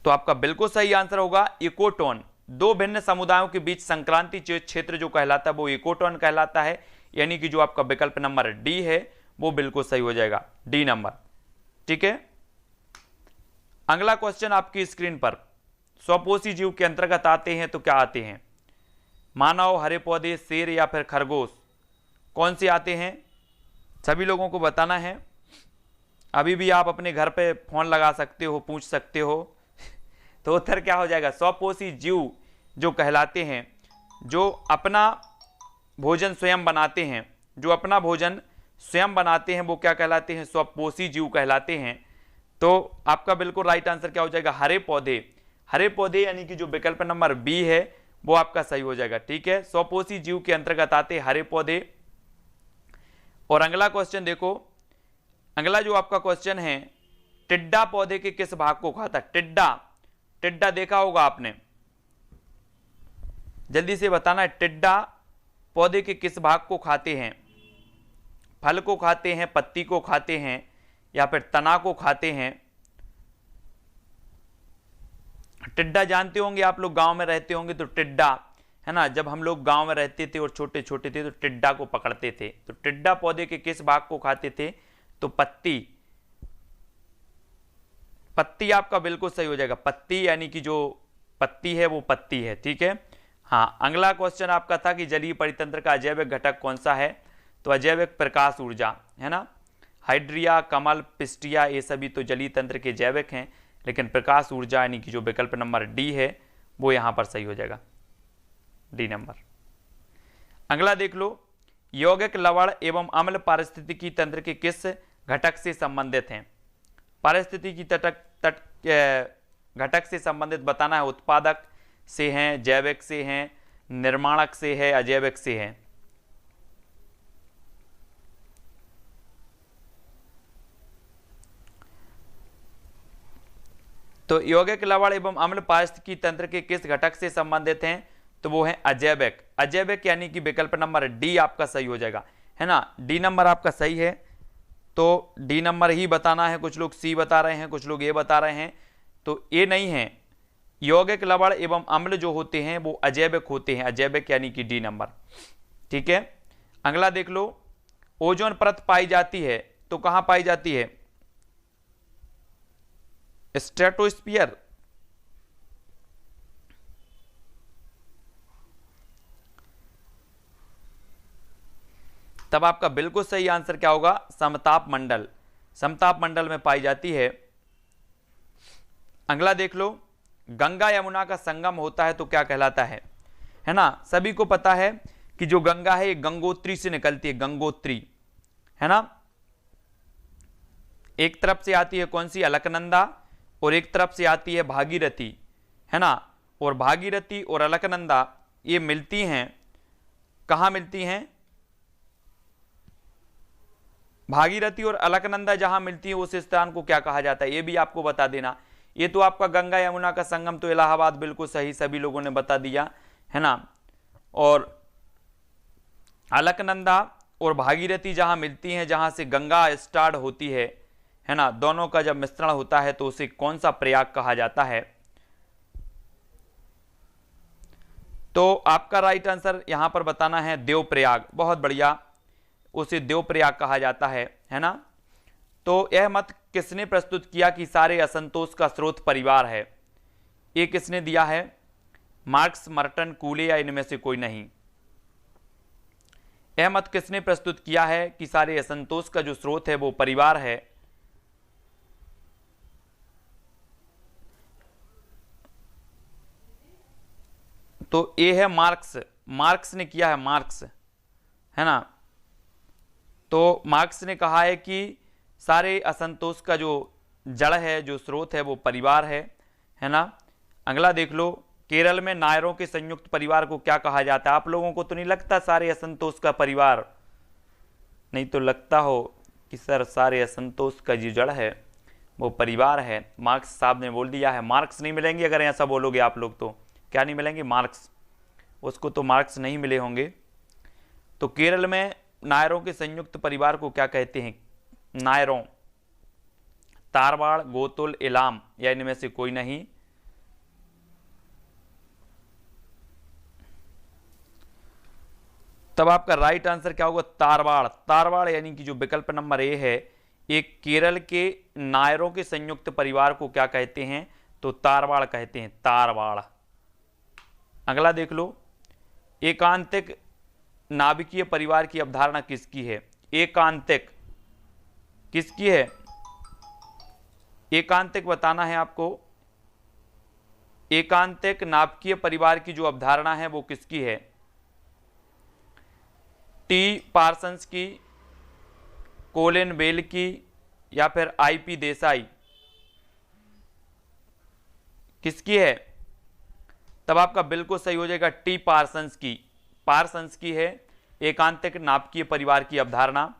तो आपका बिल्कुल सही आंसर होगा इकोटोन। दो भिन्न समुदायों के बीच संक्रांति क्षेत्र जो कहलाता है वो इकोटोन कहलाता है, यानी कि जो आपका विकल्प नंबर डी है वो बिल्कुल सही हो जाएगा, डी नंबर। ठीक है, अगला क्वेश्चन आपकी स्क्रीन पर, स्वपोषी जीव के अंतर्गत आते हैं तो क्या आते हैं? मानव, हरे पौधे, शेर या फिर खरगोश, कौन से आते हैं? सभी लोगों को बताना है। अभी भी आप अपने घर पे फोन लगा सकते हो, पूछ सकते हो। तो उत्तर क्या हो जाएगा? स्वपोषी जीव जो कहलाते हैं, जो अपना भोजन स्वयं बनाते हैं, जो अपना भोजन स्वयं बनाते हैं वो क्या कहलाते हैं? स्वपोषी जीव कहलाते हैं। तो आपका बिल्कुल राइट आंसर क्या हो जाएगा? हरे पौधे। हरे पौधे यानी कि जो विकल्प नंबर बी है वो आपका सही हो जाएगा। ठीक है, स्वपोषी जीव के अंतर्गत आते हरे पौधे। और अगला क्वेश्चन देखो, अगला जो आपका क्वेश्चन है, टिड्डा पौधे के किस भाग को खाता है? टिड्डा, टिड्डा देखा होगा आपने, जल्दी से बताना है। टिड्डा पौधे के किस भाग को खाते हैं? फल को खाते हैं, पत्ती को खाते हैं या फिर तना को खाते हैं? टिड्डा जानते होंगे आप लोग, गांव में रहते होंगे तो टिड्डा है ना, जब हम लोग गांव में रहते थे और छोटे छोटे थे तो टिड्डा को पकड़ते थे। तो टिड्डा पौधे के किस भाग को खाते थे? तो पत्ती। पत्ती आपका बिल्कुल सही हो जाएगा, पत्ती यानी कि जो पत्ती है वो पत्ती है। ठीक है, हाँ। अगला क्वेश्चन आपका था कि जलीय परितंत्र का अजैविक घटक कौन सा है? तो अजैविक प्रकाश ऊर्जा है ना। हाइड्रिया, कमल, पिस्टिया ये सभी तो जलीय तंत्र के जैविक हैं, लेकिन प्रकाश ऊर्जा यानी कि जो विकल्प नंबर डी है वो यहां पर सही हो जाएगा, डी नंबर। अगला देख लो, यौगिक, लवण एवं अम्ल पारिस्थितिकी तंत्र के किस घटक से संबंधित हैं? पारिस्थितिकी घटक से संबंधित बताना है। उत्पादक से हैं, जैविक से हैं, निर्माणक से है, अजैविक से है? तो यौगिक, लवण एवं अम्ल पारिस्थितिकी तंत्र के किस घटक से संबंधित हैं? तो वो है अजैविक। अजैविक यानी कि विकल्प नंबर डी आपका सही हो जाएगा, है ना। डी नंबर आपका सही है, तो डी नंबर ही बताना है। कुछ लोग सी बता रहे हैं, कुछ लोग ए बता रहे हैं, तो ए नहीं है। यौगिक, लवण एवं अम्ल जो होते हैं वो अजैविक होते हैं, अजैविक यानी कि डी नंबर। ठीक है, अगला देख लो, ओजोन परत पाई जाती है तो कहां पाई जाती है? स्ट्रेटोस्फीयर, तब आपका बिल्कुल सही आंसर क्या होगा? समताप मंडल। समताप मंडल में पाई जाती है। अगला देख लो, गंगा यमुना का संगम होता है तो क्या कहलाता है ना। सभी को पता है कि जो गंगा है ये गंगोत्री से निकलती है, गंगोत्री है ना। एक तरफ से आती है कौन सी? अलकनंदा, और एक तरफ से आती है भागीरथी, है ना। और भागीरथी और अलकनंदा ये मिलती हैं, कहां मिलती हैं? भागीरथी और अलकनंदा जहां मिलती है उस स्थान को क्या कहा जाता है? ये भी आपको बता देना। ये तो आपका गंगा यमुना का संगम तो इलाहाबाद, बिल्कुल सही, सभी लोगों ने बता दिया, है ना। और अलकनंदा और भागीरथी जहां मिलती हैं, जहां से गंगा स्टार्ट होती है ना, दोनों का जब मिश्रण होता है तो उसे कौन सा प्रयाग कहा जाता है? तो आपका राइट आंसर यहां पर बताना है देवप्रयाग। बहुत बढ़िया, उसे देवप्रयाग कहा जाता है ना। तो यह मत किसने प्रस्तुत किया कि सारे असंतोष का स्रोत परिवार है? ये किसने दिया है? मार्क्स, मर्टन, कूले या इनमें से कोई नहीं? यह मत किसने प्रस्तुत किया है कि सारे असंतोष का जो स्रोत है वो परिवार है? तो ये है मार्क्स। मार्क्स ने किया है, मार्क्स, है ना। तो मार्क्स ने कहा है कि सारे असंतोष का जो जड़ है, जो स्रोत है वो परिवार है ना। अगला देख लो, केरल में नायरों के संयुक्त परिवार को क्या कहा जाता है? आप लोगों को तो नहीं लगता सारे असंतोष का परिवार? नहीं तो लगता हो कि सर सारे असंतोष का जो जड़ है वो परिवार है। मार्क्स साहब ने बोल दिया है, मार्क्स नहीं मिलेंगे अगर ऐसा बोलोगे आप लोग तो। क्या नहीं मिलेंगे? मार्क्स। उसको तो मार्क्स नहीं मिले होंगे। तो केरल में नायरों के संयुक्त परिवार को क्या कहते हैं? नायरों। तारवाड़, गोतुल, इलाम या इनमें से कोई नहीं। तब आपका राइट आंसर क्या होगा? तारवाड़। तारवाड़ यानी कि जो विकल्प नंबर ए है, एक केरल के नायरों के संयुक्त परिवार को क्या कहते हैं? तो तारवाड़ कहते हैं, तारवाड़। अगला देख लो, एकांतिक नाभिकीय परिवार की अवधारणा किसकी है? एकांतिक किसकी है? एकांतिक बताना है आपको। एकांतिक नाभिकीय परिवार की जो अवधारणा है वो किसकी है? टी पार्सन्स की, कोलिन बेल की, या फिर आईपी देसाई? किसकी है? तब आपका बिल्कुल सही हो जाएगा टी पार्सन्स की। पार्सन्स की है एकांतिक नाभिकीय परिवार की अवधारणा।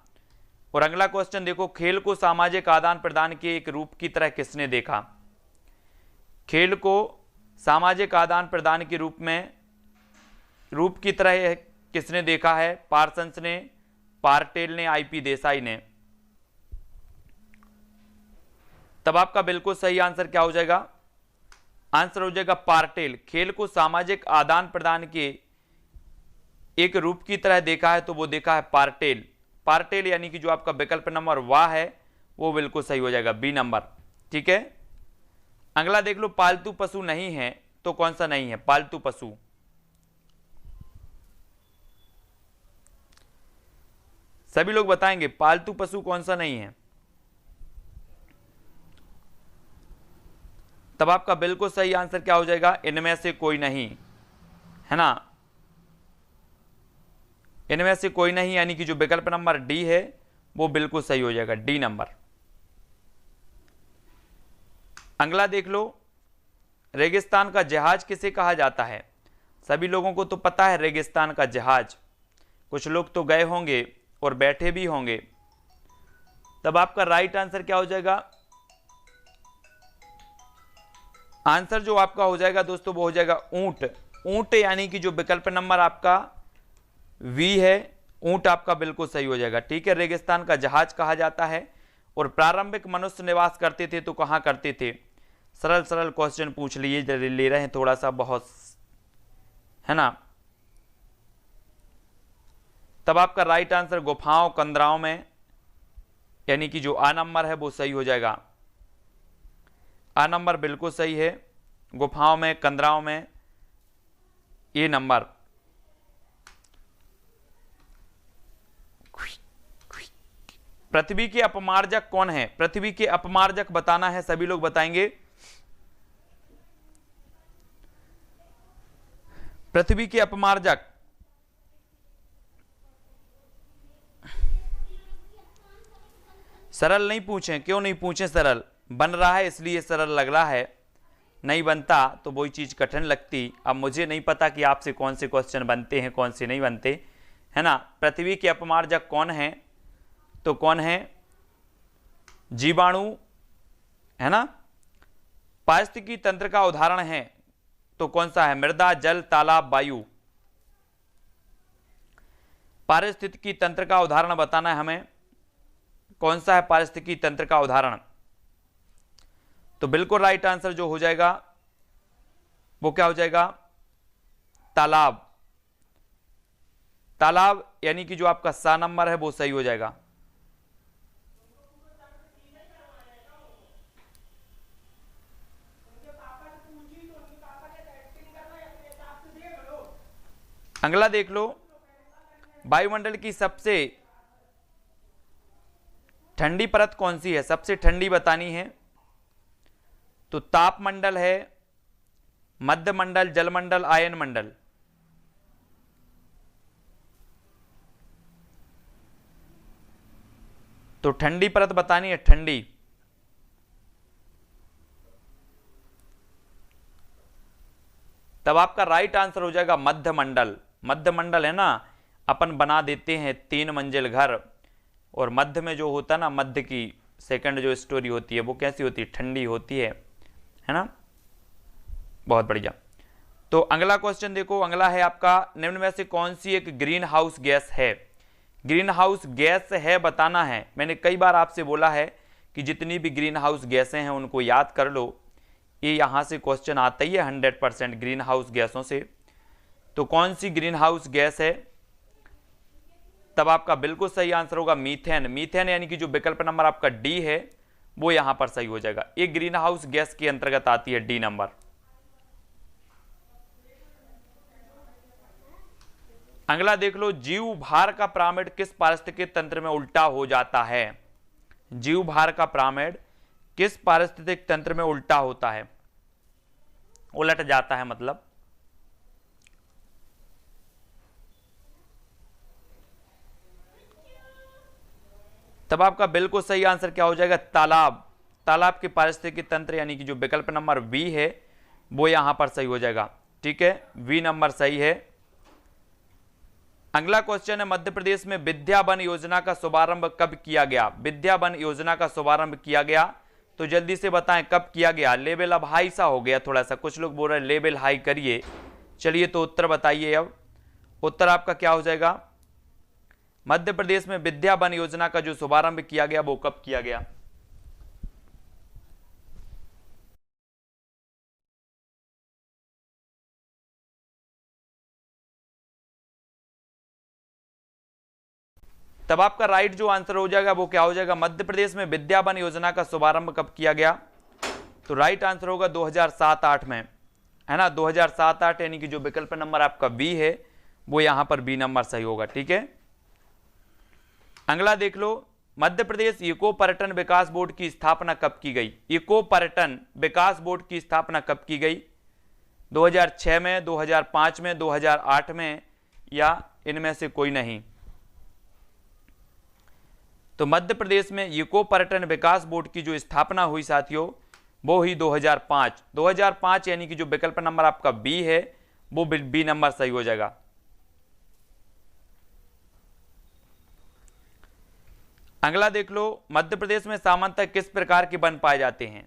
और अगला क्वेश्चन देखो, खेल को सामाजिक आदान प्रदान के एक रूप की तरह किसने देखा? खेल को सामाजिक आदान प्रदान के रूप की तरह किसने देखा है? पार्सन्स ने, पार्टेल ने, आईपी देसाई ने। तब आपका बिल्कुल सही आंसर क्या हो जाएगा? आंसर हो जाएगा पार्टेल। खेल को सामाजिक आदान प्रदान के एक रूप की तरह देखा है तो वो देखा है पार्टेल। पार्टेल यानी कि जो आपका विकल्प नंबर वाह है वो बिल्कुल सही हो जाएगा, बी नंबर। ठीक है, अगला देख लो, पालतू पशु नहीं है तो कौन सा नहीं है? पालतू पशु। सभी लोग बताएंगे पालतू पशु कौन सा नहीं है। तब आपका बिल्कुल सही आंसर क्या हो जाएगा? इनमें से कोई नहीं, है ना। इनमें से कोई नहीं यानी कि जो विकल्प नंबर डी है वो बिल्कुल सही हो जाएगा, डी नंबर। अगला देख लो, रेगिस्तान का जहाज किसे कहा जाता है? सभी लोगों को तो पता है रेगिस्तान का जहाज, कुछ लोग तो गए होंगे और बैठे भी होंगे। तब आपका राइट आंसर क्या हो जाएगा? आंसर जो आपका हो जाएगा दोस्तों वो हो जाएगा ऊंट। ऊंट यानी कि जो विकल्प नंबर आपका वी है, ऊंट आपका बिल्कुल सही हो जाएगा। ठीक है, रेगिस्तान का जहाज कहा जाता है। और प्रारंभिक मनुष्य निवास करते थे तो कहां करते थे? सरल सरल क्वेश्चन पूछ लिए ले रहे हैं थोड़ा सा बहुत, है ना। तब आपका राइट आंसर गुफाओं, कंदराओं में, यानी कि जो आ नंबर है वो सही हो जाएगा। आ नंबर बिल्कुल सही है, गुफाओं में, कंदराओं में, ए नंबर। पृथ्वी के अपमार्जक कौन है? पृथ्वी के अपमार्जक बताना है, सभी लोग बताएंगे। पृथ्वी के अपमार्जक, सरल नहीं पूछें, क्यों नहीं पूछें? सरल बन रहा है इसलिए सरल लग रहा है, नहीं बनता तो वही चीज कठिन लगती। अब मुझे नहीं पता कि आपसे कौन से क्वेश्चन बनते हैं कौन से नहीं बनते, है ना। पृथ्वी के अपमार्जक कौन है? तो कौन है? जीवाणु, है ना। पारिस्थितिकी तंत्र का उदाहरण है तो कौन सा है? मृदा, जल, तालाब, वायु। पारिस्थितिकी तंत्र का उदाहरण बताना है हमें, कौन सा है पारिस्थितिकी तंत्र का उदाहरण? तो बिल्कुल राइट आंसर जो हो जाएगा वो क्या हो जाएगा? तालाब। तालाब यानी कि जो आपका सा नंबर है वो सही हो जाएगा। अगला देख लो, वायुमंडल की सबसे ठंडी परत कौन सी है? सबसे ठंडी बतानी है तो तापमंडल है, मध्यमंडल, जलमंडल, आयन मंडल। तो ठंडी परत बतानी है, ठंडी। तब आपका राइट आंसर हो जाएगा मध्यमंडल। मध्यमंडल है ना, अपन बना देते हैं 3 मंजिल घर और मध्य में जो होता है ना, मध्य की सेकंड जो स्टोरी होती है वो कैसी होती है, ठंडी होती है ना। बहुत बढ़िया। तो अगला क्वेश्चन देखो, अगला है आपका, निम्न में से कौन सी एक ग्रीन हाउस गैस है। ग्रीन हाउस गैस है बताना है। मैंने कई बार आपसे बोला है कि जितनी भी ग्रीन हाउस गैसें हैं उनको याद कर लो, ये यहाँ से क्वेश्चन आता ही है 100% ग्रीन हाउस गैसों से। तो कौन सी ग्रीन हाउस गैस है, तब आपका बिल्कुल सही आंसर होगा मीथेन। मीथेन यानी कि जो विकल्प नंबर आपका डी है वो यहां पर सही हो जाएगा। एक ग्रीन हाउस गैस के अंतर्गत आती है डी नंबर। अगला देख लो, जीव भार का पिरामिड किस पारिस्थितिक तंत्र में उल्टा हो जाता है। जीव भार का पिरामिड किस पारिस्थितिक तंत्र में उल्टा होता है, उलट जाता है मतलब। तब आपका बिल्कुल सही आंसर क्या हो जाएगा, तालाब। तालाब के पारिस्थितिकी तंत्र यानी कि जो विकल्प नंबर बी है वो यहां पर सही हो जाएगा। ठीक है, बी नंबर सही है। अगला क्वेश्चन है, मध्य प्रदेश में विद्या वन योजना का शुभारंभ कब किया गया। विद्या वन योजना का शुभारंभ किया गया, तो जल्दी से बताएं कब किया गया। लेवल अब हाई सा हो गया थोड़ा सा, कुछ लोग बोल रहे हैं लेवल हाई करिए। चलिए तो उत्तर बताइए। अब उत्तर आपका क्या हो जाएगा, मध्य प्रदेश में विद्या वन योजना का जो शुभारंभ किया गया वो कब किया गया। तब आपका राइट जो आंसर हो जाएगा वो क्या हो जाएगा, मध्य प्रदेश में विद्या वन योजना का शुभारंभ कब किया गया। तो राइट आंसर होगा 2007-8 में, है ना। 2007-8 यानी कि जो विकल्प नंबर आपका बी है वो यहां पर बी नंबर सही होगा। ठीक है, अगला देख लो, मध्य प्रदेश इको पर्यटन विकास बोर्ड की स्थापना कब की गई। इको पर्यटन विकास बोर्ड की स्थापना कब की गई, 2006 में, 2005 में, 2008 में, या इनमें से कोई नहीं। तो मध्य प्रदेश में इको पर्यटन विकास बोर्ड की जो स्थापना हुई साथियों वो ही 2005। 2005 यानी कि जो विकल्प नंबर आपका बी है वो बी नंबर सही हो जाएगा। अगला देख लो, मध्य प्रदेश में सामान्यतः किस प्रकार के वन पाए जाते हैं।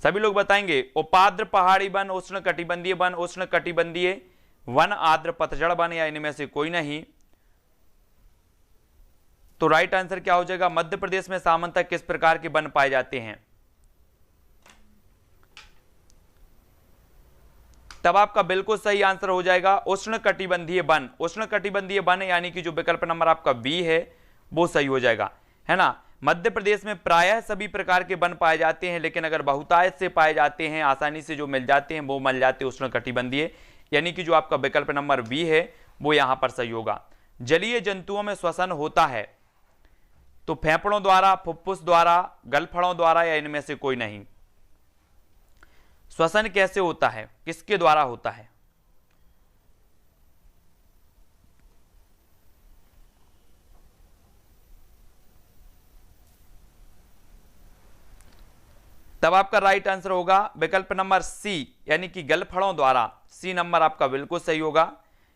सभी लोग बताएंगे, उपाद्र पहाड़ी वन, उष्ण कटिबंधीय वन, उष्ण कटिबंधीय वन, आर्द्र पतझड़ वन, या इनमें से कोई नहीं। तो राइट आंसर क्या हो जाएगा, मध्य प्रदेश में सामान्यतः किस प्रकार के वन पाए जाते हैं। तब आपका बिल्कुल सही आंसर हो जाएगा उष्ण कटिबंधीय वन। उष्ण कटिबंधीय वन यानी कि जो विकल्प नंबर आपका बी है वो सही हो जाएगा, है ना। मध्य प्रदेश में प्रायः सभी प्रकार के वन पाए जाते हैं, लेकिन अगर बहुतायत से पाए जाते हैं, आसानी से जो मिल जाते हैं वो मिल जाते हैं उष्ण कटिबंधीय, यानी कि जो आपका विकल्प नंबर बी है वो यहां पर सही होगा। जलीय जंतुओं में श्वसन होता है, तो फेफड़ों द्वारा, फुफ्फुस द्वारा, गलफड़ों द्वारा, या इनमें से कोई नहीं। श्वसन कैसे होता है, किसके द्वारा होता है। तब आपका राइट आंसर होगा विकल्प नंबर सी, यानी कि गलफड़ों द्वारा। सी नंबर आपका बिल्कुल सही होगा,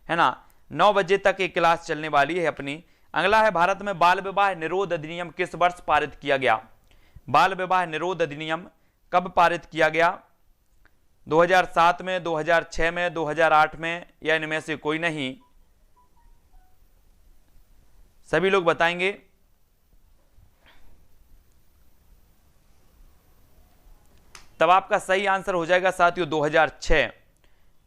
है ना। 9 बजे तक ये क्लास चलने वाली है अपनी। अगला है, भारत में बाल विवाह निरोध अधिनियम किस वर्ष पारित किया गया। बाल विवाह निरोध अधिनियम कब पारित किया गया, 2007 में, 2006 में, 2008 में, या इनमें से कोई नहीं। सभी लोग बताएंगे। तब आपका सही आंसर हो जाएगा साथियों 2006।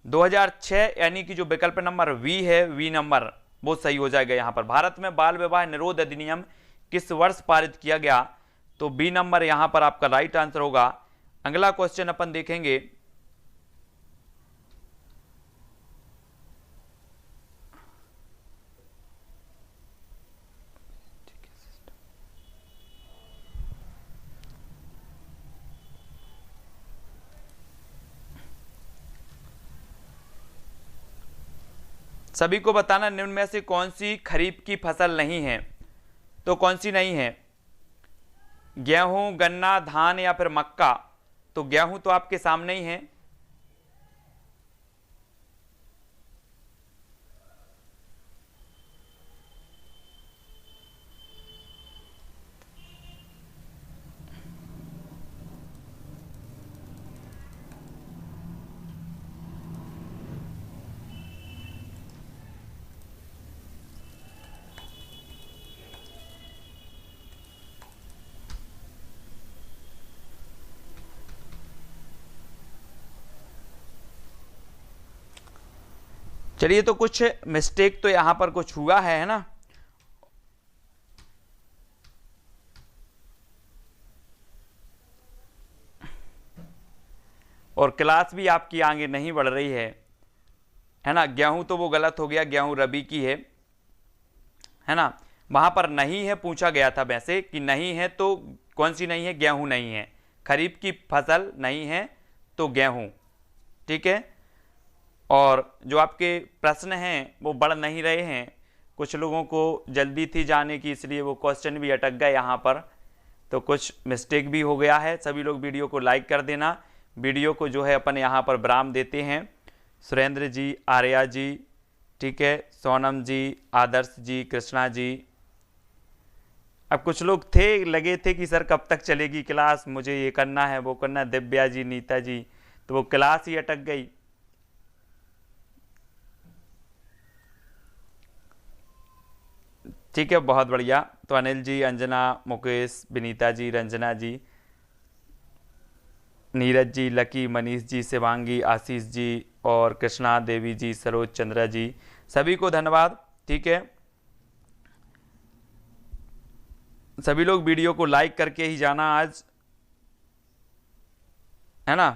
2006 यानी कि जो विकल्प नंबर वी है, वी नंबर वो सही हो जाएगा। यहां पर भारत में बाल विवाह निरोध अधिनियम किस वर्ष पारित किया गया, तो बी नंबर यहां पर आपका राइट आंसर होगा। अगला क्वेश्चन अपन देखेंगे, सभी को बताना निम्न में से कौन सी खरीफ की फसल नहीं है। तो कौन सी नहीं है, गेहूं, गन्ना, धान, या फिर मक्का। तो गेहूं तो आपके सामने ही है, चलिए, तो कुछ मिस्टेक तो यहाँ पर कुछ हुआ है ना। और क्लास भी आपकी आगे नहीं बढ़ रही है ना। गेहूं तो वो गलत हो गया, गेहूं रबी की है ना। वहां पर नहीं है पूछा गया था वैसे कि नहीं है तो कौन सी नहीं है, गेहूं नहीं है, खरीफ की फसल नहीं है तो गेहूं, ठीक है। और जो आपके प्रश्न हैं वो बढ़ नहीं रहे हैं, कुछ लोगों को जल्दी थी जाने की इसलिए वो क्वेश्चन भी अटक गए यहाँ पर, तो कुछ मिस्टेक भी हो गया है। सभी लोग वीडियो को लाइक कर देना। वीडियो को जो है अपन यहाँ पर विराम देते हैं। सुरेंद्र जी, आर्या जी, ठीक है, सोनम जी, आदर्श जी, कृष्णा जी। अब कुछ लोग थे लगे थे कि सर कब तक चलेगी क्लास, मुझे ये करना है वो करना है, दिव्या जी, नीता जी, तो वो क्लास ही अटक गई। ठीक है, बहुत बढ़िया। तो अनिल जी, अंजना, मुकेश, विनीता जी, रंजना जी, नीरज जी, लकी, मनीष जी, शिवांगी, आशीष जी और कृष्णा देवी जी, सरोज चंद्रा जी, सभी को धन्यवाद। ठीक है, सभी लोग वीडियो को लाइक करके ही जाना आज, है ना।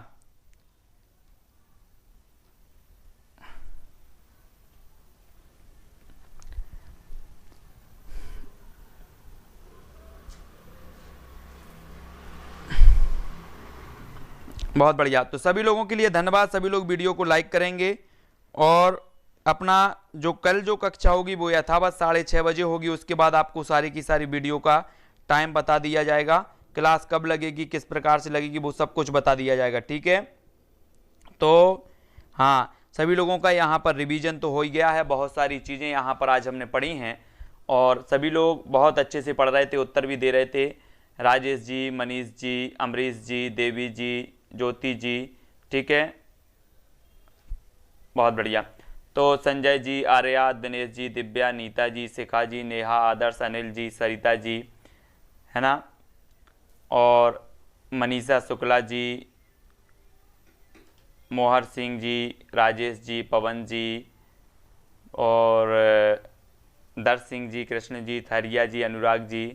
बहुत बढ़िया, तो सभी लोगों के लिए धन्यवाद। सभी लोग वीडियो को लाइक करेंगे और अपना जो कल जो कक्षा होगी वो यथावत 6:30 बजे होगी। उसके बाद आपको सारी की सारी वीडियो का टाइम बता दिया जाएगा, क्लास कब लगेगी, किस प्रकार से लगेगी, वो सब कुछ बता दिया जाएगा। ठीक है, तो हाँ, सभी लोगों का यहाँ पर रिवीजन तो हो ही गया है, बहुत सारी चीज़ें यहाँ पर आज हमने पढ़ी हैं और सभी लोग बहुत अच्छे से पढ़ रहे थे, उत्तर भी दे रहे थे। राजेश जी, मनीष जी, अमरीश जी, देवी जी, ज्योति जी, ठीक है, बहुत बढ़िया। तो संजय जी, आर्या, दिनेश जी, दिव्या, नीता जी, शिखा जी, नेहा, आदर्श, अनिल जी, सरिता जी, है ना, और मनीषा शुक्ला जी, मोहर सिंह जी, राजेश जी, पवन जी और दर्श सिंह जी, कृष्ण जी, थरिया जी, अनुराग जी,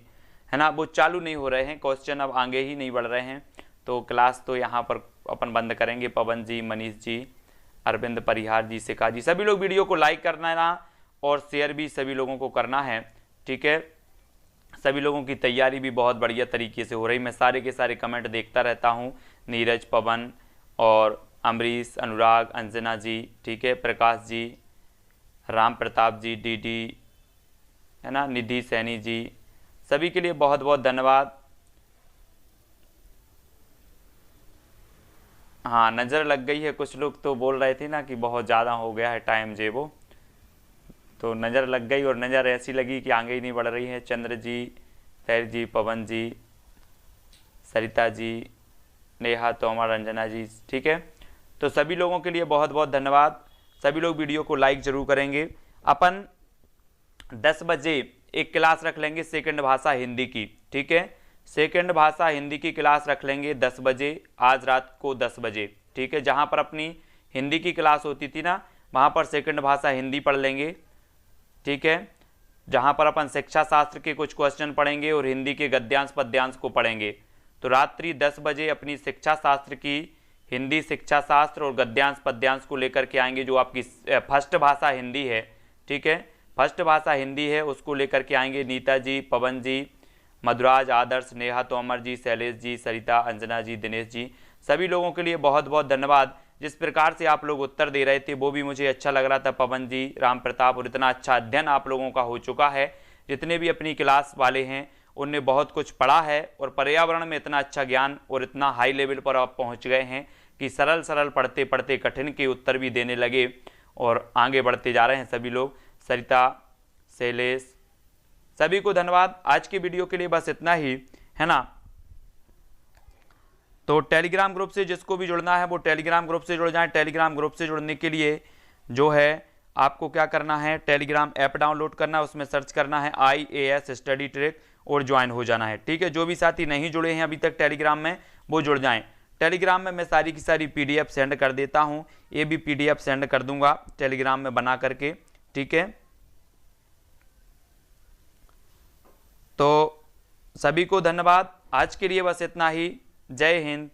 है ना। वो चालू नहीं हो रहे हैं क्वेश्चन, अब आगे ही नहीं बढ़ रहे हैं, तो क्लास तो यहाँ पर अपन बंद करेंगे। पवन जी, मनीष जी, अरविंद परिहार जी, शिखा जी, सभी लोग वीडियो को लाइक करना है ना और शेयर भी सभी लोगों को करना है। ठीक है, सभी लोगों की तैयारी भी बहुत बढ़िया तरीके से हो रही, मैं सारे के सारे कमेंट देखता रहता हूँ। नीरज, पवन और अमरीश, अनुराग, अंजना जी, ठीक है, प्रकाश जी, राम प्रताप जी, डीडी, है ना, निधि सैनी जी, सभी के लिए बहुत बहुत धन्यवाद। हाँ, नज़र लग गई है, कुछ लोग तो बोल रहे थे ना कि बहुत ज़्यादा हो गया है टाइम जे वो, तो नज़र लग गई और नज़र ऐसी लगी कि आगे ही नहीं बढ़ रही है। चंद्र जी, तैर जी, पवन जी, सरिता जी, नेहा, तोमर, रंजना जी, ठीक है, तो सभी लोगों के लिए बहुत बहुत धन्यवाद। सभी लोग वीडियो को लाइक जरूर करेंगे। अपन 10 बजे एक क्लास रख लेंगे सेकंड भाषा हिंदी की, ठीक है, सेकंड भाषा हिंदी की क्लास रख लेंगे 10 बजे, आज रात को 10 बजे, ठीक है। जहाँ पर अपनी हिंदी की क्लास होती थी ना, वहाँ पर सेकंड भाषा हिंदी पढ़ लेंगे, ठीक है, जहाँ पर अपन शिक्षा शास्त्र के कुछ क्वेश्चन पढ़ेंगे और हिंदी के गद्यांश पद्यांश को पढ़ेंगे। तो रात्रि 10 बजे अपनी शिक्षा शास्त्र की, हिंदी शिक्षा शास्त्र और गद्यांश पद्यांश को लेकर के आएंगे। जो आपकी फर्स्ट भाषा हिंदी है, ठीक है, फर्स्ट भाषा हिंदी है, उसको लेकर के आएंगे नीता जी, पवन जी, मधुराज, आदर्श, नेहा, तोमर जी, शैलेश जी, सरिता, अंजना जी, दिनेश जी, सभी लोगों के लिए बहुत बहुत धन्यवाद। जिस प्रकार से आप लोग उत्तर दे रहे थे वो भी मुझे अच्छा लग रहा था, पवन जी, राम प्रताप, और इतना अच्छा अध्ययन आप लोगों का हो चुका है। जितने भी अपनी क्लास वाले हैं उनने बहुत कुछ पढ़ा है और पर्यावरण में इतना अच्छा ज्ञान और इतना हाई लेवल पर आप पहुंच गए हैं कि सरल सरल पढ़ते पढ़ते कठिन के उत्तर भी देने लगे और आगे बढ़ते जा रहे हैं सभी लोग। सरिता, शैलेश, सभी को धन्यवाद। आज की वीडियो के लिए बस इतना ही, है ना। तो टेलीग्राम ग्रुप से जिसको भी जुड़ना है वो टेलीग्राम ग्रुप से जुड़ जाएं। टेलीग्राम ग्रुप से जुड़ने के लिए जो है आपको क्या करना है, टेलीग्राम ऐप डाउनलोड करना है, उसमें सर्च करना है IAS स्टडी ट्रैक और ज्वाइन हो जाना है, ठीक है। जो भी साथी नहीं जुड़े हैं अभी तक टेलीग्राम में वो जुड़ जाएं। टेलीग्राम में मैं सारी की सारी PDF सेंड कर देता हूँ, ये भी PDF सेंड कर दूंगा टेलीग्राम में बना करके, ठीक है। तो सभी को धन्यवाद, आज के लिए बस इतना ही। जय हिंद।